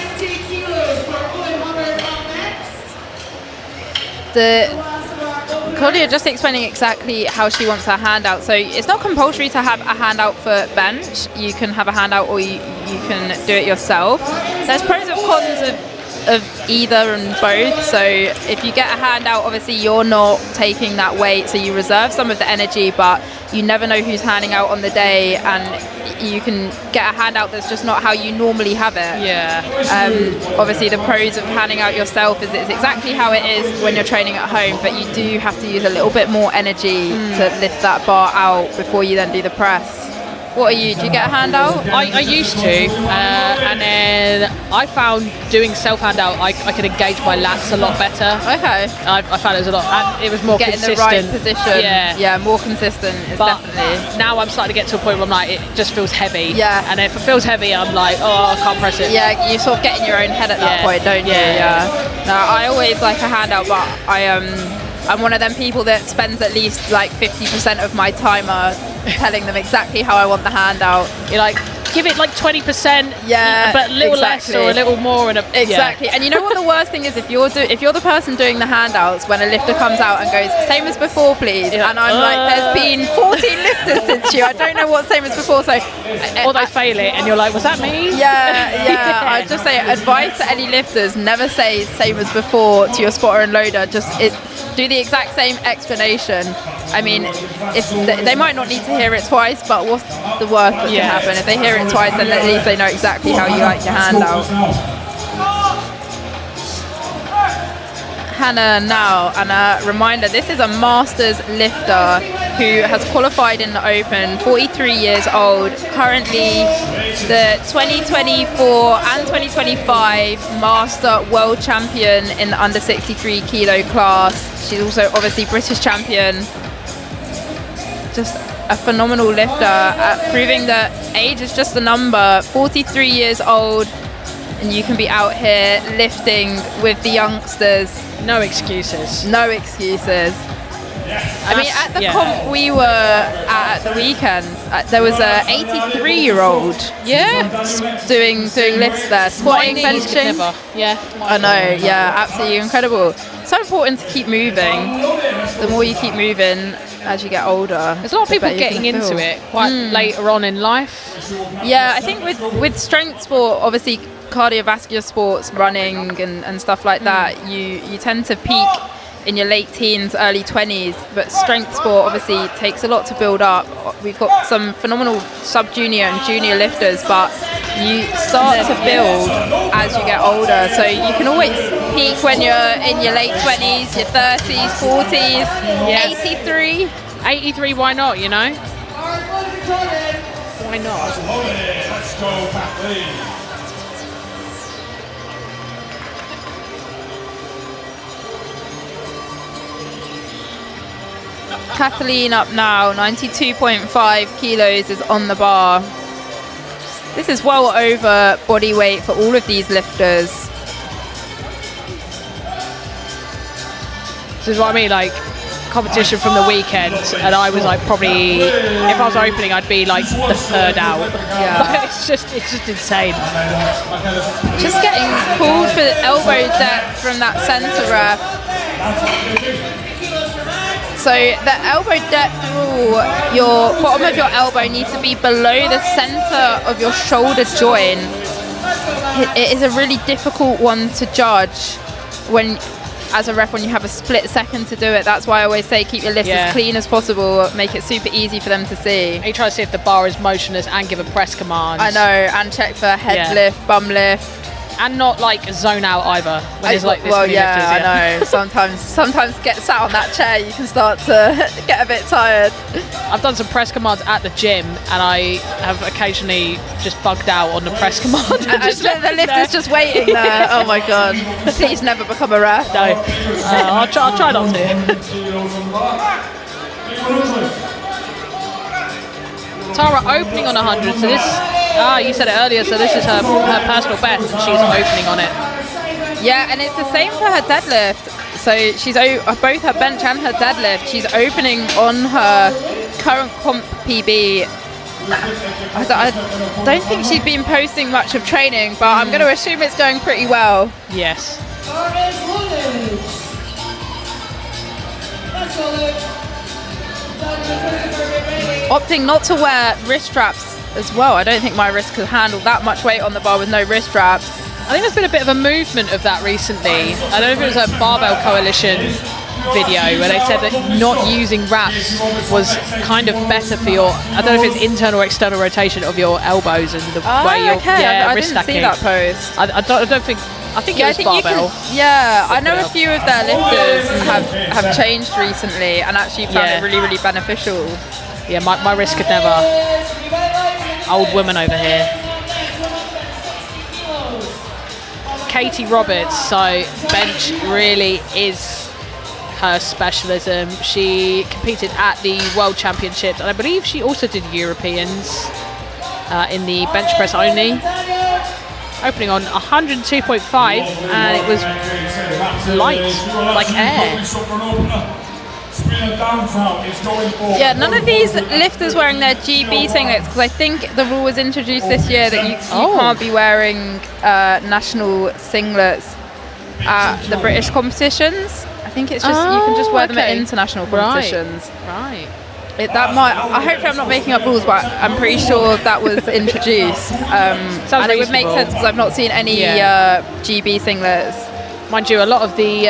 Claudia just explaining exactly how she wants her handout. So it's not compulsory to have a handout for bench. You can have a handout or you can do it yourself. There's pros and cons of either and both. So if you get a handout, obviously you're not taking that weight, so you reserve some of the energy, but you never know who's handing out on the day, and you can get a handout that's just not how you normally have it. Yeah. Obviously the pros of handing out yourself is it's exactly how it is when you're training at home, but you do have to use a little bit more energy to lift that bar out before you then do the press. What are you? Do you get a handout? I used to, and then I found doing self-handout, I could engage my lats a lot better. Okay. I found it was a lot, and it was more Get consistent. in the right position. Yeah. Yeah, more consistent is But definitely. now I'm starting to get to a point where I'm like, it just feels heavy. Yeah. And if it feels heavy, I'm like, oh, I can't press it. Yeah, you sort of get in your own head at that Yeah. point, don't you? Yeah. No, I always like a handout, but I'm one of them people that spends at least like 50% of my timer telling them exactly how I want the handout. You're like, give it like 20%, Yeah, but a little exactly. less or a little more. Exactly. And you know what the worst thing is? If you're the person doing the handouts, when a lifter comes out and goes, same as before, please. Yeah. And I'm like, there's been 14 lifters since you. I don't know what same as before. So, Or they fail it and you're like, was that me? Yeah. I'd just say advice to any lifters: never say same as before to your spotter and loader. Do the exact same explanation. I mean, if they might not need to hear it twice, but what's the worst that can happen? If they hear it twice, then at least they know exactly how you like your handout. Hannah now, and a reminder, this is a Masters lifter who has qualified in the Open, 43 years old, currently the 2024 and 2025 Master World Champion in the under 63 kilo class. She's also obviously British champion. Just a phenomenal lifter, proving that age is just a number. 43 years old, and you can be out here lifting with the youngsters. No excuses. No excuses. I mean, at the comp we were at the weekend, there was a 83-year-old doing lifts there, squatting, benching. I know, yeah, absolutely incredible. So important to keep moving. The more you keep moving as you get older. There's a lot of people getting into it quite later on in life. Yeah, I think with strength sport, obviously cardiovascular sports, running and stuff like that, you tend to peak in your late teens, early 20s, but strength sport obviously takes a lot to build up. We've got some phenomenal sub-junior and junior lifters, but you start to build as you get older. So you can always peak when you're in your late 20s, your 30s, 40s, 83. 83, why not, you know? Why not? Let's go, Kathleen. Kathleen up now, 92.5 kilos is on the bar. This is well over body weight for all of these lifters. This is what I mean, like competition from the weekend, and I was like probably, if I was opening, I'd be like the third out. Yeah. it's just insane. Just getting pulled for the elbow depth from that centre ref. So the elbow depth rule, your bottom of your elbow needs to be below the centre of your shoulder joint. It is a really difficult one to judge when, as a ref, when you have a split second to do it. That's why I always say keep your lifts as clean as possible, make it super easy for them to see. You try to see if the bar is motionless and give a press command. I know, and check for head lift, bum lift. And not like zone out either. When there's like this well, many lifters, I know. Sometimes get sat on that chair, you can start to get a bit tired. I've done some press commands at the gym, and I have occasionally just bugged out on the press command. And the lift is just waiting there. Oh my god! Please never become a ref. No, I'll try not to. Tara opening on 100. So this, you said it earlier. So this is her personal best. She's opening on it. Yeah, and it's the same for her deadlift. So she's both her bench and her deadlift. She's opening on her current comp PB. I don't think she's been posting much of training, but I'm going to assume it's going pretty well. Yes. Opting not to wear wrist straps as well. I don't think my wrist could handle that much weight on the bar with no wrist straps. I think there's been a bit of a movement of that recently. I don't know if it was a Barbell Coalition video where they said that not using wraps was kind of better for your, I don't know if it's internal or external rotation of your elbows and the way you're wrist stacking. I didn't see that post. I don't think, I think it was Barbell. I know a few of their lifters have changed recently and actually found it really, really beneficial. Yeah, my wrist could never. Old woman over here. Katie Roberts, so bench really is her specialism. She competed at the World Championships, and I believe she also did Europeans in the bench press only. Opening on 102.5, and it was light, like air. Yeah, none of these lifters wearing their GB singlets, because I think the rule was introduced this year that you can't be wearing national singlets at the British competitions. I think it's just you can just wear them at international competitions. Right. Hopefully I'm not making up rules, but I'm pretty sure that was introduced. And it would make sense because I've not seen any GB singlets. Mind you, a lot of the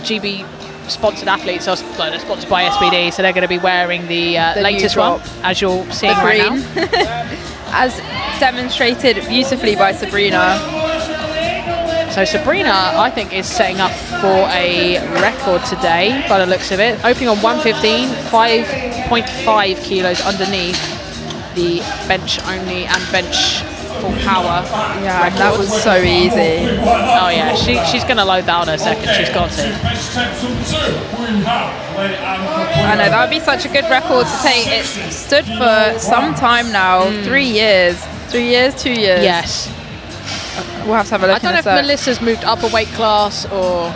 GB sponsored athletes are they're sponsored by SBD, so they're going to be wearing the latest one, as you're seeing right now. As demonstrated beautifully by Sabrina. So Sabrina, I think, is setting up for a record today by the looks of it. Opening on 115, 5.5 kilos underneath the bench only and bench full power. Yeah, records. that was so easy. Oh yeah, she's going to load that on her second. She's got to. I know, that would be such a good record to take. It's stood for some time now, 3 years. 3 years, 2 years. Yes. We'll have to have a look. I don't know if Melissa's moved up a weight class or.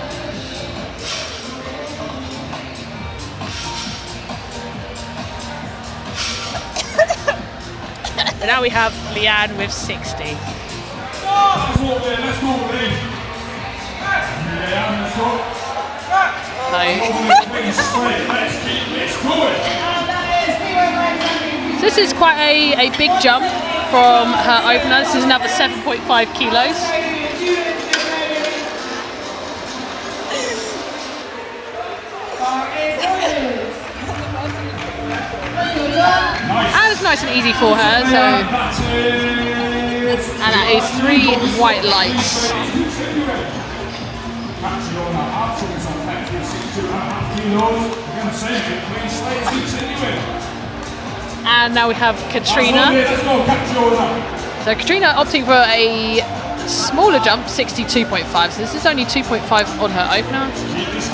But now we have Leanne with 60. Let's go, Lee. Yeah, let's go. So this is quite a big jump from her opener. This is another 7.5 kilos. And it's nice and easy for her. So, and that is 3 white lights. And now we have Katrina. So Katrina opting for a smaller jump, 62.5. So this is only 2.5 on her opener.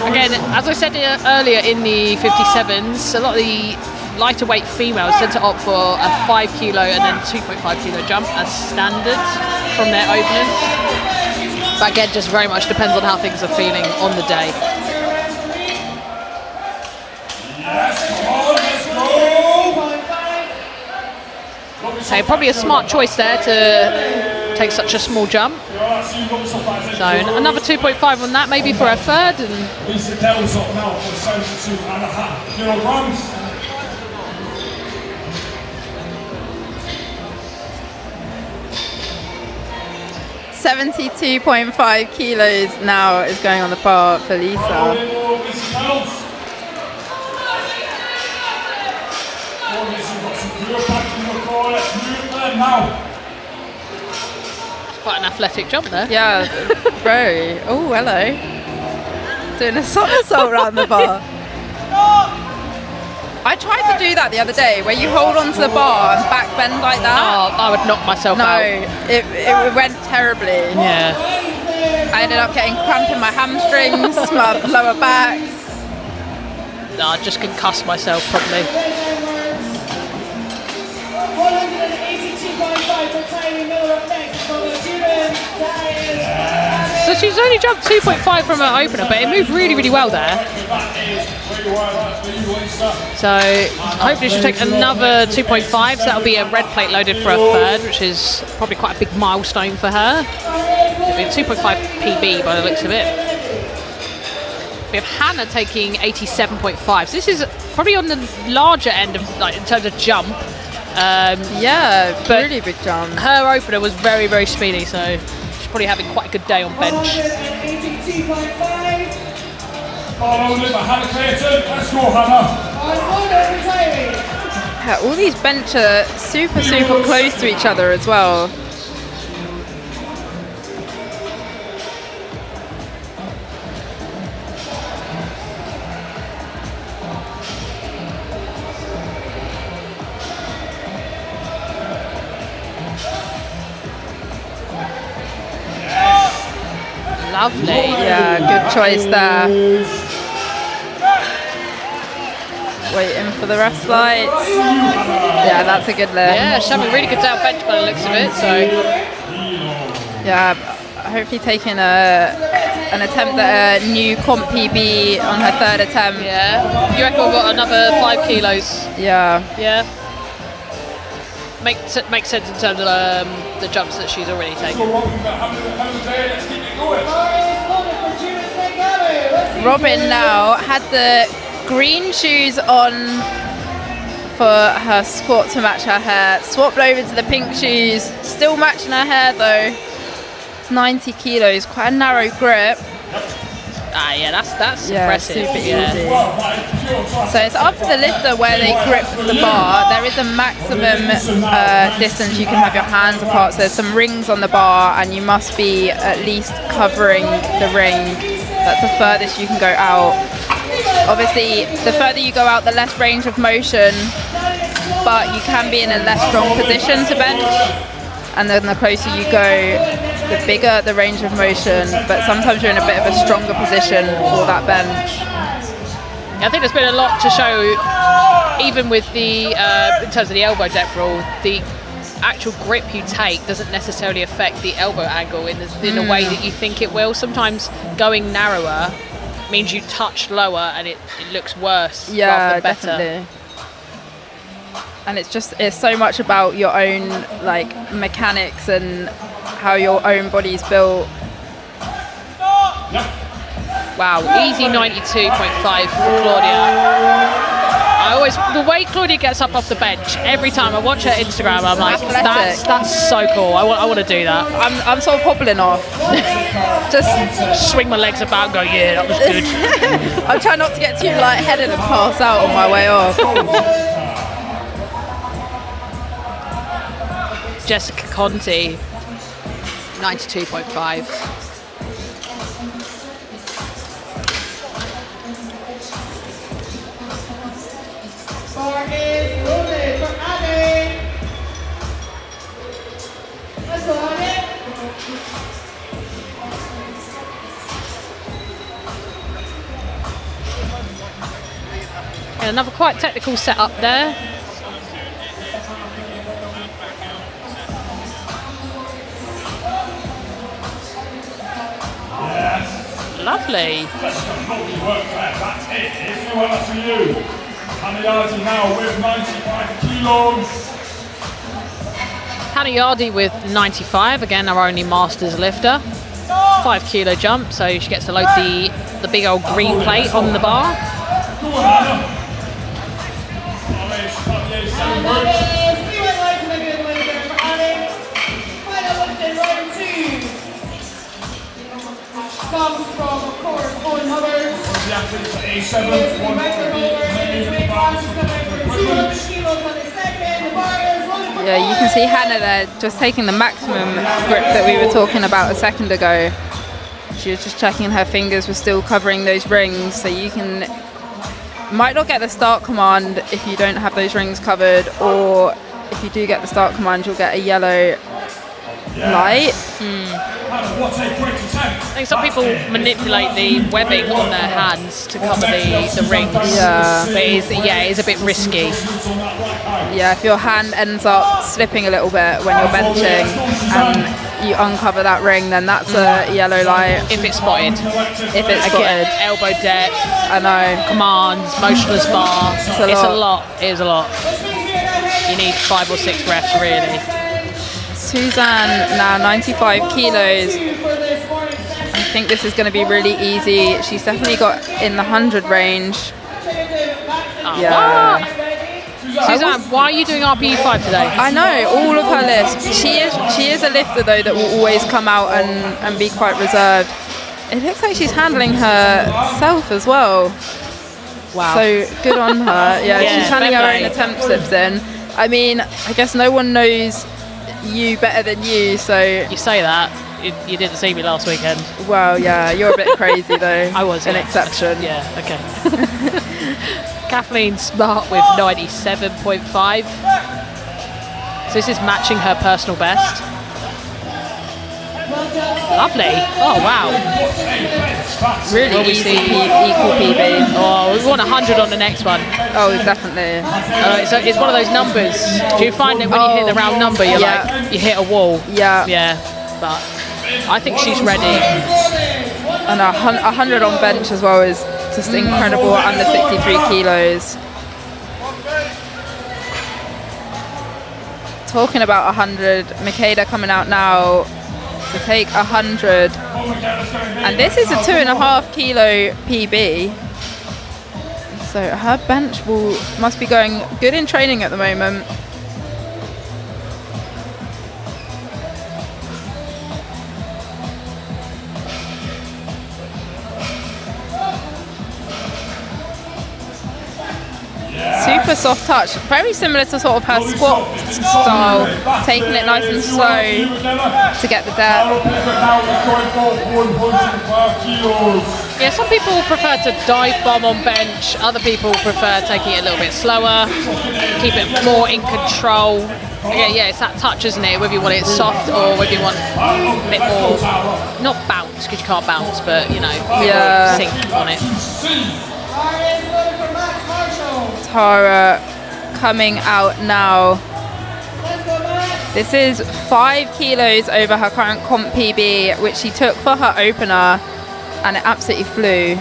Again, as I said earlier in the 57s, a lot of the lighter weight females tend to opt for a 5 kilo and then 2.5 kilo jump as standard from their openers. But again, just very much depends on how things are feeling on the day. So probably a smart choice there to take such a small jump. So another 2.5 on that, maybe for a third. And 72.5 kilos now is going on the bar for Lisa. Quite an athletic jump there. Yeah, very. Oh, hello. Doing a somersault around the bar. I tried to do that the other day, where you hold onto the bar and back bend like that. Oh, I would knock myself out. No, it went terribly. Yeah. I ended up getting cramp in my hamstrings, my lower back. No, I just concussed myself probably. 182.5 for Tiny Miller up next for the student. So she's only jumped 2.5 from her opener, but it moved really, really well there. So hopefully she'll take another 2.5, so that'll be a red plate loaded for a third, which is probably quite a big milestone for her. It'll be a 2.5 PB by the looks of it. We have Hannah taking 87.5. So this is probably on the larger end of, like, in terms of jump. Yeah, but really big jump. Her opener was very, very speedy, so she's probably having quite a good day on bench. 182.5. Let's go, Hannah. All these bench are super, super close to each other as well. Lovely. Yeah, good choice there. Waiting for the rest lights. Yeah, that's a good lift. Yeah, she's having a really good day on bench by the looks of it. So yeah, hopefully taking an attempt at a new comp PB on her third attempt. yeah, you reckon we've got another 5 kilos? Yeah. Yeah. Makes sense in terms of the jumps that she's already taken. Robin now had the green shoes on for her squat to match her hair, swapped over to the pink shoes, still matching her hair though. 90 kilos, quite a narrow grip. Ah, yeah, that's Yeah, impressive. super Yeah. easy. So it's up to the lifter where they grip the bar. There is a maximum distance you can have your hands apart. So there's some rings on the bar and you must be at least covering the ring. That's the furthest you can go out. Obviously, the further you go out, the less range of motion, but you can be in a less strong position to bench. And then the closer you go, the bigger the range of motion, but sometimes you're in a bit of a stronger position for that bench. Yeah, I think there's been a lot to show, even with the, in terms of the elbow depth rule, the actual grip you take doesn't necessarily affect the elbow angle in a way that you think it will. Sometimes going narrower means you touch lower and it looks worse rather Yeah, than better. definitely. And it's so much about your own like mechanics and how your own body's built. Wow, easy 92.5 for Claudia. The way Claudia gets up off the bench, every time I watch her Instagram, I'm like, Athletic. that's so cool. I want to do that. I'm sort of hobbling off. Just Swing my legs about and go, yeah, that was good. I'm trying not to get too lightheaded and pass out on my way off. Jessica Conti, 92.5. Bar is loaded for Ade. Let's go, Ade. And another quite technical setup there. Lovely. Lovely work there. That's it. It's no one for you. Hannah Yardy now with 95 kilos. Hannah Yardy with 95, again our only Masters lifter. 5 kilo jump, so she gets to load the big old green plate on the bar. Go on, Hannah. Comes from, of course, Owen Hubbard. The athletes at A7, One one for the Yeah, you can see Hannah there just taking the maximum grip that we were talking about a second ago. She was just checking her fingers were still covering those rings, so you might not get the start command if you don't have those rings covered, or if you do get the start command, you'll get a yellow light. What a great attempt. I think some people manipulate the webbing on their hands to cover the rings. Yeah. But it is a bit risky. Yeah, if your hand ends up slipping a little bit when you're benching and you uncover that ring, then that's a yellow light. If it's spotted. If it's Again, spotted. elbow depth, I know. commands, motionless bar. It's It is a lot. You need 5 or 6 refs really. Suzanne now 95 kilos. I think this is going to be really easy. She's definitely got in the 100 range. Yeah. Suzanne, why are you doing RPE5 today? I know, all of her lifts. She is a lifter though that will always come out and be quite reserved. It looks like she's handling herself as well. Wow. So good on her. Yeah, Yeah, she's handling her fair own play. attempt slips in. I mean, I guess no one knows you better than you, so You say that. You didn't see me last weekend. well, yeah, you're a bit crazy though. I was an yeah. exception. Yeah, okay. Kathleen Smart with 97.5. So this is matching her personal best. Lovely. Oh, wow. Really Will we easy see- equal PB. Oh, we want 100 on the next one. Oh, definitely. It's one of those numbers. Do you find that when you hit the round number, you're Yeah. like, you hit a wall? Yeah. Yeah, but I think she's ready. And 100 on bench as well is just incredible, under 63 kilos. Talking about 100, Makeda coming out now to take 100. And this is a 2.5 kilo PB. So her bench must be going good in training at the moment. Super soft touch, very similar to sort of her squat style, taking it nice and slow to get the depth. Yeah, some people prefer to dive bomb on bench. Other people prefer taking it a little bit slower, keep it more in control. Yeah, it's that touch, isn't it? Whether you want it soft or whether you want a bit more, not bounce, because you can't bounce, but you know, Yeah. sink on it. Tara coming out now. This is 5 kilos over her current comp PB, which she took for her opener, and it absolutely flew.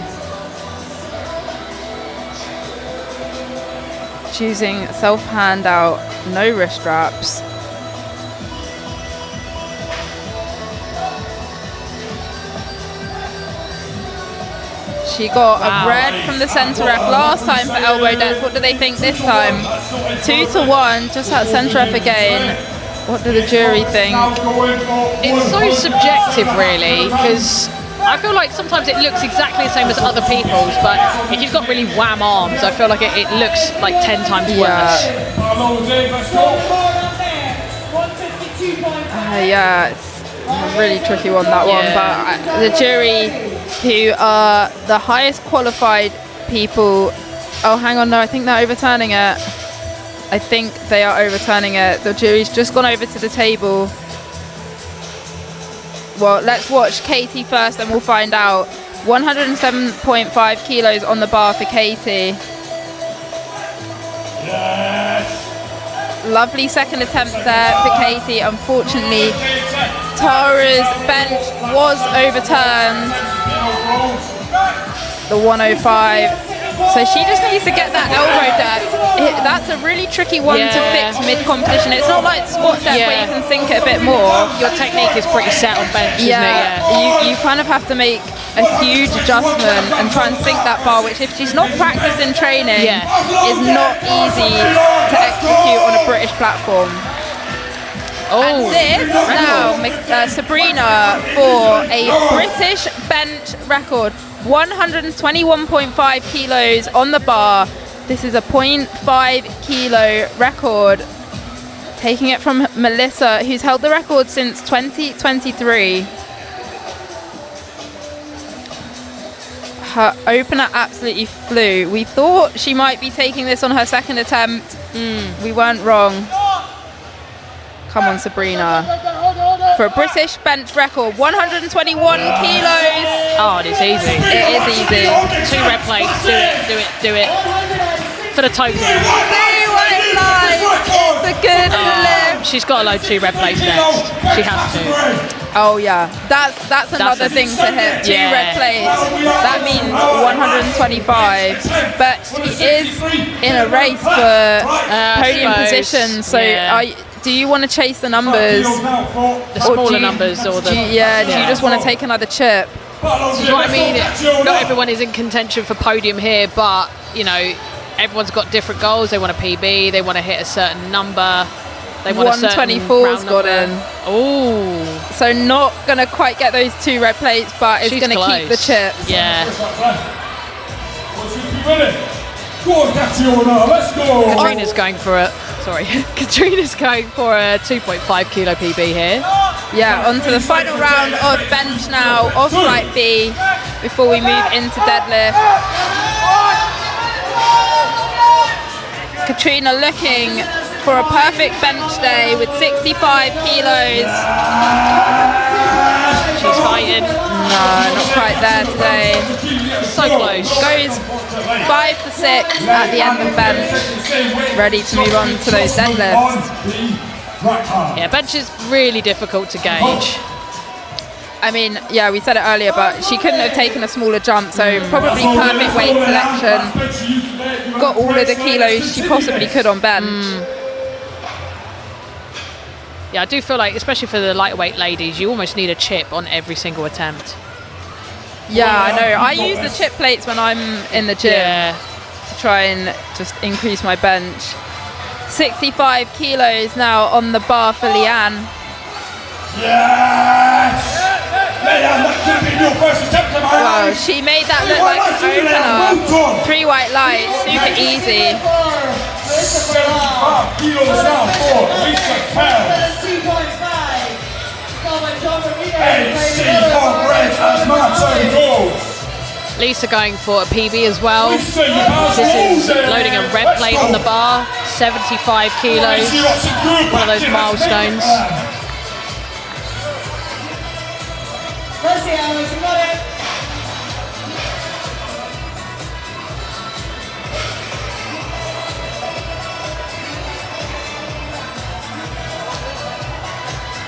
She's using self-hand out, no wrist straps. She got a red from the centre ref last time for elbow depth. What do they think this time? 2-1, just at centre ref again. What do the jury think? It's so subjective, really, because I feel like sometimes it looks exactly the same as other people's, but if you've got really wham arms, I feel like it looks like 10 times worse. Yeah, it's a really tricky one, that one. But the jury, who are the highest qualified people, oh, hang on, no, I think they're overturning it. I think they are overturning it. The jury's just gone over to the table. Well, let's watch Katie first and we'll find out. 107.5 kilos on the bar for Katie. Yes. Lovely second attempt there for Katie. Unfortunately, Tara's bench was overturned. The 105. So she just needs to get that elbow depth. That's a really tricky one to fix mid-competition. It's not like squat depth where you can sink it a bit more. Your technique is pretty set on bench, isn't it? You kind of have to make a huge adjustment and try and sink that bar, which if she's not practiced in training, is not easy to execute on a British platform. And this now, Sabrina, for a British bench record. 121.5 kilos on the bar. This is a 0.5 kilo record. Taking it from Melissa, who's held the record since 2023. Her opener absolutely flew. We thought she might be taking this on her second attempt. We weren't wrong. Come on, Sabrina. For a British bench record, 121 kilos. Oh, it's easy. It is easy. 2 red plates. Do it. For the token. 3 white lines. It's a good lift. She's got to load 2 red plates next. She has to. Oh yeah, that's another thing to hit. 2 red plates. That means 125. But she is in a race for podium position. So do you want to chase the numbers? The smaller numbers, or the... Do you just want to take another chip? This is what I mean. Not everyone is in contention for podium here, but, you know, everyone's got different goals. They want a PB, they want to hit a certain number. They want 124's got in. Oh. So not going to quite get those 2 red plates, but it's going to keep the chip. Yeah. Let's go. Katrina's going for a... Sorry. Katrina's going for a 2.5 kilo PB here. Yeah, on to the final round of bench now, of flight B, before we move into deadlift. Katrina looking for a perfect bench day with 65 kilos. She's fighting. No, not quite there today. So close. Goes 5 to 6 at the end of bench. Ready to move on to those deadlifts. Yeah, bench is really difficult to gauge. I mean, yeah, we said it earlier, but she couldn't have taken a smaller jump, so probably perfect weight selection. Got all of the kilos she possibly could on bench. Yeah, I do feel like, especially for the lightweight ladies, you almost need a chip on every single attempt. Yeah, I know. I use the chip plates when I'm in the gym to try and just increase my bench. 65 kilos now on the bar for Leanne. Yes! Leanne, that could have been your first attempt at my Wow, she made that look like an opener. 3 white lights, super easy. 75 kilos now for Lisa Kell. 2.5. AC on red and Martin gold. Lisa going for a PB as well. This is loading a red plate on the bar, 75 kilos, one of those milestones. Let's see, Alex, you got it.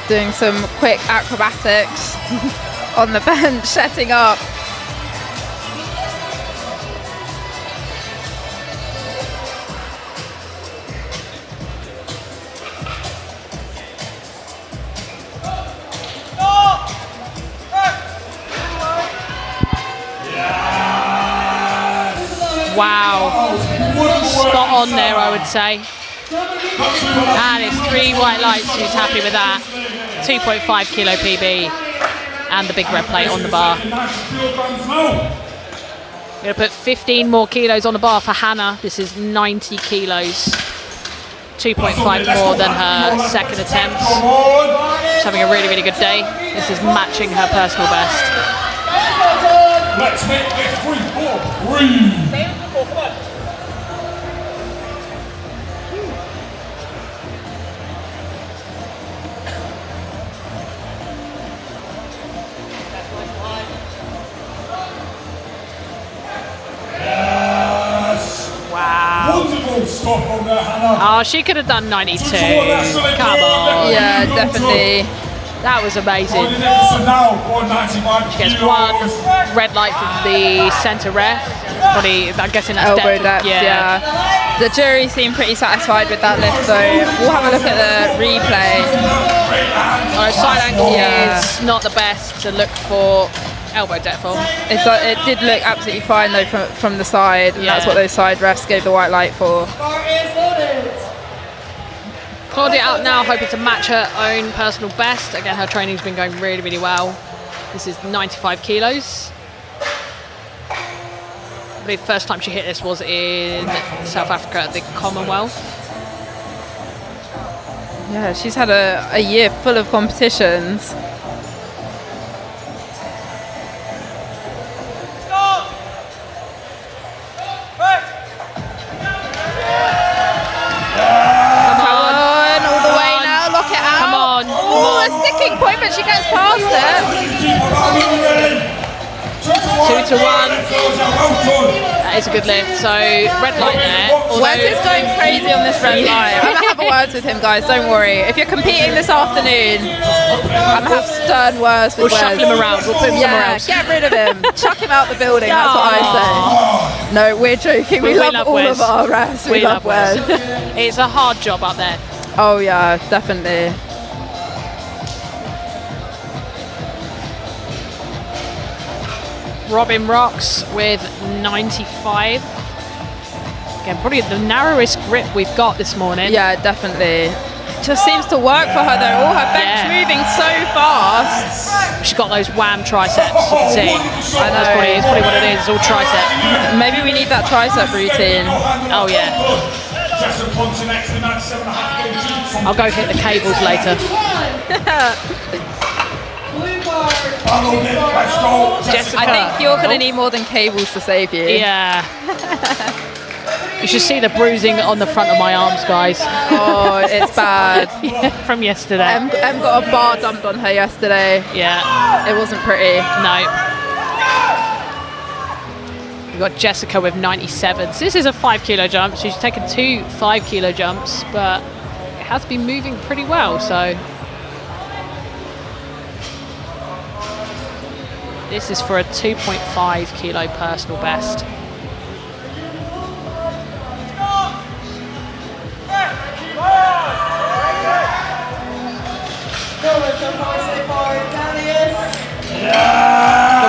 Doing some quick acrobatics on the bench, setting up. Wow. Spot on there, I would say. And it's 3 white lights. She's happy with that. 2.5 kilo PB. And the big red plate on the bar. We're going to put 15 more kilos on the bar for Hannah. This is 90 kilos. 2.5 more than her second attempt. She's having a really, really good day. This is matching her personal best. Let's make this 3-4-3. Wonderful stuff on there, Hannah. Oh, she could have done 92. Come on. Yeah, definitely. That was amazing. So now, 195 She gets one red light from the centre ref. Probably, I'm guessing that's Elbow depth. depth, yeah. The jury seemed pretty satisfied with that lift, though. We'll have a look at the replay. Side angle is not the best to look for elbow depth on. It did look absolutely fine, though, from the side, and that's what those side refs gave the white light for. Claudia out now, hoping to match her own personal best. Again, her training's been going really, really well. This is 95 kilos. I believe the first time she hit this was in South Africa at the Commonwealth. Yeah, she's had a year full of competitions. Point, but she gets past it. 2 to 1. That is a good lift. So red light there. Wes is going crazy on this red light. I'm gonna have a word with him, guys. Don't worry. If you're competing this afternoon, I'm gonna have stern words with Wes. We'll shuffle him around. We'll put him somewhere else. Get rid of him. Chuck him out the building. That's what I say. No, we're joking. We love all Wes. of our refs. We love Wes. It's a hard job up there. Oh yeah, definitely. Robin rocks with 95. Again, probably the narrowest grip we've got this morning. Yeah, definitely. Just seems to work for her though. All her bench moving so fast. She's got those wham triceps, you can see. I know. It's probably what it is, it's all tricep. Maybe we need that tricep routine. Oh yeah. I'll go hit the cables later. Jessica. I think you're going to need more than cables to save you. Yeah. You should see the bruising on the front of my arms, guys. Oh, it's bad. From yesterday. Em got a bar dumped on her yesterday. Yeah. It wasn't pretty. No. We've got Jessica with 97. So this is a 5 kilo jump. She's taken 2 5 kilo jumps, but it has been moving pretty well, so. This is for a 2.5 kilo personal best.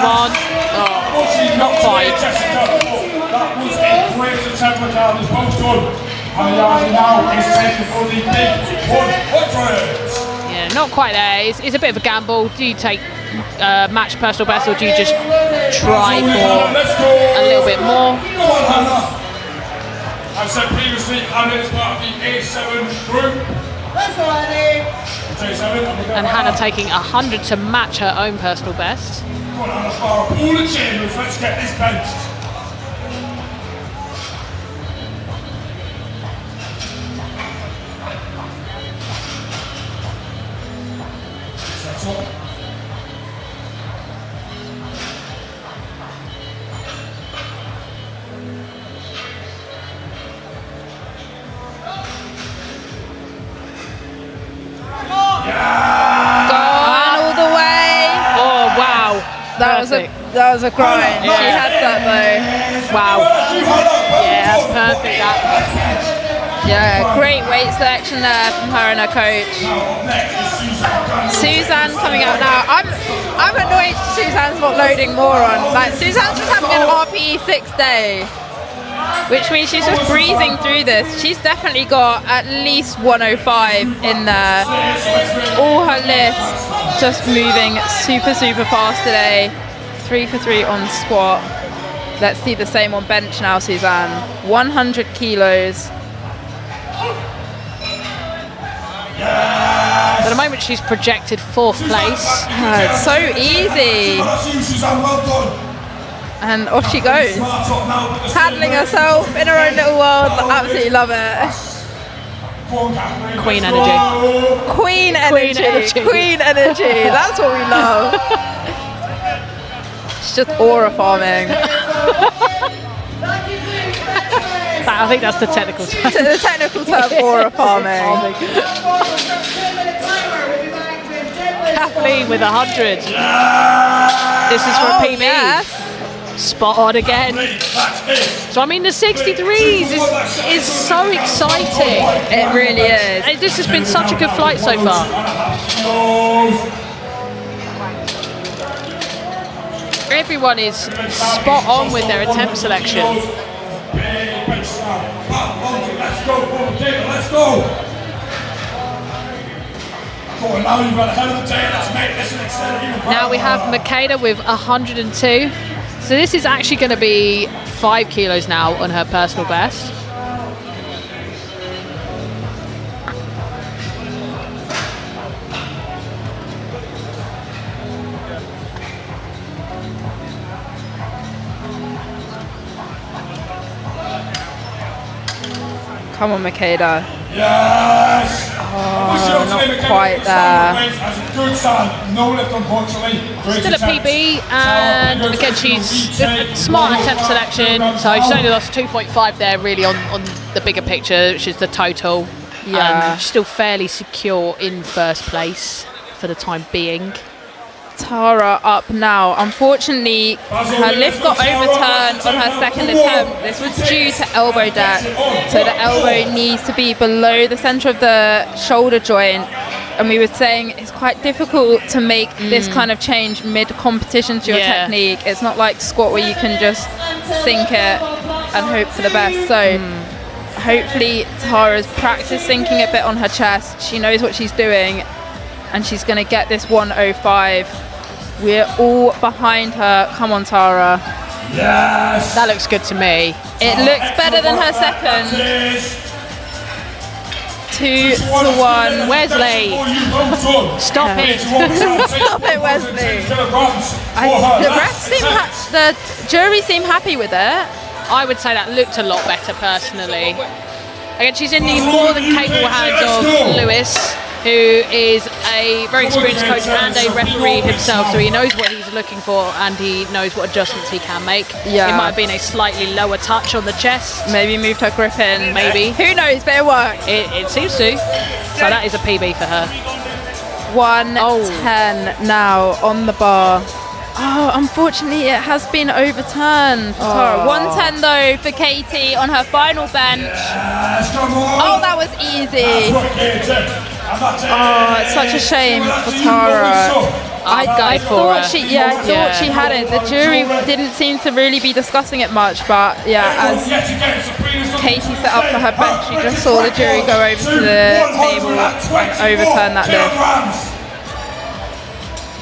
Come on. Oh, not quite. That was a great attempt with her. It's both done. And now is taking for the big 100. Yeah, not quite there. It's a bit of a gamble. Do you take match personal best, or do you just try for a little bit more? Come on, Hannah. I've said previously, Hannah is part of the A7 group. And Hannah taking 100 to match her own personal best. Come on, Hannah, fire up all the chambers. Let's get this benched. That's all. That was a grind. Yeah. She had that though. Wow. Yeah, that's perfect. Yeah, great weight selection there from her and her coach. Suzanne coming out now. I'm annoyed Suzanne's not loading more on. Like Suzanne's just having an RPE 6 day. which means she's just breezing through this. She's definitely got at least 105 in there. All her lifts just moving super, super fast today. 3 for 3 on squat. Let's see the same on bench now, Suzanne. 100 kilos. At the moment, she's projected 4th place. It's so easy. And off she goes. Handling herself in her own little world. Absolutely love it. Queen energy. Queen energy. Queen energy. That's what we love. It's just aura farming. I think that's the technical term. The technical term, aura farming. Kathleen with 100. This is for a PB. Yes. Spot on again. So I mean, the 63s is so exciting. It really is. This has been such a good flight so far. Everyone is spot on with their attempt selection. Let's go. Now we have Makeda with 102. So this is actually going to be 5 kilos now on her personal best. Come on, Makeda. Yes! Oh, not quite there. Still a PB, and again she's smart attempt selection, so she's only lost 2.5 there really on the bigger picture, which is the total. Yeah. She's still fairly secure in 1st place for the time being. Tara up now. Unfortunately, her lift got overturned on her 2nd attempt. This was due to elbow deck, so the elbow needs to be below the center of the shoulder joint. And we were saying it's quite difficult to make this kind of change mid-competition to your technique. It's not like squat where you can just sink it and hope for the best. So hopefully Tara's practiced sinking a bit on her chest. She knows what she's doing, and she's going to get this 105. We're all behind her. Come on, Tara. Yes! That looks good to me. It looks better than her 2nd. 2 to 1. Wesley, stop it. Stop it, Wesley. The jury seem happy with it. I would say that looked a lot better personally. Again, she's in the more than capable hands of Lewis, who is a very experienced coach and a referee himself, so he knows what he's looking for and he knows what adjustments he can make. Yeah. It might have been a slightly lower touch on the chest. Maybe moved her grip in. Maybe. Who knows, but it worked. It seems to. So that is a PB for her. 110 now on the bar. Oh, unfortunately, it has been overturned for Tara. 110 though for Katie on her final bench. Oh, that was easy. Oh, it's such a shame for Tara. I thought she had it. The jury didn't seem to really be discussing it much, but yeah, as Katie set up for her bench, she just saw the jury go over to the table and overturn that lift.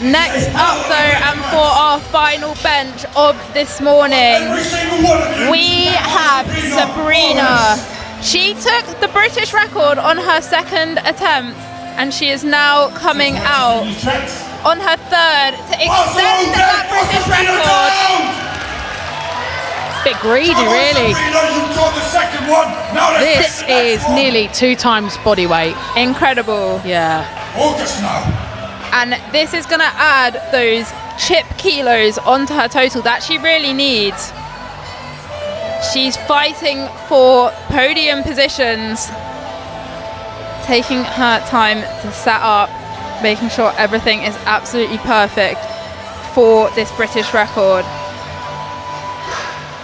Next up though, and for our final bench of this morning, we have Sabrina. She took the British record on her 2nd attempt, and she is now coming out on her 3rd to extend that British record. Bit greedy, really. This is nearly 2 times body weight. Incredible. Yeah. And this is going to add those chip kilos onto her total that she really needs. She's fighting for podium positions, taking her time to set up, making sure everything is absolutely perfect for this British record.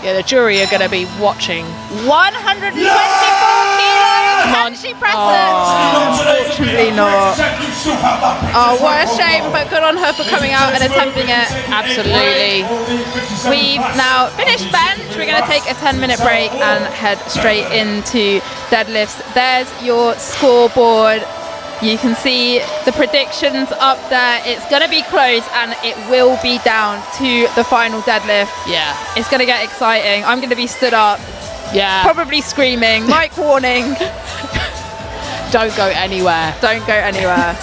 Yeah, the jury are going to be watching. 124 kilos! Can she press it? Unfortunately not. Oh, what a shame, but good on her for coming out and attempting it. Absolutely. We've now finished bench. We're going to take a 10-minute break and head straight into deadlifts. There's your scoreboard. You can see the predictions up there. It's going to be close and it will be down to the final deadlift. Yeah. It's going to get exciting. I'm going to be stood up, Yeah. probably screaming, mic warning. Don't go anywhere. Don't go anywhere.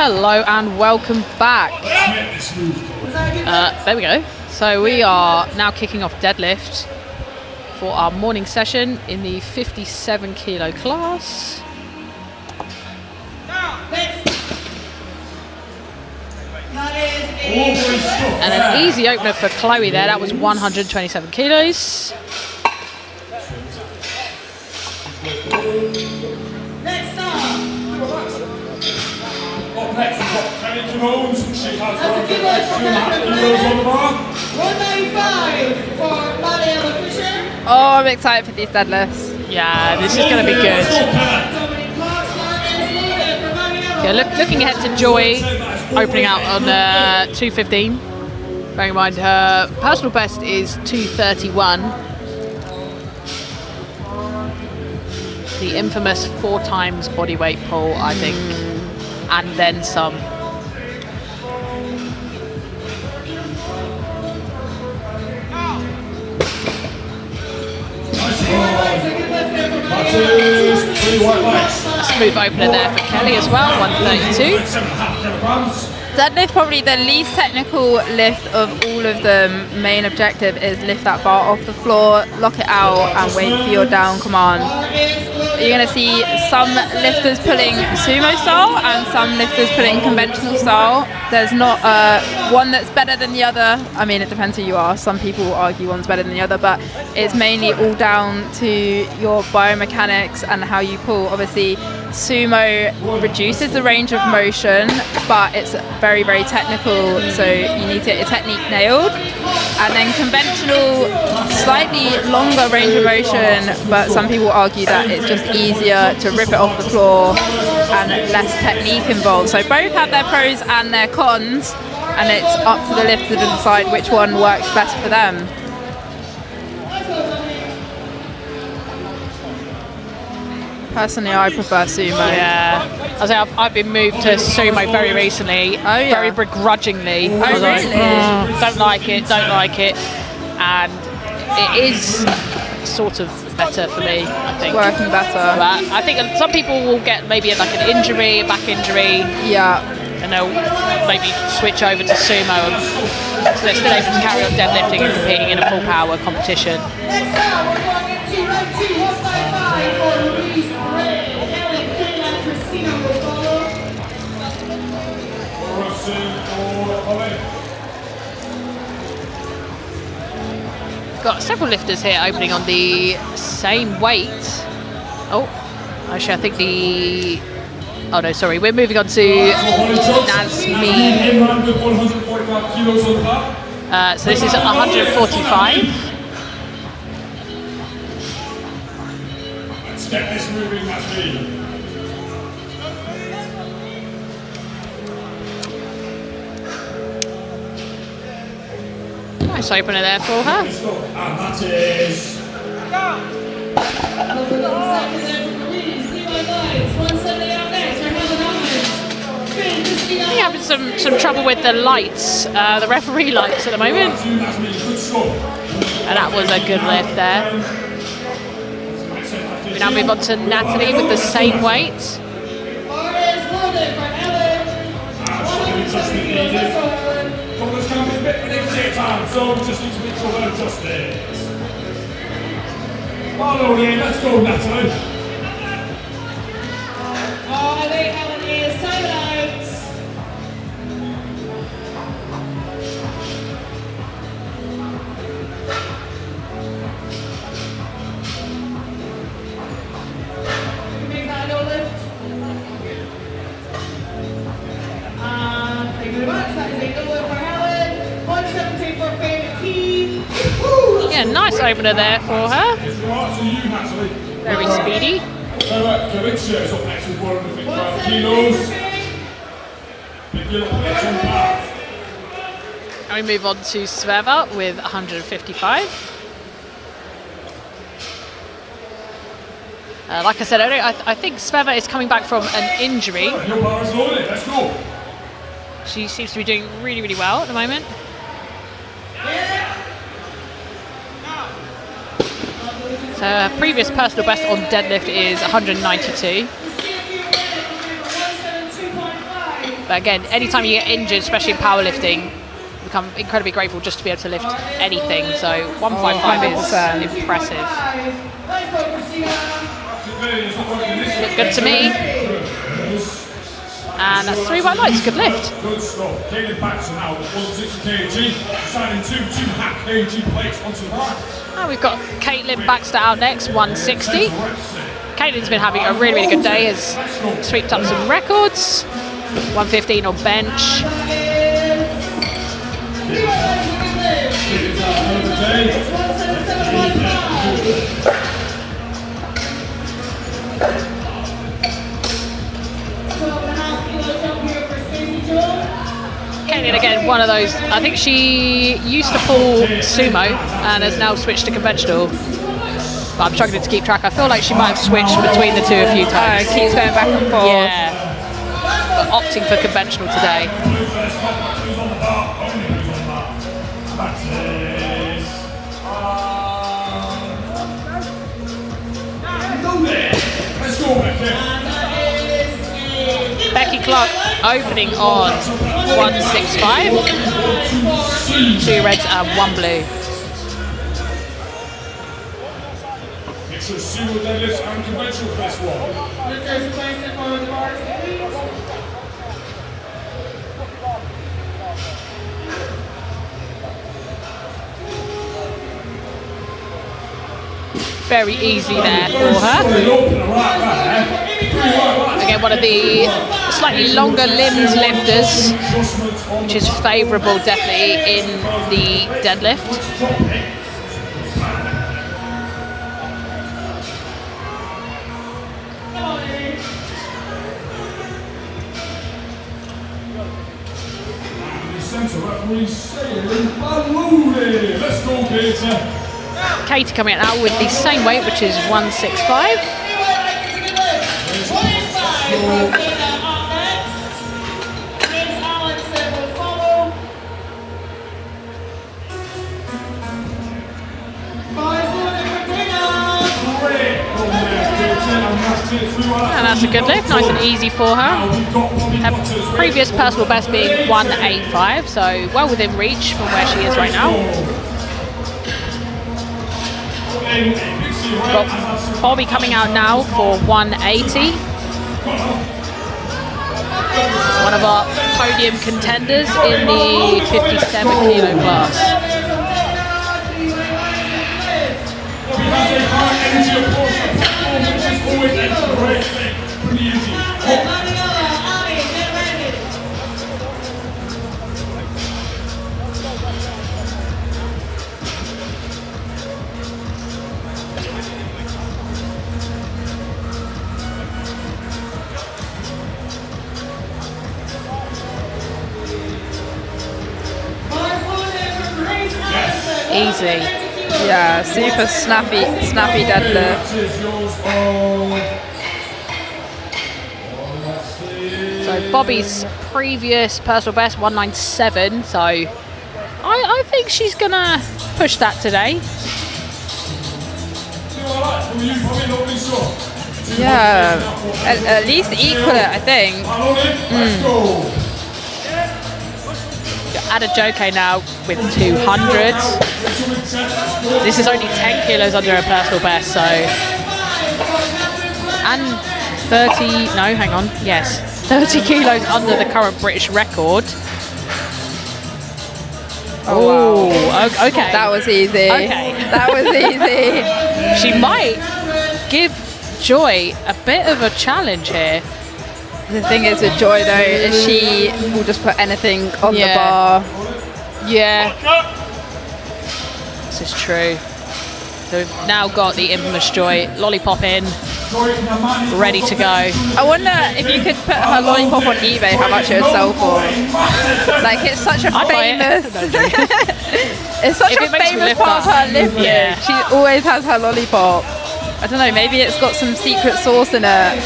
Hello and welcome back. There we go. So we are now kicking off deadlift for our morning session in the 57 kilo class. And an easy opener for Chloe there. That was 127 kilos. Up next, we've got Kelly Jones. She has 2.5 kilos on the bar. 195 for Mariella Fisher. Oh, I'm excited for these deadlifts. Yeah, this is going to be good. Yeah, looking ahead to Joy opening out on 2:15. Bearing in mind her personal best is 2:31. The infamous 4 times body weight pull, I think, and then some. A smooth opener there for Kelly as well, 132. Deadlift, probably the least technical lift of all of them. Main objective is lift that bar off the floor, lock it out, and wait for your down command. You're going to see some lifters pulling sumo style and some lifters pulling conventional style. There's not one that's better than the other. I mean, it depends who you are. Some people will argue one's better than the other, but it's mainly all down to your biomechanics and how you pull. Obviously, sumo reduces the range of motion, but it's very, very technical, so you need to get your technique nailed. And then conventional, slightly longer range of motion, but some people argue that it's just easier to rip it off the floor and less technique involved. So both have their pros and their cons, and it's up to the lifter to decide which one works best for them. Personally, I prefer sumo. Yeah, I say I've been moved to sumo very recently, very begrudgingly. Oh, really? Don't like it, and it is sort of better for me, I think. Working better. But I think some people will get maybe like an injury, a back injury, Yeah. and they'll maybe switch over to sumo, and so they're still able to carry on deadlifting and competing in a full power competition. Next up, we're going into round 2, 155 for Louise Ray. Ellen, Kayla, and Christina will follow. Got several lifters here opening on the same weight. Oh, actually, I think the. Oh no, sorry. We're moving on to Nazmeen. So this is 145. Let's get this moving, Nazmeen. Nice opener there for her. And that is... You're having some trouble with the lights, the referee lights at the moment. And that was a good lift there. We now move on to Natalie with the same weight. So we just need to make sure they're adjusted. Follow in, let's go, Natalie. Oh, I think Ellen is time it out. Make that no lift. Thank you very much. That is a no lift for Helen. 117 for Favorite Keith. Yeah, nice opener there for her. It's right to you, Natalie. Very speedy. Kavicia is up next with 155 kilos. Big little pitch on back. And we move on to Sveva with 155. Like I said earlier, I think Sveva is coming back from an injury. Your bar is loaded, let's go. She seems to be doing really, really well at the moment. So her previous personal best on deadlift is 192. But again, anytime you get injured, especially in powerlifting, you become incredibly grateful just to be able to lift anything. So 155 is impressive. Looked good to me. And that's 3 white lights, good lift. Good stuff. Caitlin Baxter now at 160 kg, signing 2 2.5 kg plates onto the right. And we've got Caitlin Baxter out next, 160. Caitlin's been having a really, really good day, has sweeped up some records. 115 on bench. Caitlin, again, one of those, I think she used to pull sumo and has now switched to conventional. But I'm struggling to keep track. I feel like she might have switched between the two a few times. Keeps going back and forth. Yeah. But opting for conventional today. Becky Clark opening on 165. 2 reds and 1 blue. Mix of single deadlifts and conventional for this one. Very easy there for her. Again, one of the slightly longer limbed lifters, which is favourable definitely in the deadlift. Let's go, Peter. Katie coming out now with the same weight, which is 165. And that's a good lift, nice and easy for her. Her previous personal best being 185, so well within reach from where she is right now. Got Bobby coming out now for 180. One of our podium contenders in the 57 kilo class. Easy. Yeah, super snappy deadlift. So Bobby's previous personal best 197, so I think she's gonna push that today. Yeah, at least equal it, I think. Ada Joke now with 200s. This is only 10 kilos under her personal best, so. And 30, no, hang on, yes. 30 kilos under the current British record. Oh, wow. Okay. That was easy. Okay. That was easy. She might give Joy a bit of a challenge here. The thing is with Joy though, is she will just put anything on the bar. Yeah. This is true. So we've now got the infamous Joy lollipop in, ready to go. I wonder if you could put her lollipop on eBay, how much it would sell for. Like it's such a famous, it's such a famous part of her lifting. Yeah. She always has her lollipop. I don't know, maybe it's got some secret sauce in it.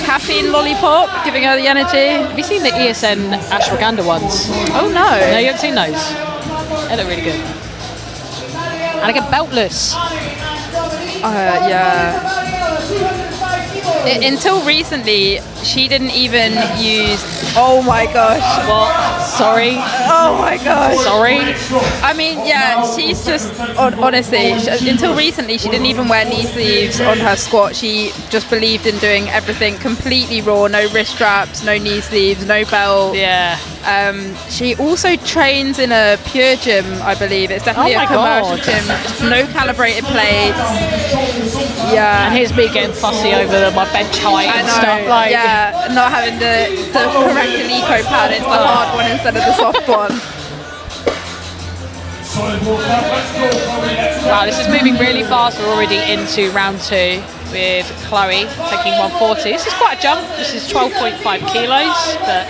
Caffeine lollipop, giving her the energy. Have you seen the ESN ashwagandha ones? Oh no. No, you haven't seen those? They look really good. And again, beltless. Yeah. Until recently, she didn't even use. Oh my gosh! What? Sorry. Oh my gosh! Sorry. I mean, yeah, she's just honestly. Until recently, she didn't even wear knee sleeves on her squat. She just believed in doing everything completely raw, no wrist straps, no knee sleeves, no belt. Yeah. She also trains in a Pure gym, I believe. It's definitely Oh a my commercial God. gym. No calibrated plates. Yeah. And here's me getting fussy over my bench height I and know, stuff. Like, yeah, not having the correct eco pad, it's the hard one instead of the soft one. wow, this is moving really fast. We're already into round 2 with Chloe taking 140. This is quite a jump. This is 12.5 kilos, but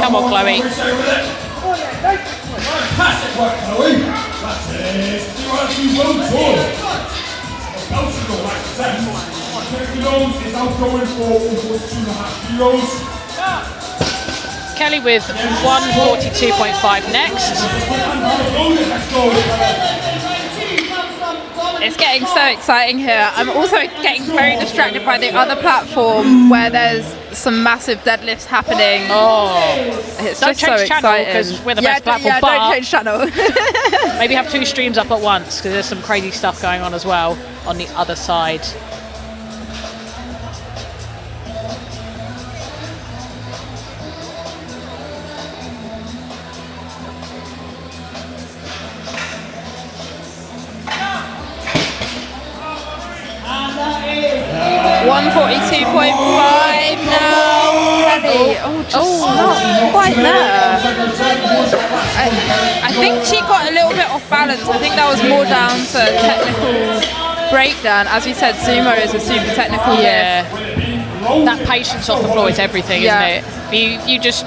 come on, Chloe. Fantastic work, Chloe. That's it. You actually well done. Belgium, like I said, 10 kilos is now going for 2.5 kilos. Kelly with 142.5 next. Let's go. It's getting so exciting here. I'm also getting very distracted by the other platform where there's some massive deadlifts happening. Oh, It's don't just so change channel exciting. because we're the best platform. Yeah, but don't change channel. maybe have 2 streams up at once because there's some crazy stuff going on as well on the other side. And that is 142.5 now. Kelly. Not quite there. I think she got a little bit off balance. I think that was more down to technical breakdown. As we said, sumo is a super technical lift. Yeah, that patience off the floor is everything, Yeah. isn't it? If you just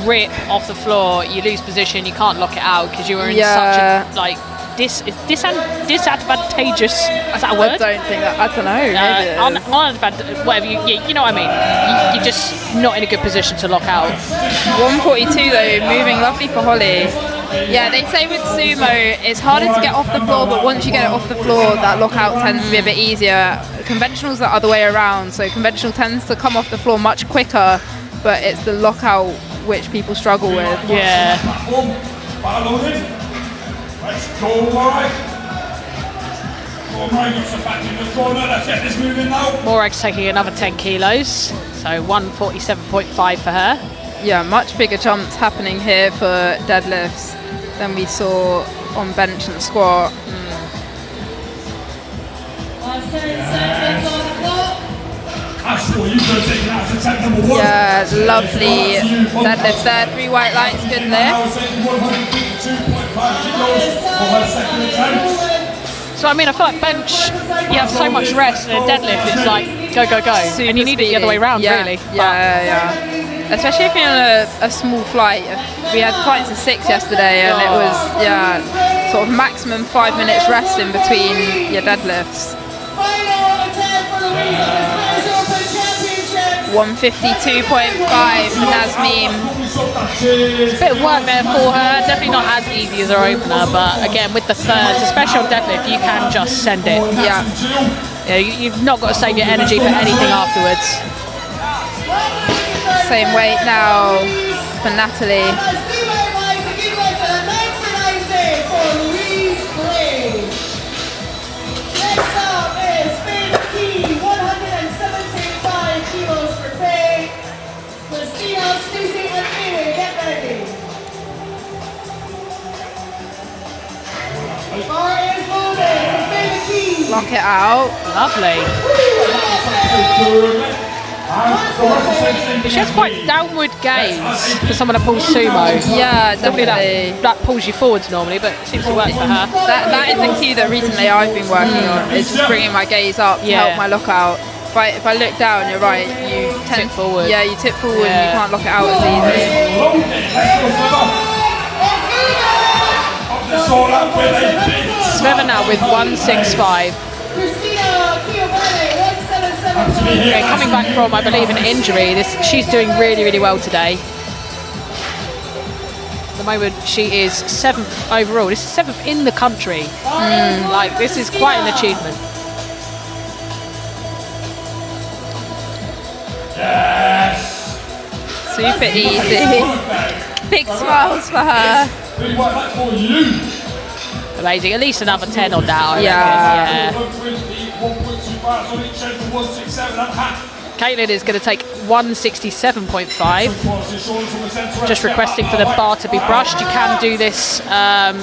rip off the floor, you lose position, you can't lock it out because you are in Yeah. such a like disadvantageous. Is that a I word? don't think that. I don't know. Maybe it is. Whatever you know what I mean. You're just not in a good position to lock out. 142 though, moving lovely for Holly. Yeah, they say with sumo it's harder to get off the floor, but once you get it off the floor, that lockout tends to be a bit easier. Conventional's the other way around, so conventional tends to come off the floor much quicker, but it's the lockout which people struggle with. Yeah. Bar loaded. Let's go, Murray. Go, Murray, gets it back in the corner. Let's get this moving now. Morag's taking another 10 kilos, so 147.5 for her. Yeah, much bigger jumps happening here for deadlifts than we saw on bench and squat. last 10 seconds on the clock. Ashwell, you've got to take that as attempt number 1. Yeah, lovely deadlift there. 3 white lines, good Now lift. taking 152.5 kilos for her second attempt. So I mean, I feel like bench, you have so much rest, and a deadlift, it's like go, go, go. And you need it the other way around, yeah, really. Yeah. Especially if you're on a small flight. We had flights of 6 yesterday, and it was, sort of maximum 5 minutes rest in between your deadlifts. Final attempt for the week in the Spanish Open Championship. 152.5 for Nazmeen. It's a bit of work there for her. Definitely not as easy as her opener, but again, with the thirds, especially on deadlift, you can just send it. Yeah. You've not got to save your energy for anything afterwards. Same weight now for Natalie. Next up is Finn Key, 175 kilos for Faye. Christina, Stacey, and Amy, get ready. Bar is moving for Finn Key. Lock it out. Lovely. She has quite downward gaze for someone that pulls sumo. Yeah, Normally definitely. that pulls you forwards normally, but it seems to work for her. That is a cue that recently I've been working on. It's just bringing my gaze up to Yeah. help my lockout. If I look down, you're right. You tend Tip forward. Yeah, you tip forward and Yeah. you can't lock it out as easy. Sveva now with 165. Christina Chiovane, 177. Yeah, coming back from, I believe, an injury. She's doing really, really well today. the moment, she is 7th overall. This is 7th in the country. Like, this is quite an achievement. Super easy. Big smiles for her. Amazing. At least another 10 on that, I reckon. Yeah. Caitlin is going to take 167.5. Just requesting for the bar to be brushed. You can do this on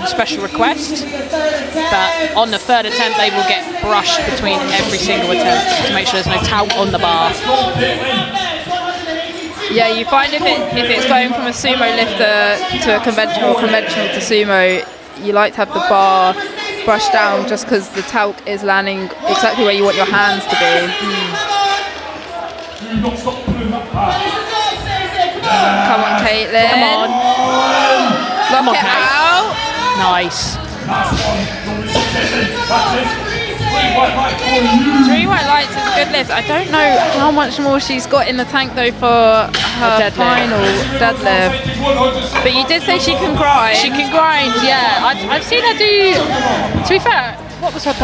special request, but on the third attempt they will get brushed between every single attempt to make sure there's no talc on the bar. Yeah, you find if it's going from a sumo lifter to a conventional to sumo, you like to have the bar brushed down just because the talc is landing exactly where you want your hands to be. Do not stop pulling that back. Come on, Caitlin. Come on. Lock it out. Nice. Three white lights is a good lift. I don't know how much more she's got in the tank though for her final deadlift. But you did say she can grind. She can grind, yeah. I've seen her do, to be fair, what was her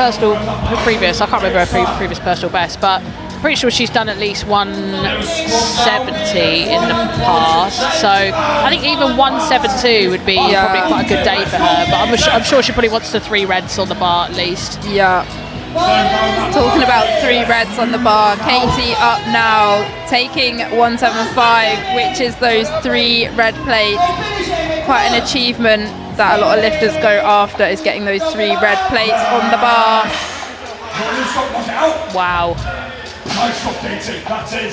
previous? I can't remember her previous personal best, but pretty sure she's done at least 170 in the past, so I think even 172 would be probably quite a good day for her, but I'm sure she probably wants the 3 reds on the bar at least. Yeah. Talking about 3 reds on the bar, Katie up now, taking 175, which is those 3 red plates. Quite an achievement that a lot of lifters go after, is getting those 3 red plates on the bar. Wow. A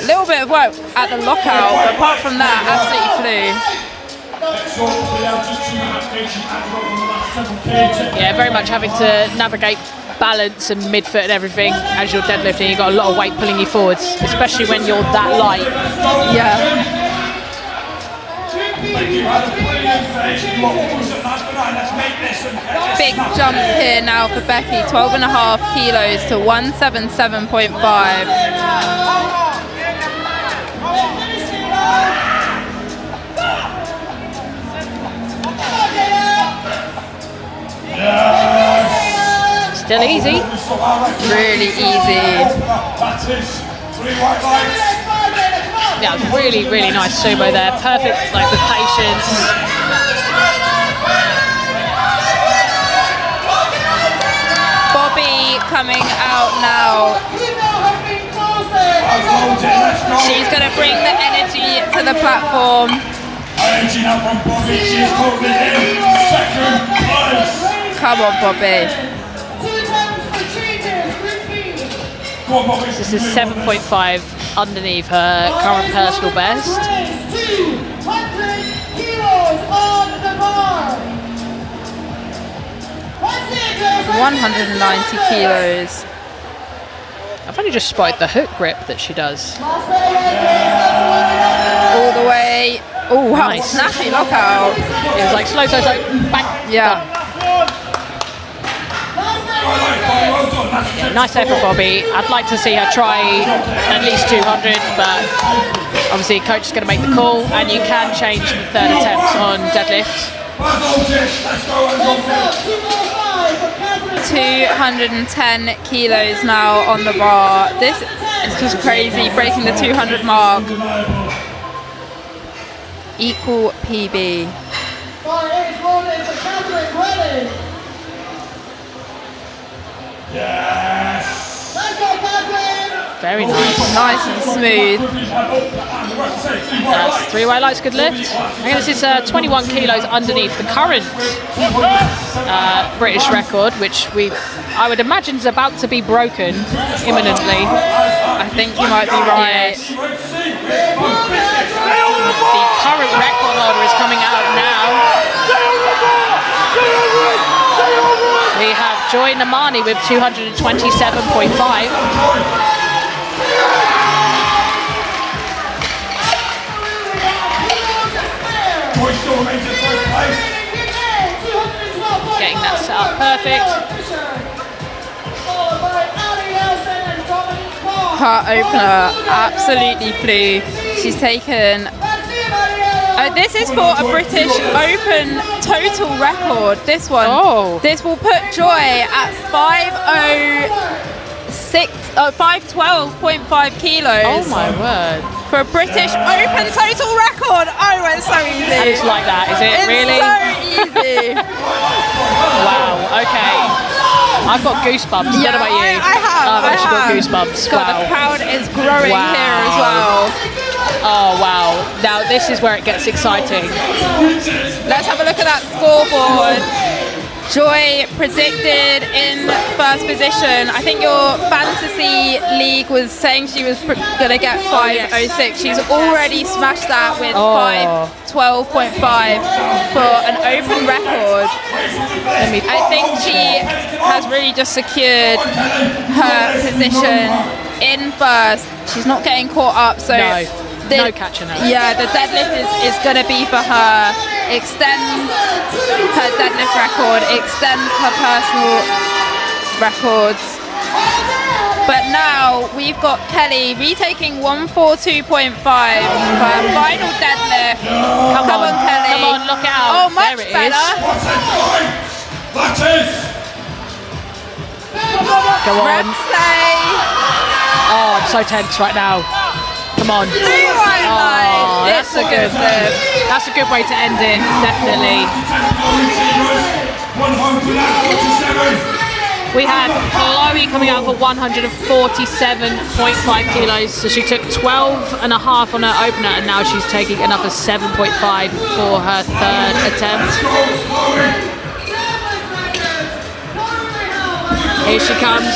little bit of work at the lockout, but apart from that, absolutely flew. Yeah, very much having to navigate balance and midfoot and everything as you're deadlifting. You've got a lot of weight pulling you forwards, especially when you're that light. Yeah. Big jump here now for Becky, 12.5 kilos to 177.5. Still easy. Really easy. Yeah, it was really, really nice sumo there. Perfect, like with patience. Bobby coming out now. She's going to bring the energy to the platform. Come on, Bobby. This is 7.5 underneath her current personal best. 200 kilos on the bar. 190 kilos. I've only just spotted the hook grip that she does. All the way. Oh, wow, Nice. snappy lockout. It was like slow, bang. Yeah. Yeah, nice effort, Bobby. I'd like to see her try at least 200, but obviously coach is going to make the call, and you can change the third attempts on deadlift. 210 kilos now on the bar. This is just crazy, breaking the 200 mark. Equal PB. Yes. Very nice. Nice and smooth. That's 3 white lights, good lift. I guess this is 21 kilos underneath the current British record, which I would imagine is about to be broken imminently. I think you might be right. Yes. The current record holder is coming out now. We have Joy Namani with 227.5. Getting that set up perfect. Her opener absolutely flew. She's taken This is for a British Open total record. This one. Oh. This will put Joy at 512.5 kilos. Oh my word. For a British Open total record. Oh, it's so easy. And it's like that, is it? It's Really? so easy. Wow, okay. I've got goosebumps. Yeah, What about you? I have. I've I actually got have. goosebumps. God, Wow. the crowd is growing Wow. here as well. Oh, wow. Now, this is where it gets exciting. Let's have a look at that scoreboard. Joy predicted in first position. I think your fantasy league was saying she was going to get 5:06. She's already smashed that with 5:12.5 for an open record. I think she has really just secured her position in first. She's not getting caught up, so no catching her. Yeah, the deadlift is going to be for her. Extend her deadlift record, extend her personal records. But now we've got Kelly retaking 142.5 for her final deadlift. Come on, Kelly. Come on, lock it out. Oh, much There it better. Go on. Ramsay. Oh, I'm so tense right now. Come on. It's a good lift. That's a good way to end it, definitely. We have Chloe coming out for 147.5 kilos. So she took 12.5 on her opener, and now she's taking another 7.5 for her third attempt. Here she comes.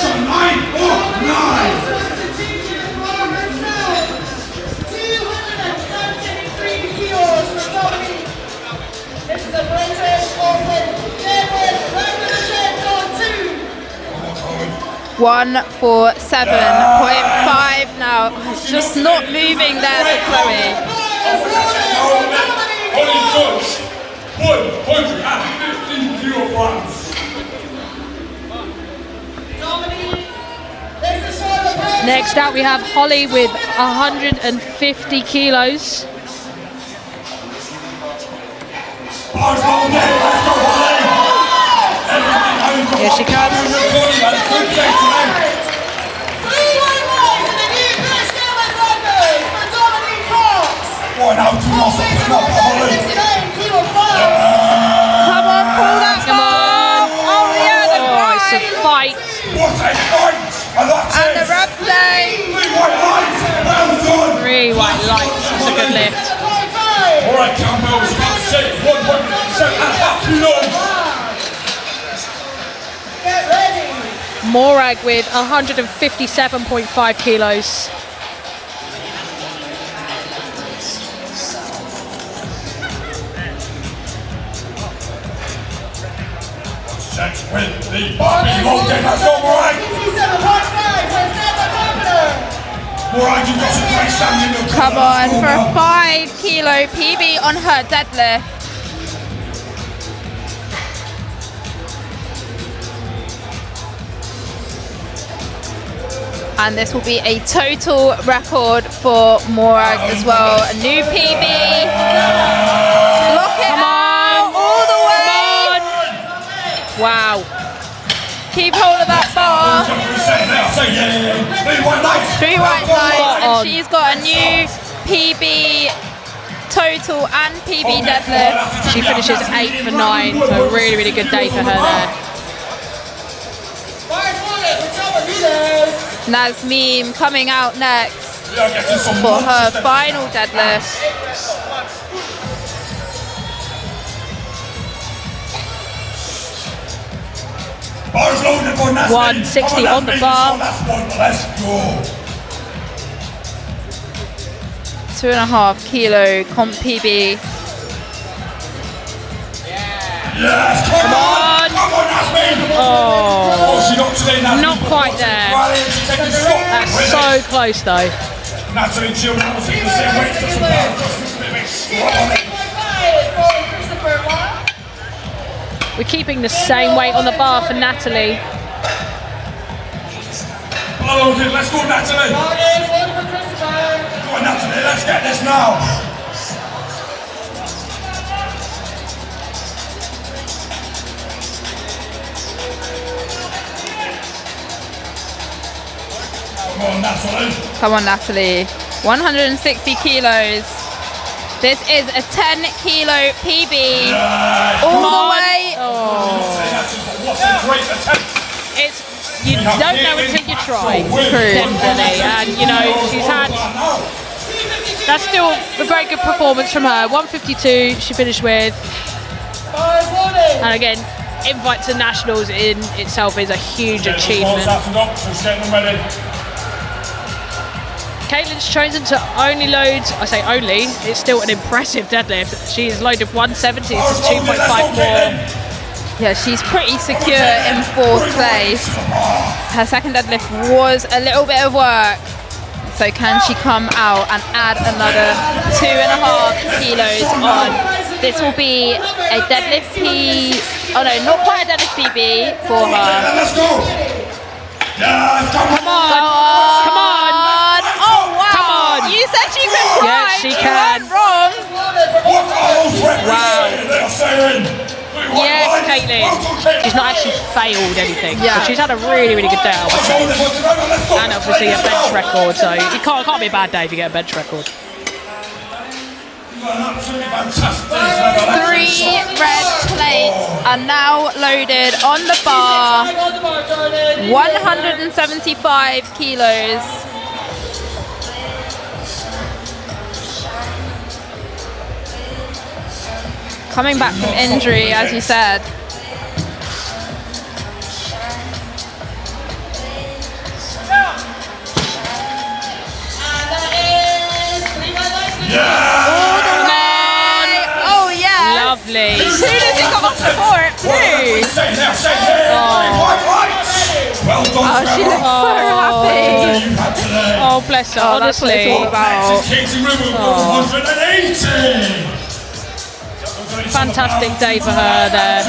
This is a British Open Deadlift on 2. 147.5 now. It's just not moving there for Chloe. 115 kilograms. Next out we have Holly with 150 kilos. Here she comes. Come on, pull that Come on. Oh yeah, the Oh, it's a grind. fight. And the Ramsay. 3 white lights. It's a good lift. All right, Campbell's about to take 107.5 kilos. Get ready. Morag with 157.5 kilos. Check with the Bobby Mountain. Let's go, Morag. 57.5 for Stephen Carpenter. Morag, you've got some great standing in the Come on for a 5 kilo PB on her deadlift. And this will be a total record for Morag as well. A new PB. Lock it out all the way. Wow. Keep hold of that bar. 3 white lights, and she's got a new PB total and PB deadlift. She finishes 8 for 9, so really, really good day for her there. Nazmeen coming out next for her final deadlift. 160 on the bar. 2.5 kilo comp PB. Yes, come on! Come on, Nazmeen! Oh, She got today, Nazmeen. not quite there. That's so close though. Natalie Children was in the same weight as the We're keeping the same weight on the bar for Natalie. Let's go, Natalie! Go on, Natalie, let's get this now! Come on, Natalie. 160 kilos. This is a 10 kilo PB. All the way. It's, you don't know until you try. Definitely. And, you know, she's had, that's still a very good performance from her. 152 she finished with. And again, invite to nationals in itself is a huge achievement. Caitlin's chosen to only load, I say only, it's still an impressive deadlift. She's loaded 170, this is 2.5 more. Yeah, she's pretty secure in 4th place. Her second deadlift was a little bit of work. So can she come out and add another 2.5 kilos on? This will be a deadlift oh no, not quite a deadlift PB for her. Come on, come on. Oh wow, come on. You said she could climb. Yes, she You can. weren't wrong. Wow. Yes, Caitlin. She's not actually failed anything. Yeah. So she's had a really, really good day, I would say. And obviously a bench record, so it can't be a bad day if you get a bench record. 3 red plates are now loaded on the bar. 175 kilos. Coming back from injury, as you said. Oh yeah! Lovely. As soon as he got off the court, through. Oh, she looks so happy. Oh, bless her, Oh, that's what honestly. it's all about. Fantastic day for her there.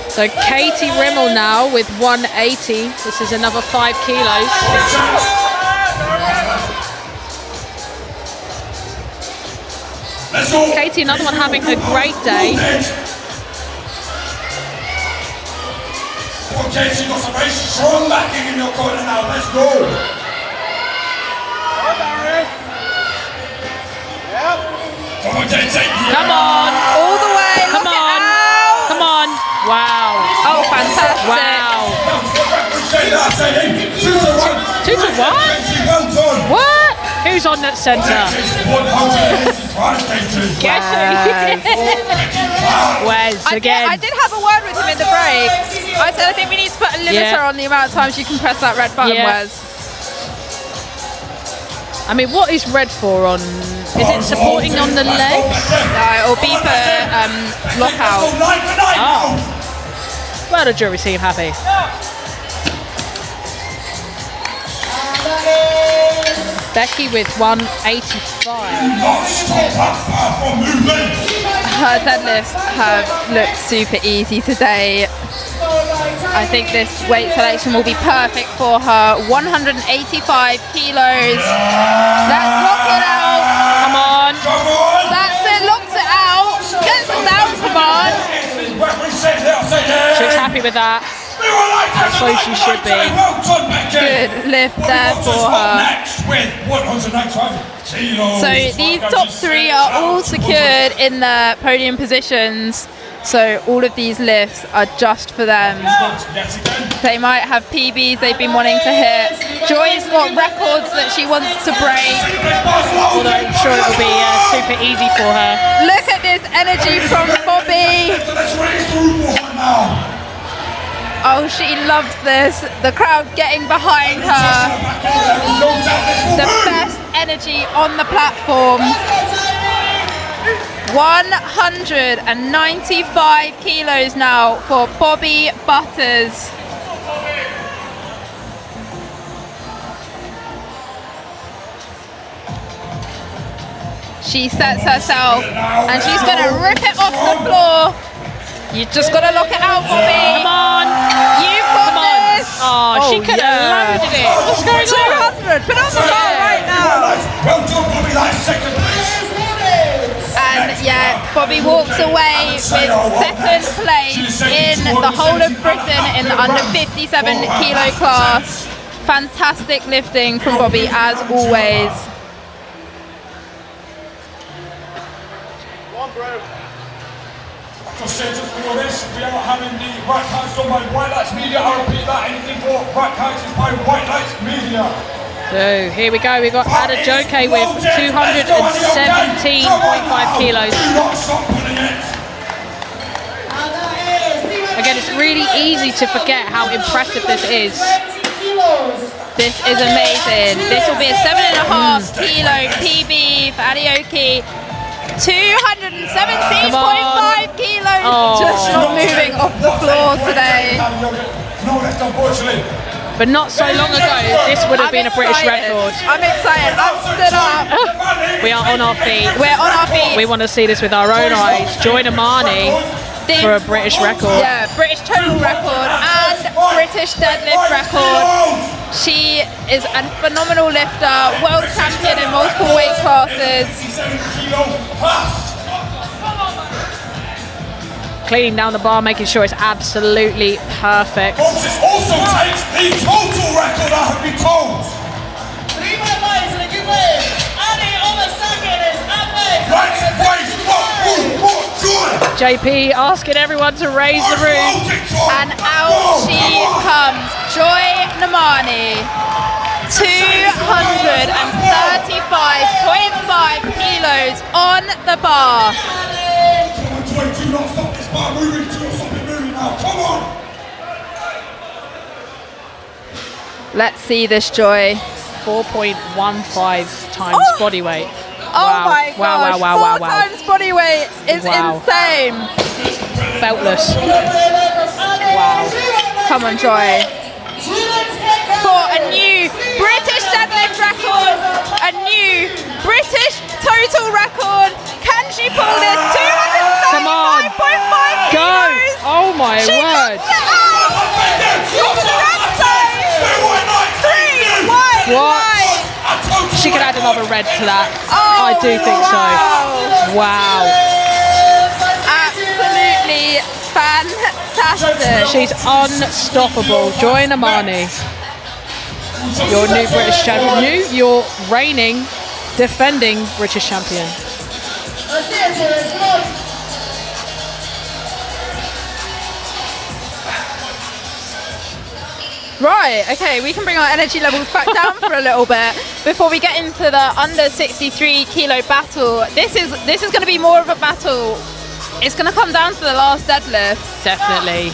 So Katie Rimmel now with 180. This is another 5 kilos. Katie, another one having a great day. Okay, so you've got some very strong backing in your corner now. Let's go. Come on, Katie. Come on. All the way. Come look on. it out. Come on. Wow. Oh, fantastic. Wow. 2 to 1? Well done. What? Who's on that centre? Guess who? Wes again. I did have a word with him in the break. I said I think we need to put a limiter on the amount of times you can press that red button, Wes. I mean, what is red for on? Is it supporting on the legs? It'll be for lockout. Oh. Well, the jury seem happy. Becky with 185. Her deadlifts have looked super easy today. I think this weight selection will be perfect for her. 185 kilos. Let's lock it out. Come on. That's it, locked it out. Gets it down, come on. She's happy with that. That's so she should be. Good lift there for her. So these top 3 are all secured in their podium positions. So all of these lifts are just for them. They might have PBs they've been wanting to hit. Joy's got records that she wants to break. Although I'm sure it will be super easy for her. Look at this energy from Bobby. Oh, she loves this. The crowd getting behind her. The best energy on the platform. 195 kilos now for Bobby Butters. She sets herself and she's going to rip it off the floor. You just got to lock it out, Bobby. Come on. You've got this. Oh, she could have loaded it. What's going on? 200. Put on the bar right now. Well done, Bobby. That's second place. And yet. Bobby walks away with second place in the whole of Britain in the under 57 kilo class. Fantastic lifting from Bobby as always. Just before this, we are having the right cards done by White Lights Media. I'll repeat that, anything for right cards is by White Lights Media. So here we go, we've got Ada Joke with 217.5 kilos. Again, it's really easy to forget how impressive this is. This is amazing. This will be a 7.5 kilo PB for Adeoke. 217.5 kilos, just not moving off the floor today. But not so long ago, this would have been a British record. I'm excited. I'm stood up. We are on our feet. We're on our feet. We want to see this with our own eyes. Join Amani for a British record. Yeah, British total record and British deadlift record. She is a phenomenal lifter, world champion in multiple weight classes. Cleaning down the bar, making sure it's absolutely perfect. Folks, this also takes the total record, I have been told. JP asking everyone to raise the roof. And out she comes, Joy Namani. 235.5 kilos on the bar. Joy, do not stop this bar moving, do not stop it moving now, come on! Let's see this, Joy. 4.15 times body weight. Oh my gosh, wow. 4 times body weight is insane. Beltless. Wow. Come on, Joy. For a new British deadlift record, a new British total record. Can she pull this? 235.5 kilos. Go! Oh my word. What? She could add another red to that. I do think so. Wow. Absolutely fantastic. She's unstoppable. Joy Namani. Your new British champion. Your reigning, defending British champion. Right, okay, we can bring our energy levels back down for a little bit before we get into the under 63 kilo battle. This is going to be more of a battle. It's going to come down to the last deadlift. Definitely.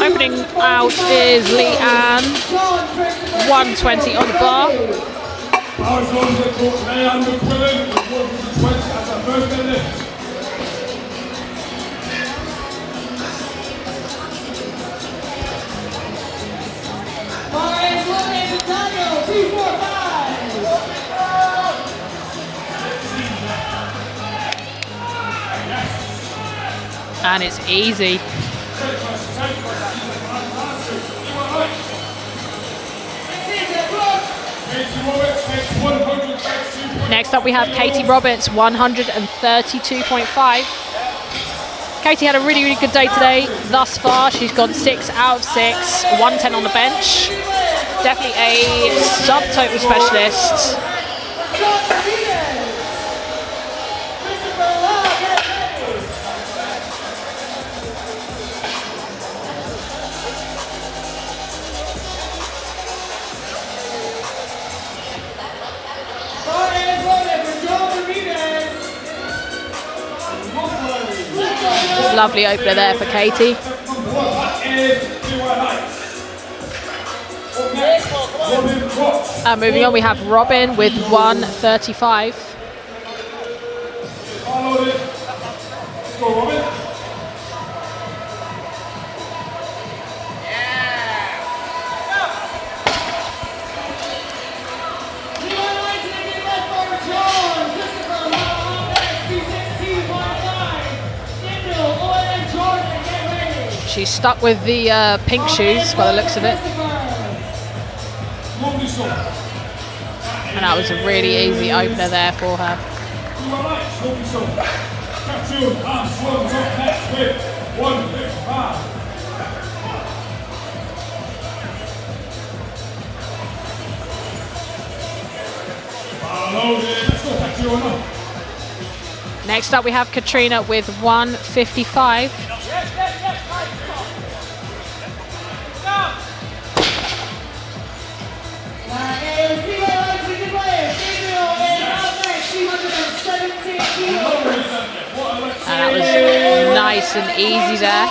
Opening out is Leanne. 120 on the bar. And it's easy. Next up we have Katie Roberts, 132.5. Katie had a really good day today thus far. She's gone 6 out of 6, 110 on the bench. Definitely a subtotal specialist. Lovely opener there for Katie. And moving on, we have Robin with 135. She's stuck with the pink shoes by the looks of it. And that was a really easy opener there for her. Next up we have Katrina with 155. And that was nice and easy there.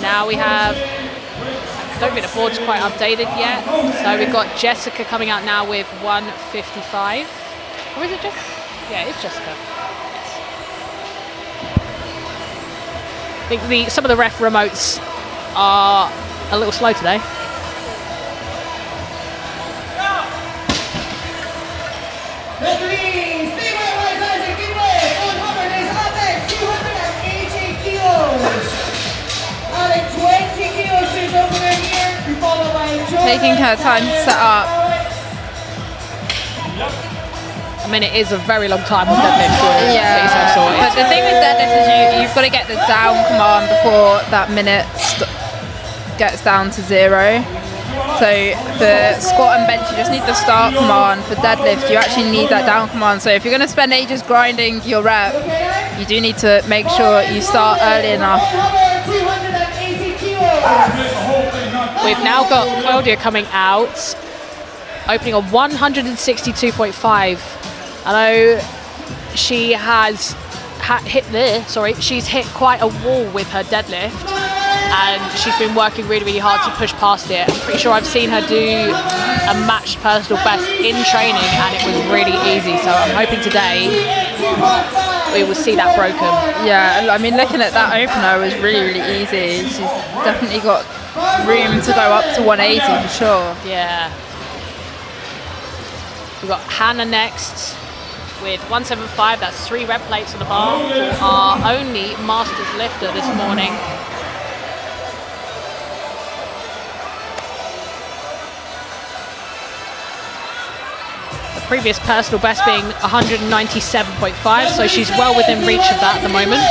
Now we have, I don't think the board's quite updated yet. So we've got Jessica coming out now with 155. Or is it Jessica? Yeah, it's Jessica. I think some of the ref remotes are a little slow today. Taking her time to set up. I mean, it is a very long time with deadlift to get yourself sorted. But the thing with deadlift is you've got to get the down command before that minute gets down to 0. So for squat and bench, you just need the start command. For deadlift, you actually need that down command. So if you're going to spend ages grinding your rep, you do need to make sure you start early enough. We've now got Claudia coming out, opening a 162.5. I know she has she's hit quite a wall with her deadlift, and she's been working really, really hard to push past it. I'm pretty sure I've seen her do a matched personal best in training, and it was really easy. So I'm hoping today we will see that broken. Yeah, I mean, looking at that opener was really, really easy. She's definitely got room to go up to 180 for sure. Yeah. We've got Hannah next with 175. That's 3 rep plates on the bar for our only Masters lifter this morning. The previous personal best being 197.5, so she's well within reach of that at the moment.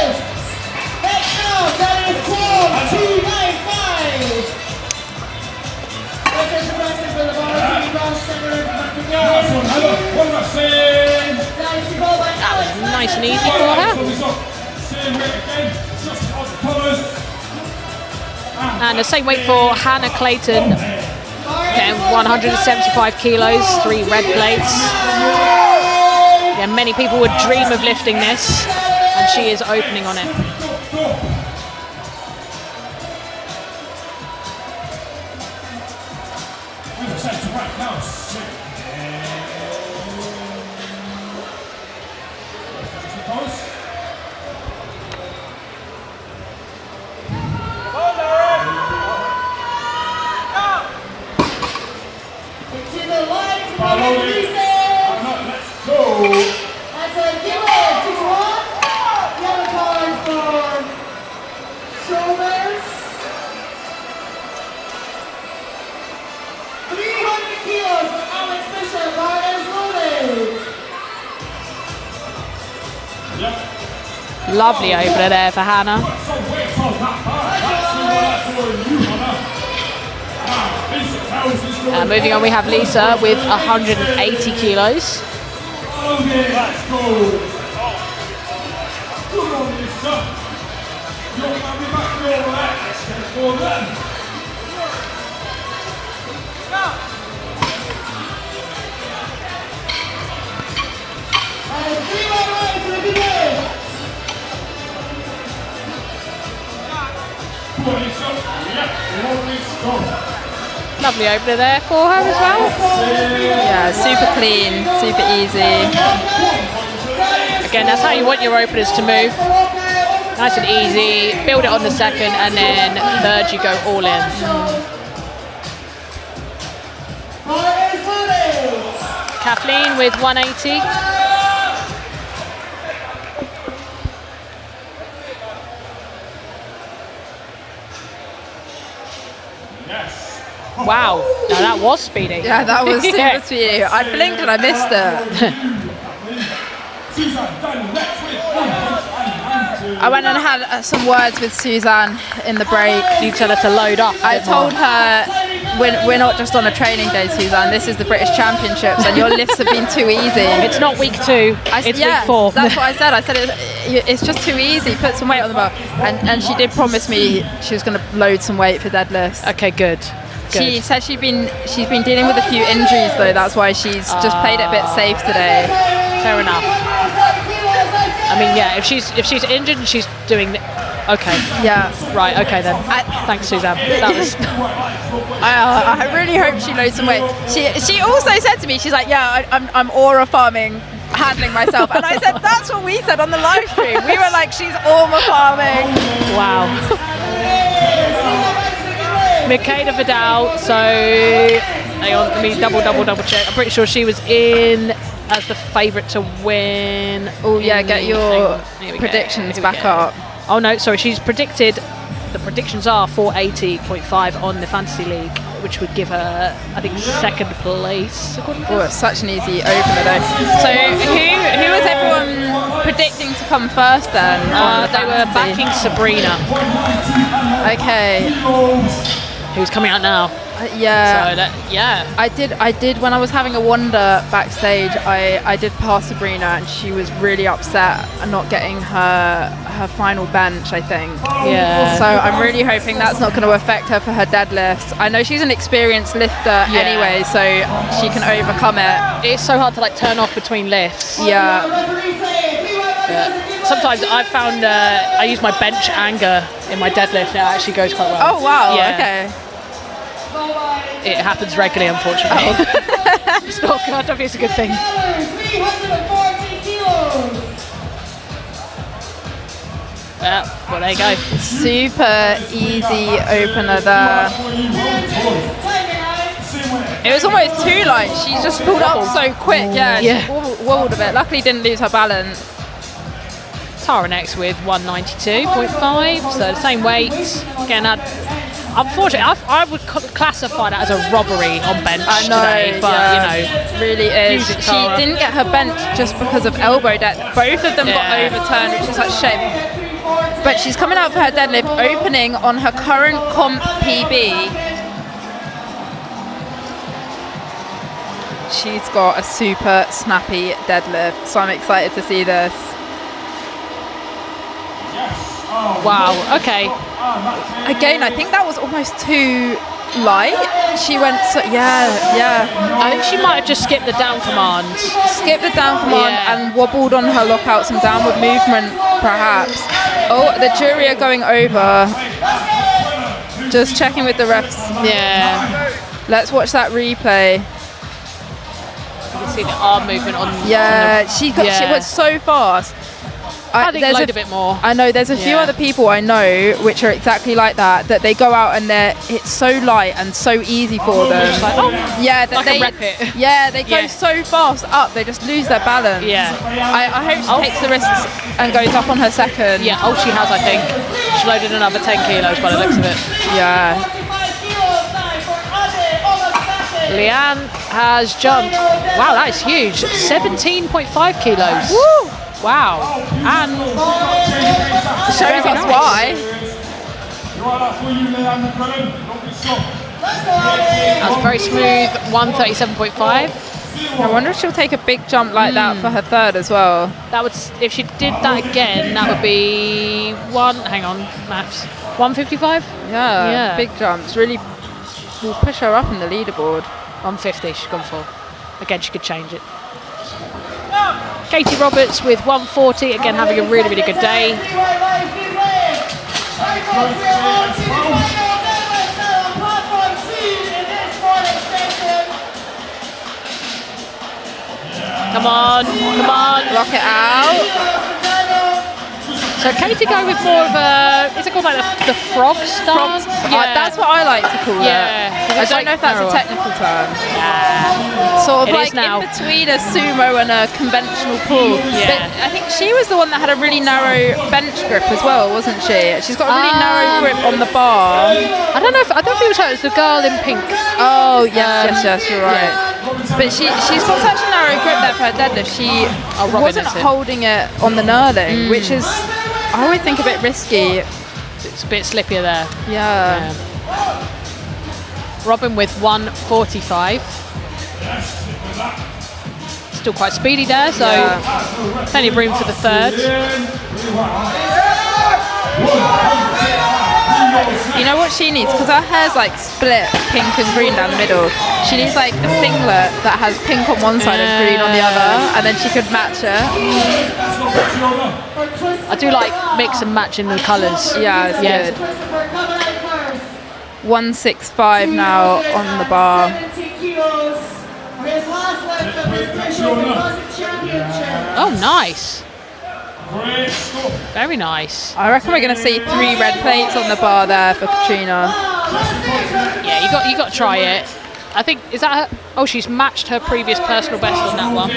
That was nice and easy for her. And the same weight for Hannah Clayton, getting 175 kilos, 3 red plates. Yeah, many people would dream of lifting this, and she is opening on it. Lovely opener there for Hannah. Moving on, we have Lisa with 180 kilos. Lovely opener there for her as well. Yeah, super clean, super easy. Again, that's how you want your openers to move. Nice and easy, build it on the second, and then third you go all in. Kathleen with 180. Wow, no, that was speedy. Yeah, that was super Yeah. speedy. I blinked and I missed it. I went and had some words with Suzanne in the break. You tell her to load up. I told her, we're not just on a training day, Suzanne. This is the British Championships, and your lifts have been too easy. It's not week 2. It's yeah, week 4. That's what I said. I said it's just too easy. Put some weight on the bar. And she did promise me she was going to load some weight for deadlifts. Okay, good. She said she's been dealing with a few injuries though. That's why she's just played it a bit safe today. Fair enough. I mean, yeah, if she's injured and she's doing okay. Yeah. Right. Okay then. Thanks, Suzanne. That was. I really hope she loads some weight. She also said to me, she's like, yeah, I'm aura farming, handling myself, and I said that's what we said on the live stream. We were like, she's aura farming. Wow. Michaela Vidal, so hang on, let me double check. I'm pretty sure she was in as the favourite to win. Oh yeah, get your predictions back up. Oh no, sorry, she's predicted, the predictions are 480.5 on the Fantasy League, which would give her, I think, second place. Oh, it's such an easy opener though. So who was everyone predicting to come first then? They were backing Sabrina. Okay. Who's coming out now? Yeah. So yeah. I did when I was having a wander backstage, I did pass Sabrina and she was really upset not getting her final bench, I think. Yeah. So I'm really hoping that's not going to affect her for her deadlifts. I know she's an experienced lifter anyway, so she can overcome it. It's so hard to like turn off between lifts. Yeah. Sometimes I've found I use my bench anger in my deadlift. It actually goes quite well. Oh wow. Yeah. Okay. It happens regularly, unfortunately. It's not good. I don't think it's a good thing. Yeah, well, there you go. Super easy opener there. It was almost too light. She just pulled up so quick. Yeah. She wobbled a bit. Luckily, didn't lose her balance. Tara next with 192.5, so the same weight. Again, unfortunately, I would classify that as a robbery on bench today, but you know, really is. use it, She Tara. didn't get her bench just because of elbow depth. Both of them got overturned, which is such a shame. But she's coming out for her deadlift, opening on her current comp PB. She's got a super snappy deadlift, so I'm excited to see this. Wow, okay. Again, I think that was almost too light. She went, I think she might have just skipped the down command. skipped the down command and wobbled on her lockout, some downward movement perhaps. Oh, the jury are going over. Just checking with the refs. Yeah. Let's watch that replay. You can see the arm movement on. Yeah, she went so fast. I think load a bit more. I know there's a few other people I know which are exactly like that they go out and it's so light and so easy for them. Just like, yeah, that I can rep it. Yeah, they go so fast up, they just lose their balance. Yeah. I hope she takes the risks and goes up on her second. Yeah, she has, I think. She loaded another 10 kilos by the looks of it. Yeah. Leanne has jumped. Wow, that is huge. 17.5 kilos. Woo! Wow. And Shows us why. that was very smooth. 137.5. I wonder if she'll take a big jump like that for her third as well. That would, if she did that again, that would be maths. 155? Yeah, big jumps. Really will push her up in the leaderboard. 150 she's gone for. Again, she could change it. Katie Roberts with 140, again having a really, really good day. Come on, come on. Block it out. So So Katie go with more of a, is it called like the frog stance? That's what I like to call it. I don't know if that's a technical term. Sort of It like is now. in between a sumo and a conventional pull. Yeah. But I think she was the one that had a really narrow bench grip as well, wasn't she? She's got a really narrow grip on the bar. I don't think it was her, it was the girl in pink. Oh, yes, you're right. But she's got such a narrow grip there for her deadlift. She wasn't holding it on the knurling, which is, I always think, a bit risky. It's a bit slippier there. Yeah. Robin with 1:45. Still quite speedy there, so plenty of room for the third. You know what she needs? Because her hair's like split pink and green down the middle. She needs like a singlet that has pink on one side and green on the other, and then she could match it. I do like mix and matching the colours. Yeah, it's good. 165 now on the bar. Oh, nice. Very nice. I reckon we're going to see 3 red plates on the bar there for Katrina. Yeah, you got to try it. I think, is that her? Oh, she's matched her previous personal best on that one.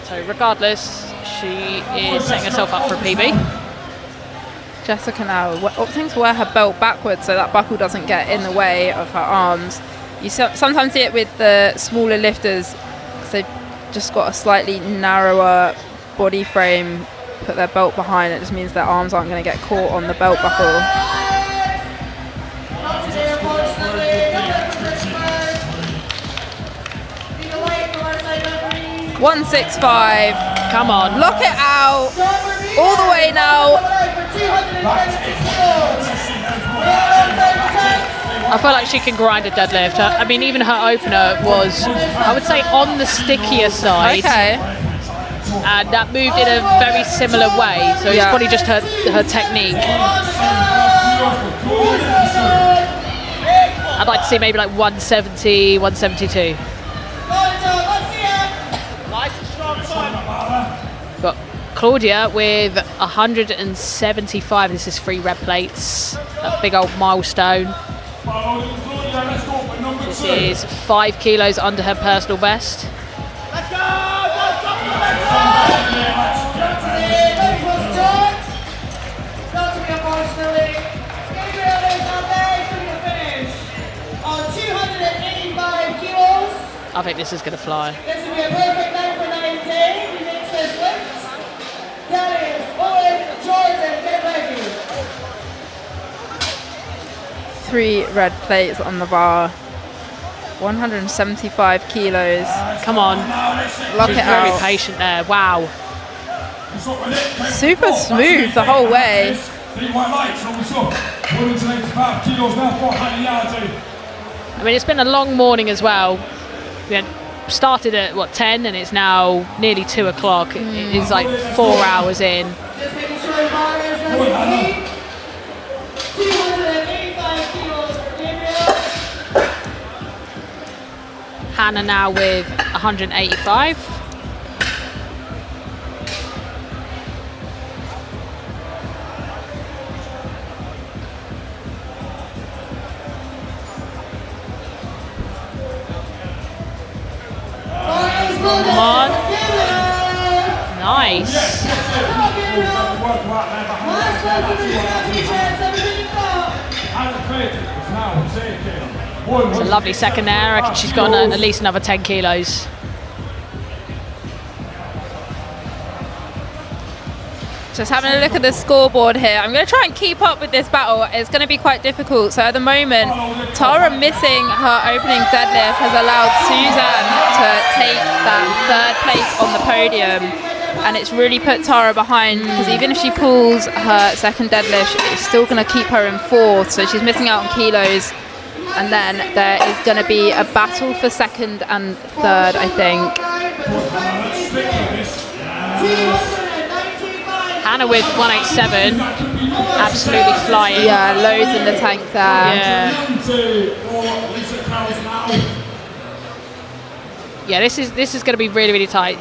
So regardless, she is setting herself up for a PB. Jessica now opting to wear her belt backwards so that buckle doesn't get in the way of her arms. You sometimes see it with the smaller lifters, because they've just got a slightly narrower body frame, put their belt behind. It just means their arms aren't going to get caught on the belt buckle. 165. Come on. Lock it out. All the way now. I feel like she can grind a deadlift. I mean, even her opener was, I would say, on the stickier side. Okay. And that moved in a very similar way. So it's probably just her technique. I'd like to see maybe like 170, 172. Got Claudia with 175. This is 3 red plates. A big old milestone. This is 5 kilos under her personal best. I think this is going to fly. This will be a perfect night for 9K. He makes this lift. That is Owen Jordan. Get ready. 3 red plates on the bar. 175 kilos. Come on. Lock She's it very out. patient there. Wow. Super smooth the whole way. I mean, it's been a long morning as well. We had started at, 10, and it's now nearly 2 o'clock. It is like 4 hours in. Just making sure the bar is nice and neat. 285 kilos for Gabriel. Hannah now with 185. Come on. Nice. It's a lovely second there. I reckon she's got at least another 10 kilos. Just having a look at the scoreboard here. I'm going to try and keep up with this battle. It's going to be quite difficult. So at the moment, Tara missing her opening deadlift has allowed Suzanne to take that 3rd place on the podium. And it's really put Tara behind, because even if she pulls her 2nd deadlift, it's still going to keep her in 4th. So she's missing out on kilos. And then there is going to be a battle for 2nd and 3rd, I think. Hannah with 187, absolutely flying. Yeah, loads in the tank there. Yeah, this is going to be really, really tight.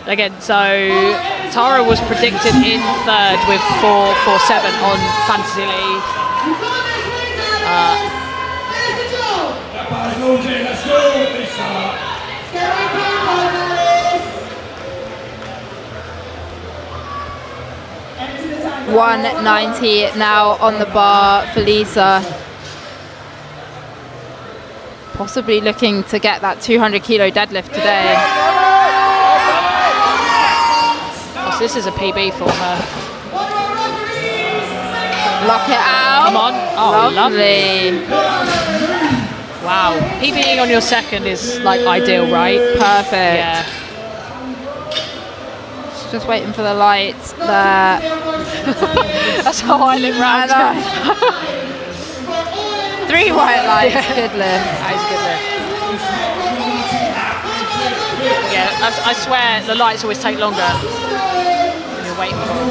Again, so Tara was predicted in third with 4.47 on Fantasy League. Let's go, Lisa. 190 now on the bar for Lisa. Possibly looking to get that 200 kilo deadlift today. Oh, so this is a PB for her. Lock it out. Come on. Oh, lovely. Lovely. Wow. PBing on your second is like ideal, right? Perfect. Yeah. She's just waiting for the lights there. That's how I live round. I know. 3 white lights, good lift. That is a good lift. Yeah, I swear the lights always take longer when you're waiting for them.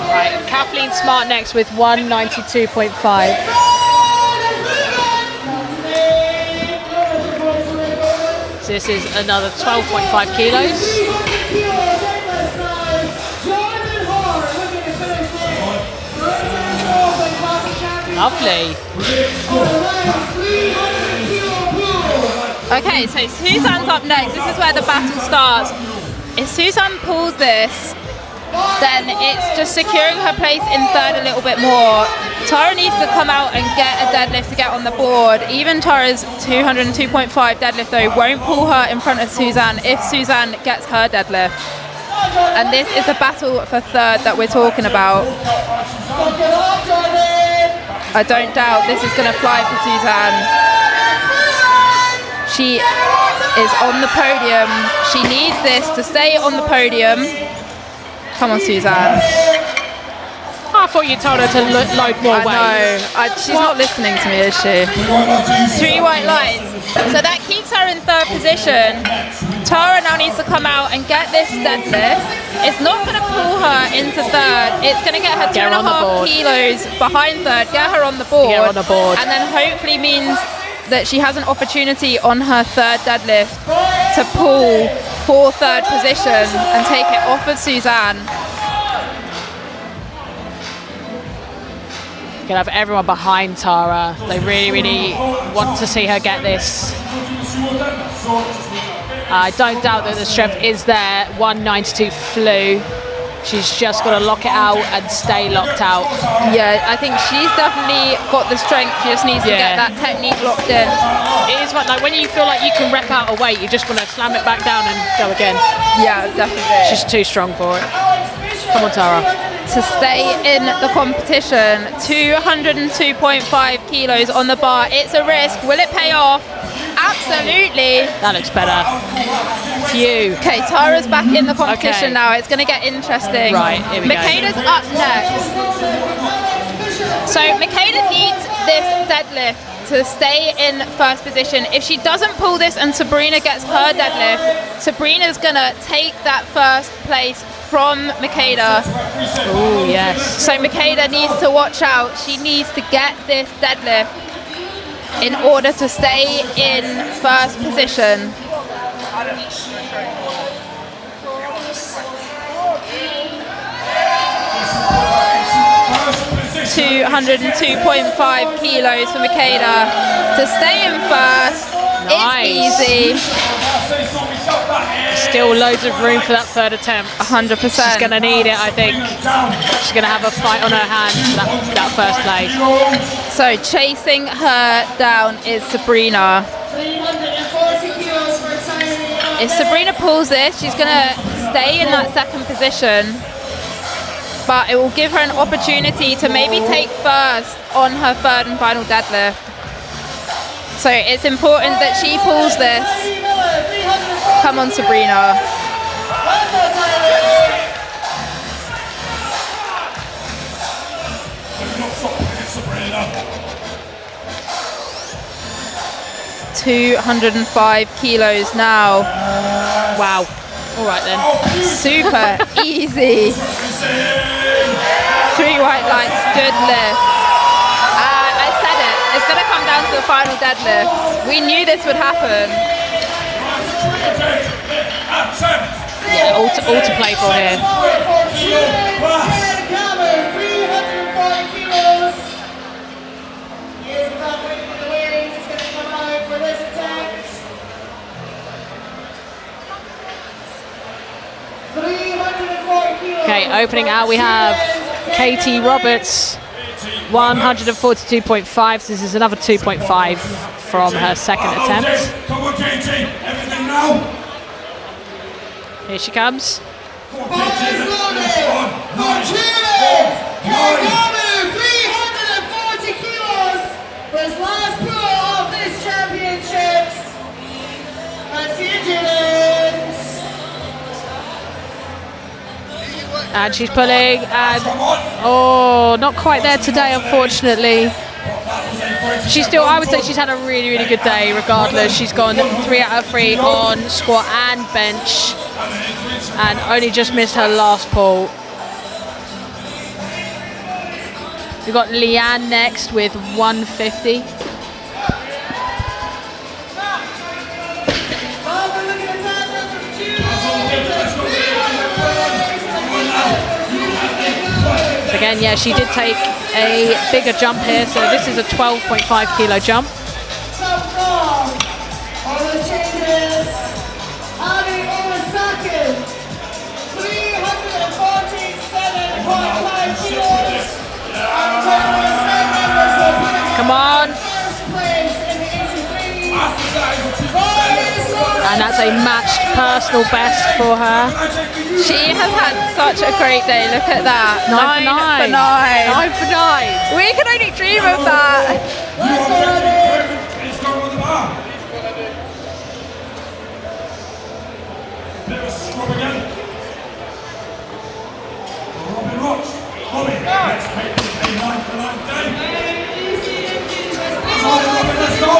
Right, Kathleen Smart next with 192.5. So this is another 12.5 kilos. Lovely. Okay, so Suzanne's up next. This is where the battle starts. If Suzanne pulls this, then it's just securing her place in third a little bit more. Tara needs to come out and get a deadlift to get on the board. Even Tara's 202.5 deadlift though won't pull her in front of Suzanne if Suzanne gets her deadlift. And this is the battle for third that we're talking about. I don't doubt this is going to fly for Suzanne. She is on the podium. She needs this to stay on the podium. Come on, Suzanne. I thought you told her to load more weight. I know. She's not listening to me, is she? 3 white lights. So that keeps her in third position. Tara now needs to come out and get this deadlift. It's not going to pull her into third. It's going to get her 2.5 kilos behind third, get her on the board. Get her on the board. And then hopefully means that she has an opportunity on her third deadlift to pull for third position and take it off of Suzanne. Gonna have everyone behind Tara. They really, really want to see her get this. I don't doubt that the strength is there. 192 flew. She's just got to lock it out and stay locked out. Yeah, I think she's definitely got the strength. She just needs to get that technique locked in. It is like when you feel like you can rep out a weight, you just want to slam it back down and go again. Yeah, definitely. She's too strong for it. Come on, Tara. To stay in the competition, 202.5 kilos on the bar. It's a risk. Will it pay off? Absolutely. That looks better. Phew. Okay, Tara's back in the competition now. It's going to get interesting. Right, here we go. Makeda's up next. So Makeda needs this deadlift to stay in first position. If she doesn't pull this and Sabrina gets her deadlift, Sabrina's going to take that first place from Makeda. Oh, yes. So Makeda needs to watch out. She needs to get this deadlift in order to stay in first position. $202.5 kilos for Makeda to stay in first. Nice. It's easy. Still loads of room for that third attempt. 100%. She's going to need it, I think. She's going to have a fight on her hands for that first place. So chasing her down is Sabrina. If Sabrina pulls this, she's going to stay in that second position. But it will give her an opportunity to maybe take first on her third and final deadlift. So it's important that she pulls this. Come on, Sabrina. $205 kilos now. Wow. All right then. Super easy. 3 white lights, good lift. I said it. It's going to come down to the final deadlift. We knew this would happen. all to play for here. Okay, opening out we have Katie Roberts, 142.5. So this is another 2.5 from her second attempt. Come on, Katie. Everything now. Here she comes. Come on, Katie. 340 kilos for his last pull of this championships. That's the endurance. And she's pulling, and oh, not quite there today, unfortunately. She's still, I would say she's had a really, really good day regardless. She's gone 3 out of 3 on squat and bench, and only just missed her last pull. We've got Leanne next with 150. Again, yeah, she did take a bigger jump here, so this is a 12.5 kilo jump. Come on. And that's a matched personal best for her. She has had such a great day. Look at that. 9 for 9. 9 for 9. We can only dream of that. Bit of a scrub again. Robin Roch. Robin, let's make this a 9 for 9 day. Come on, Robin, let's go.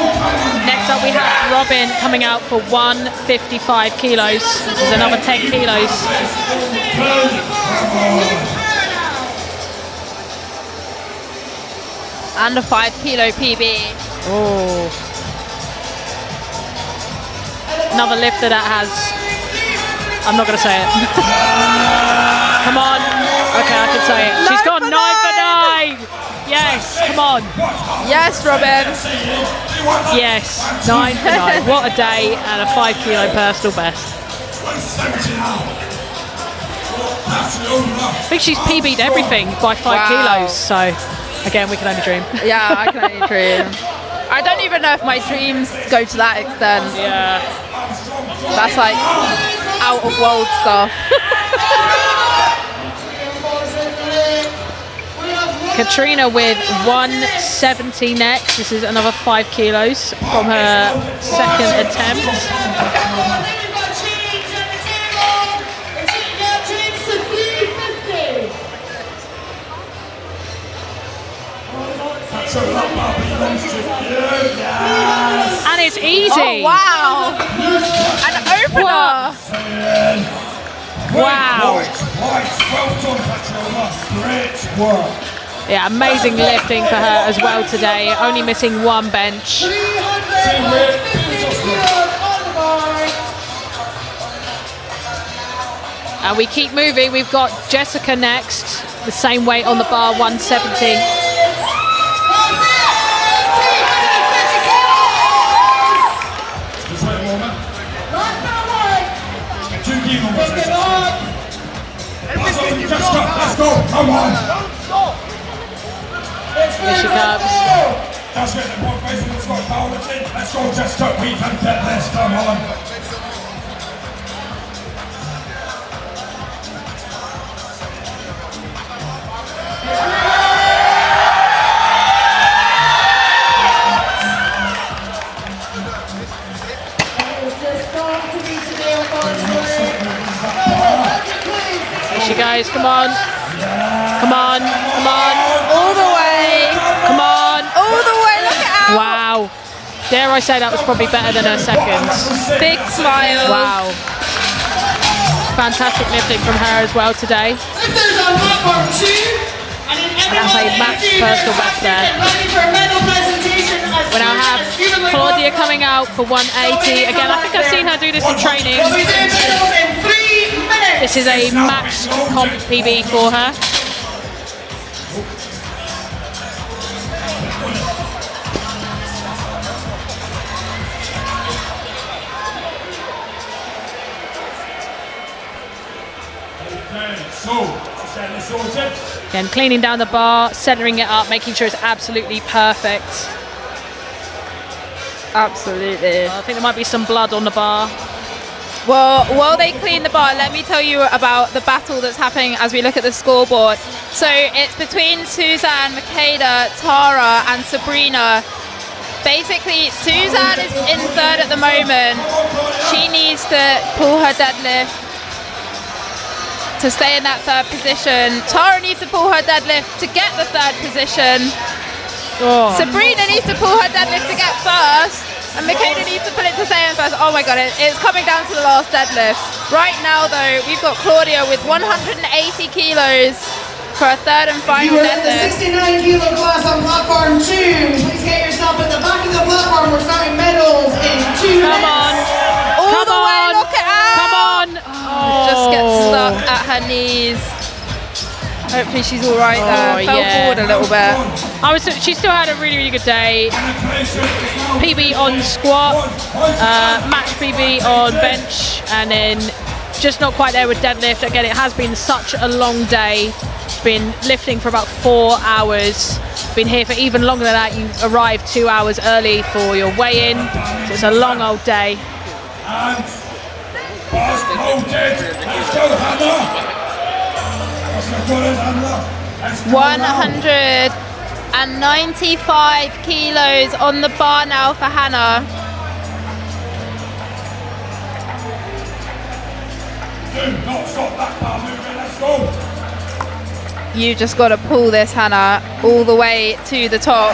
Next up we have Robin coming out for 155 kilos. This is another 10 kilos. And a 5 kilo PB. Oh. Another lifter that has, I'm not going to say it. Come on. Okay, I can say it. She's gone 9 for 9. Yes, come on. Yes, Robin. Yes, 9 for 9. What a day, and a 5 kilo personal best. I think she's PB'd everything by 5 Wow. kilos, so again, we can only dream. Yeah, I can only dream. I don't even know if my dreams go to that extent. Yeah. That's like out of world stuff. Katrina with 170 next. This is another 5 kilos from her second attempt. And it's easy. Oh, wow. An opener. Wow. Well done, Petrova. Great work. Yeah, amazing lifting for her as well today. Only missing 1 bench. And we keep moving. We've got Jessica next. The same weight on the bar, 170. Let's go, come on. Here she comes. That's it, the one facing the Scott powerlifting. Let's go, Jessica, we can get this, come on. Here she goes, come on. Come on, come on. All the way. Come on. All the way, look at her. Wow. Dare I say that was probably better than her seconds. Big smile. Wow. Fantastic lifting from her as well today. And that's a matched personal best there. We now have Claudia coming out for 180. Again, I think I've seen her do this in training. This is a matched comp PB for her. Again, cleaning down the bar, centering it up, making sure it's absolutely perfect. Absolutely. I think there might be some blood on the bar. Well, while they clean the bar, let me tell you about the battle that's happening as we look at the scoreboard. So it's between Suzanne, Makeda, Tara, and Sabrina. Basically, Suzanne is in third at the moment. She needs to pull her deadlift to stay in that third position. Tara needs to pull her deadlift to get the third position. Oh. Sabrina needs to pull her deadlift to get first, and Makeda needs to pull it to stay in first. Oh my god, it's coming down to the last deadlift. Right now though, we've got Claudia with 180 kilos for a third and final deadlift. The 69 kilo class on platform 2. Please get yourself at the back of the platform. We're starting medals in 2 Come minutes. on. All Come the way, on. look at her! Come on. Just gets stuck at her knees. Hopefully she's all right there. Fell forward a little bit. She still had a really, really good day. PB on squat, match PB on bench, and then just not quite there with deadlift. Again, it has been such a long day. Been lifting for about 4 hours. Been here for even longer than that. You arrived 2 hours early for your weigh-in. So it's a long old day. 195 kilos on the bar now for Hannah. Do not stop that bar movement, let's go. You just got to pull this, Hannah, all the way to the top.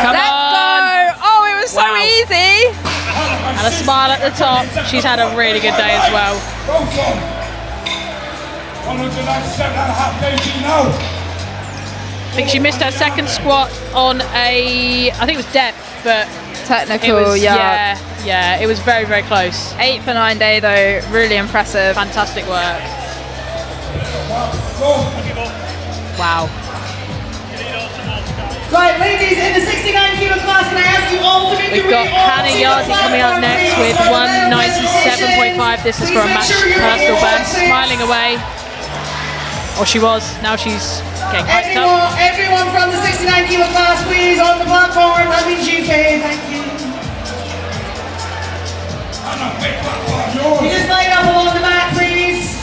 Come Let's on. go! Oh, it was so Wow. easy. And a smile at the top. She's had a really good day as well. 197.5 kg now. I think she missed her second squat on I think it was depth, but Technical, it was, yeah. yeah, it was very, very close. 8 for 9 day though, really impressive. Fantastic work. Wow. Right, ladies, in the 69 kilo class, can I ask you all to make We've got Hannah Yardy coming up next with 197.5. This is for a match personal best. Smiling away. Or she was. Now she's getting hyped up. Everyone from the 69 kilo class, please, on the platform. That means you pay. Thank you. You just line up along the mat, please.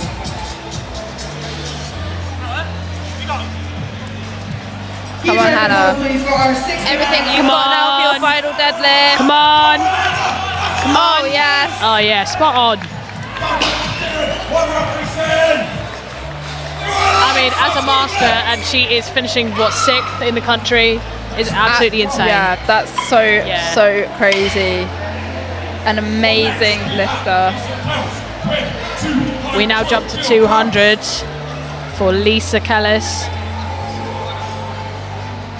Come on, Hannah. Everything you've Come got now for your on. final deadlift. Come on. Come on. Oh, yes. Oh, yeah. Spot on. I mean, as a master, and she is finishing, what, 6th in the country, is absolutely insane. Yeah, that's so crazy. An amazing lifter. We now jump to 200 for Lisa Kellis.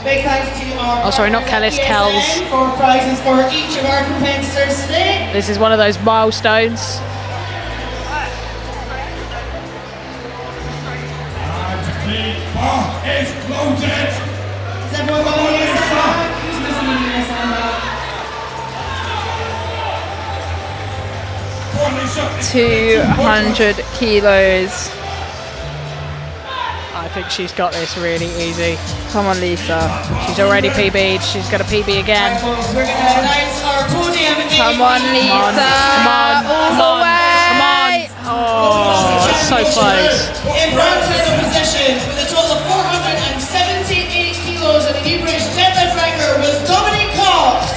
Big thanks to our Oh, sorry, not Kellis, Kells. for prizes for each of our competitors today. This is one of those milestones. The bar is loaded. Is everyone going to use that bag? Who's missing the ESM bag? 200 kilos. I think she's got this really easy. Come on, Lisa. She's already PB'd. She's got a PB again. We're going to announce our podium. Come on, Lisa. Come on. All Come the on. way. Come on. Oh, it's so close. In bronze medal position with a total of 478 kilos and the new British deadlift record was Dominique Cox.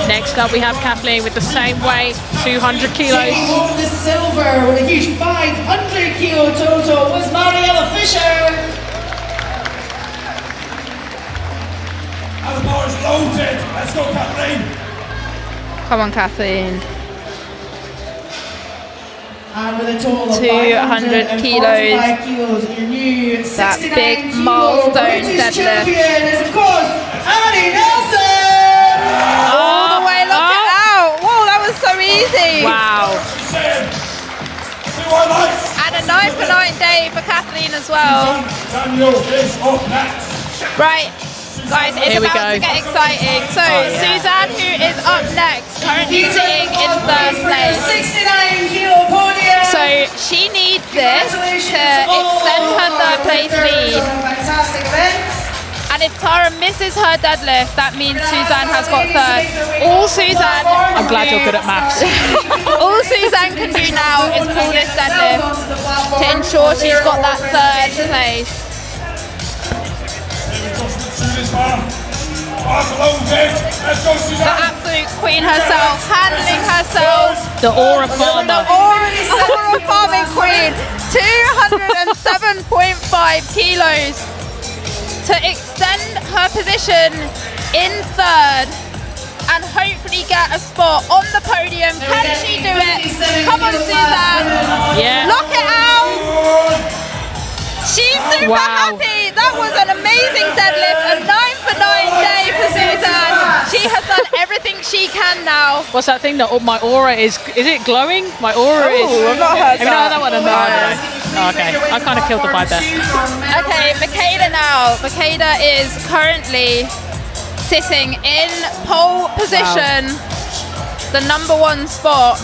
Next up, we have Kathleen with the same weight, 200 kilos. Taking home the silver with a huge 500 kilo total was Mariella Fisher. And the bar is loaded. Let's go, Kathleen. Come on, Kathleen. And with a total of 200 kilos. 545 kilos, your new 69 That big kilo milestone British deadlift. champion is of course Annie Nelson. All the way, look at Kathleen as well. Daniel is up next. Right, guys, it's Here we about go. to get exciting. So Suzanne, who is up next, currently sitting in third place. 69 kilo podium. So she needs this to extend her third place lead. Fantastic event. And if Tara misses her deadlift, that means Suzanne has got third. All Suzanne, I'm glad you're good at maths. all Suzanne can do now is pull this deadlift to ensure she's got that third place. The absolute queen herself, handling herself. The aura farmer. The aura farming queen, 207.5 kilos to extend her position in third and hopefully get a spot on the podium. Can she do it? Come on, Suzanne. Yeah. Lock it out. She's super Wow. happy. That was an amazing deadlift, a 9 for 9 day for Suzanne. She has done everything she can now. What's that thing that my aura is it glowing? My aura is. I've not heard Have you not heard that one? No. Oh, okay, I kind of killed the vibe there. Okay, Makeda now. Makeda is currently sitting in pole position, the number 1 spot.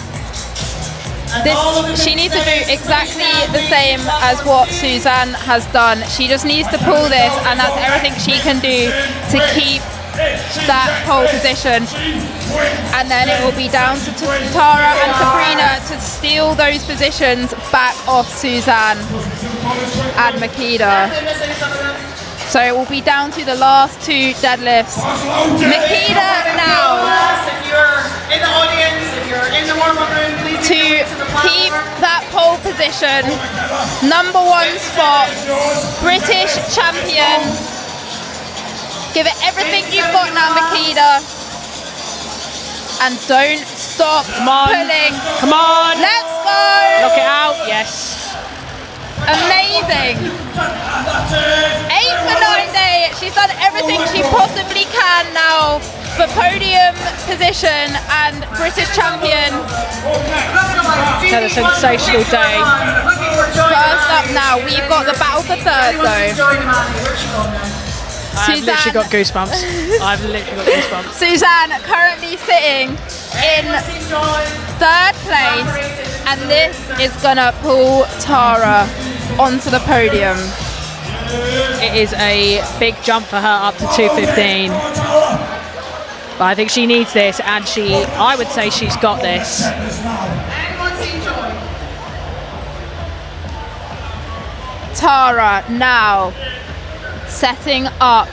She needs to do exactly the same as what Suzanne has done. She just needs to pull this, and that's everything she can do to keep that pole position. And then it will be down to Tara and Sabrina to steal those positions back off Suzanne and Makeda. So it will be down to the last 2 deadlifts. Makeda now. If you're in the audience, if you're in the warm-up room, please To keep that pole position, number 1 spot, British champion. Give it everything you've got now, Makeda. And don't stop pulling. Come on. Let's go. Knock it out. Yes. Amazing. 8 for 9 day. She's done everything she possibly can now for podium position and British champion. Had a sensational day. First up now, we've got the battle for third though. I've literally got goosebumps. I've literally got goosebumps. Suzanne currently sitting in third place, and this is gonna pull Tara onto the podium. It is a big jump for her up to 215. But I think she needs this, and I would say she's got this. Tara now setting up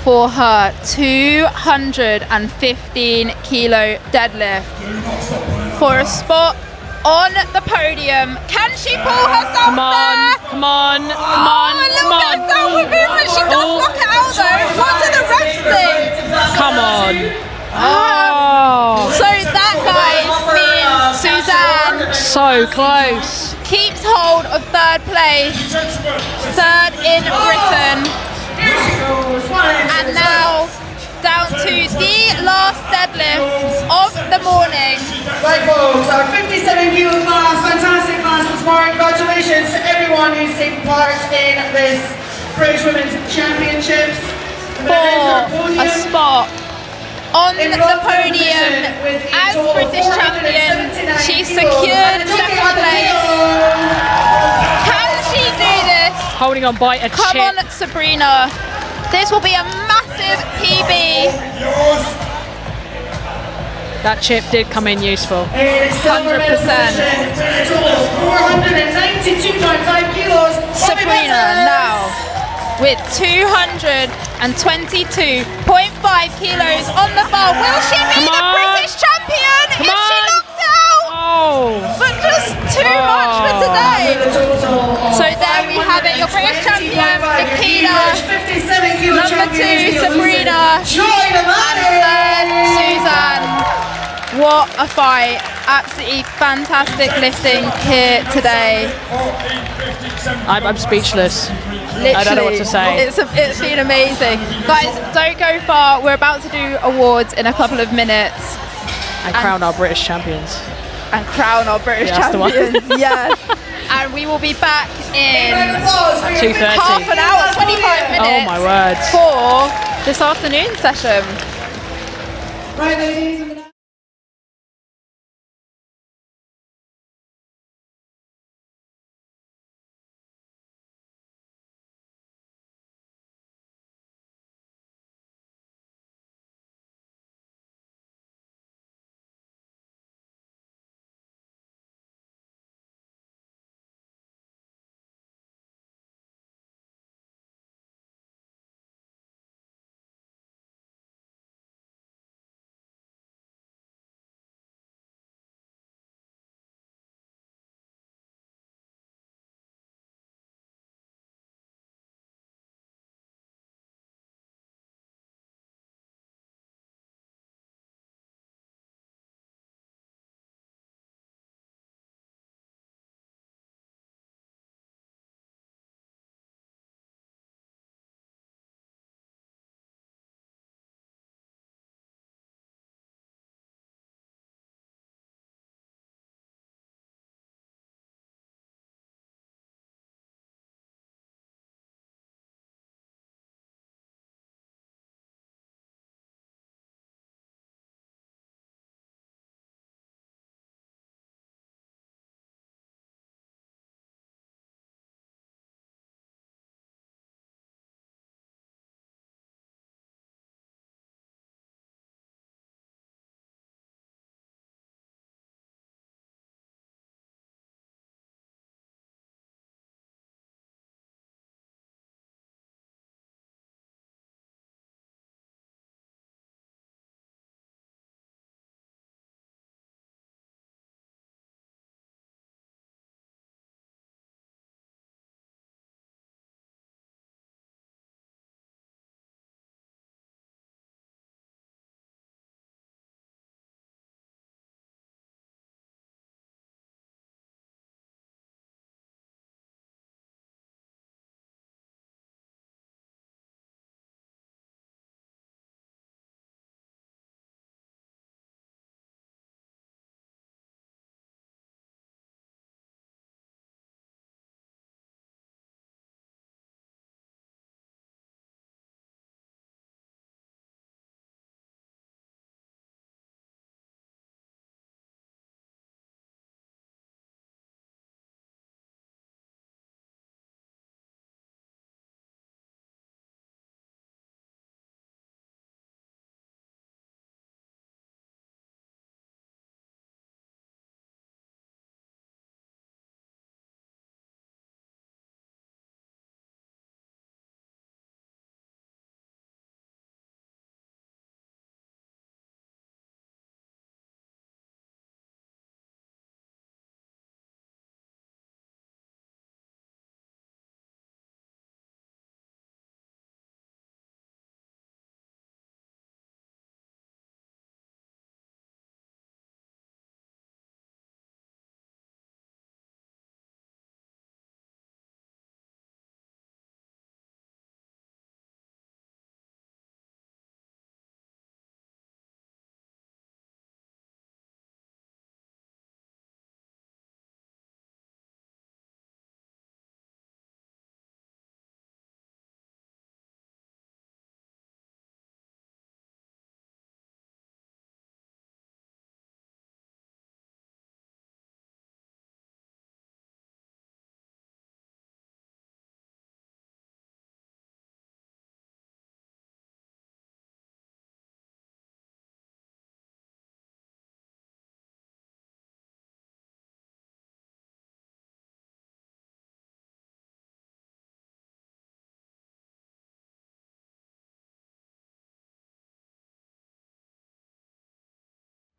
for her 215 kilo deadlift for a spot on the podium. Can she pull herself Come on, there? come on, come on, Oh, a little come bit on. of downward movement. She does Oh. lock it out though. What do the refs think? Come on. Oh, So that, guys, means Suzanne so close. keeps hold of third place, third in Britain, and now down to the last deadlift of the morning. Right, folks, our 57 kilo class, fantastic class this morning. Congratulations to everyone who's taken part in this British Women's Championships. For a spot on the podium as British champion. She secured second place. Can she do this? Holding on by a Come chip. on, Sabrina. This will be a massive PB. That chip did come in useful. 100%. 492.5 kilos. Sabrina now with 222.5 kilos on the bar. Will she be Come the on. British champion if she on. knocks it out? Oh, But just too much for today. So there we have it, your British champion, Makeda, number 2, Sabrina, and third, Suzanne. What a fight. Absolutely fantastic lifting here today. I'm speechless. Literally, I don't know what to say. It's been amazing. Guys, don't go far. We're about to do awards in a couple of minutes. And crown our British champions. And crown our British Yeah, that's the one. champions. Yes. and we will be back in 2:30. half an hour, 25 minutes. Oh my word. For this afternoon session. Right, ladies.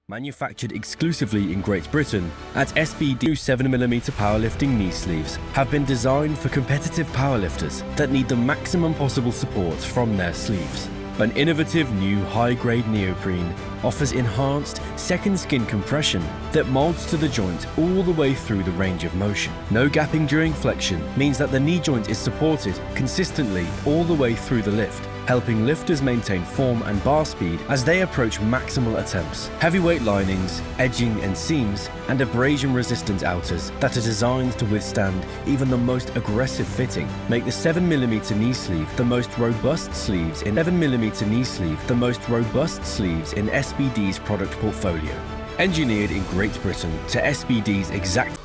Manufactured exclusively in Great Britain, at SBD 7mm powerlifting knee sleeves have been designed for competitive powerlifters that need the maximum possible support from their sleeves. An innovative new high-grade neoprene offers enhanced second skin compression that molds to the joint all the way through the range of motion. No gapping during flexion means that the knee joint is supported consistently all the way through the lift, helping lifters maintain form and bar speed as they approach maximal attempts. Heavyweight linings, edging and seams, and abrasion-resistant outers that are designed to withstand even the most aggressive fitting make the 7mm knee sleeve the most robust sleeves in SBD's product portfolio. Engineered in Great Britain to SBD's exact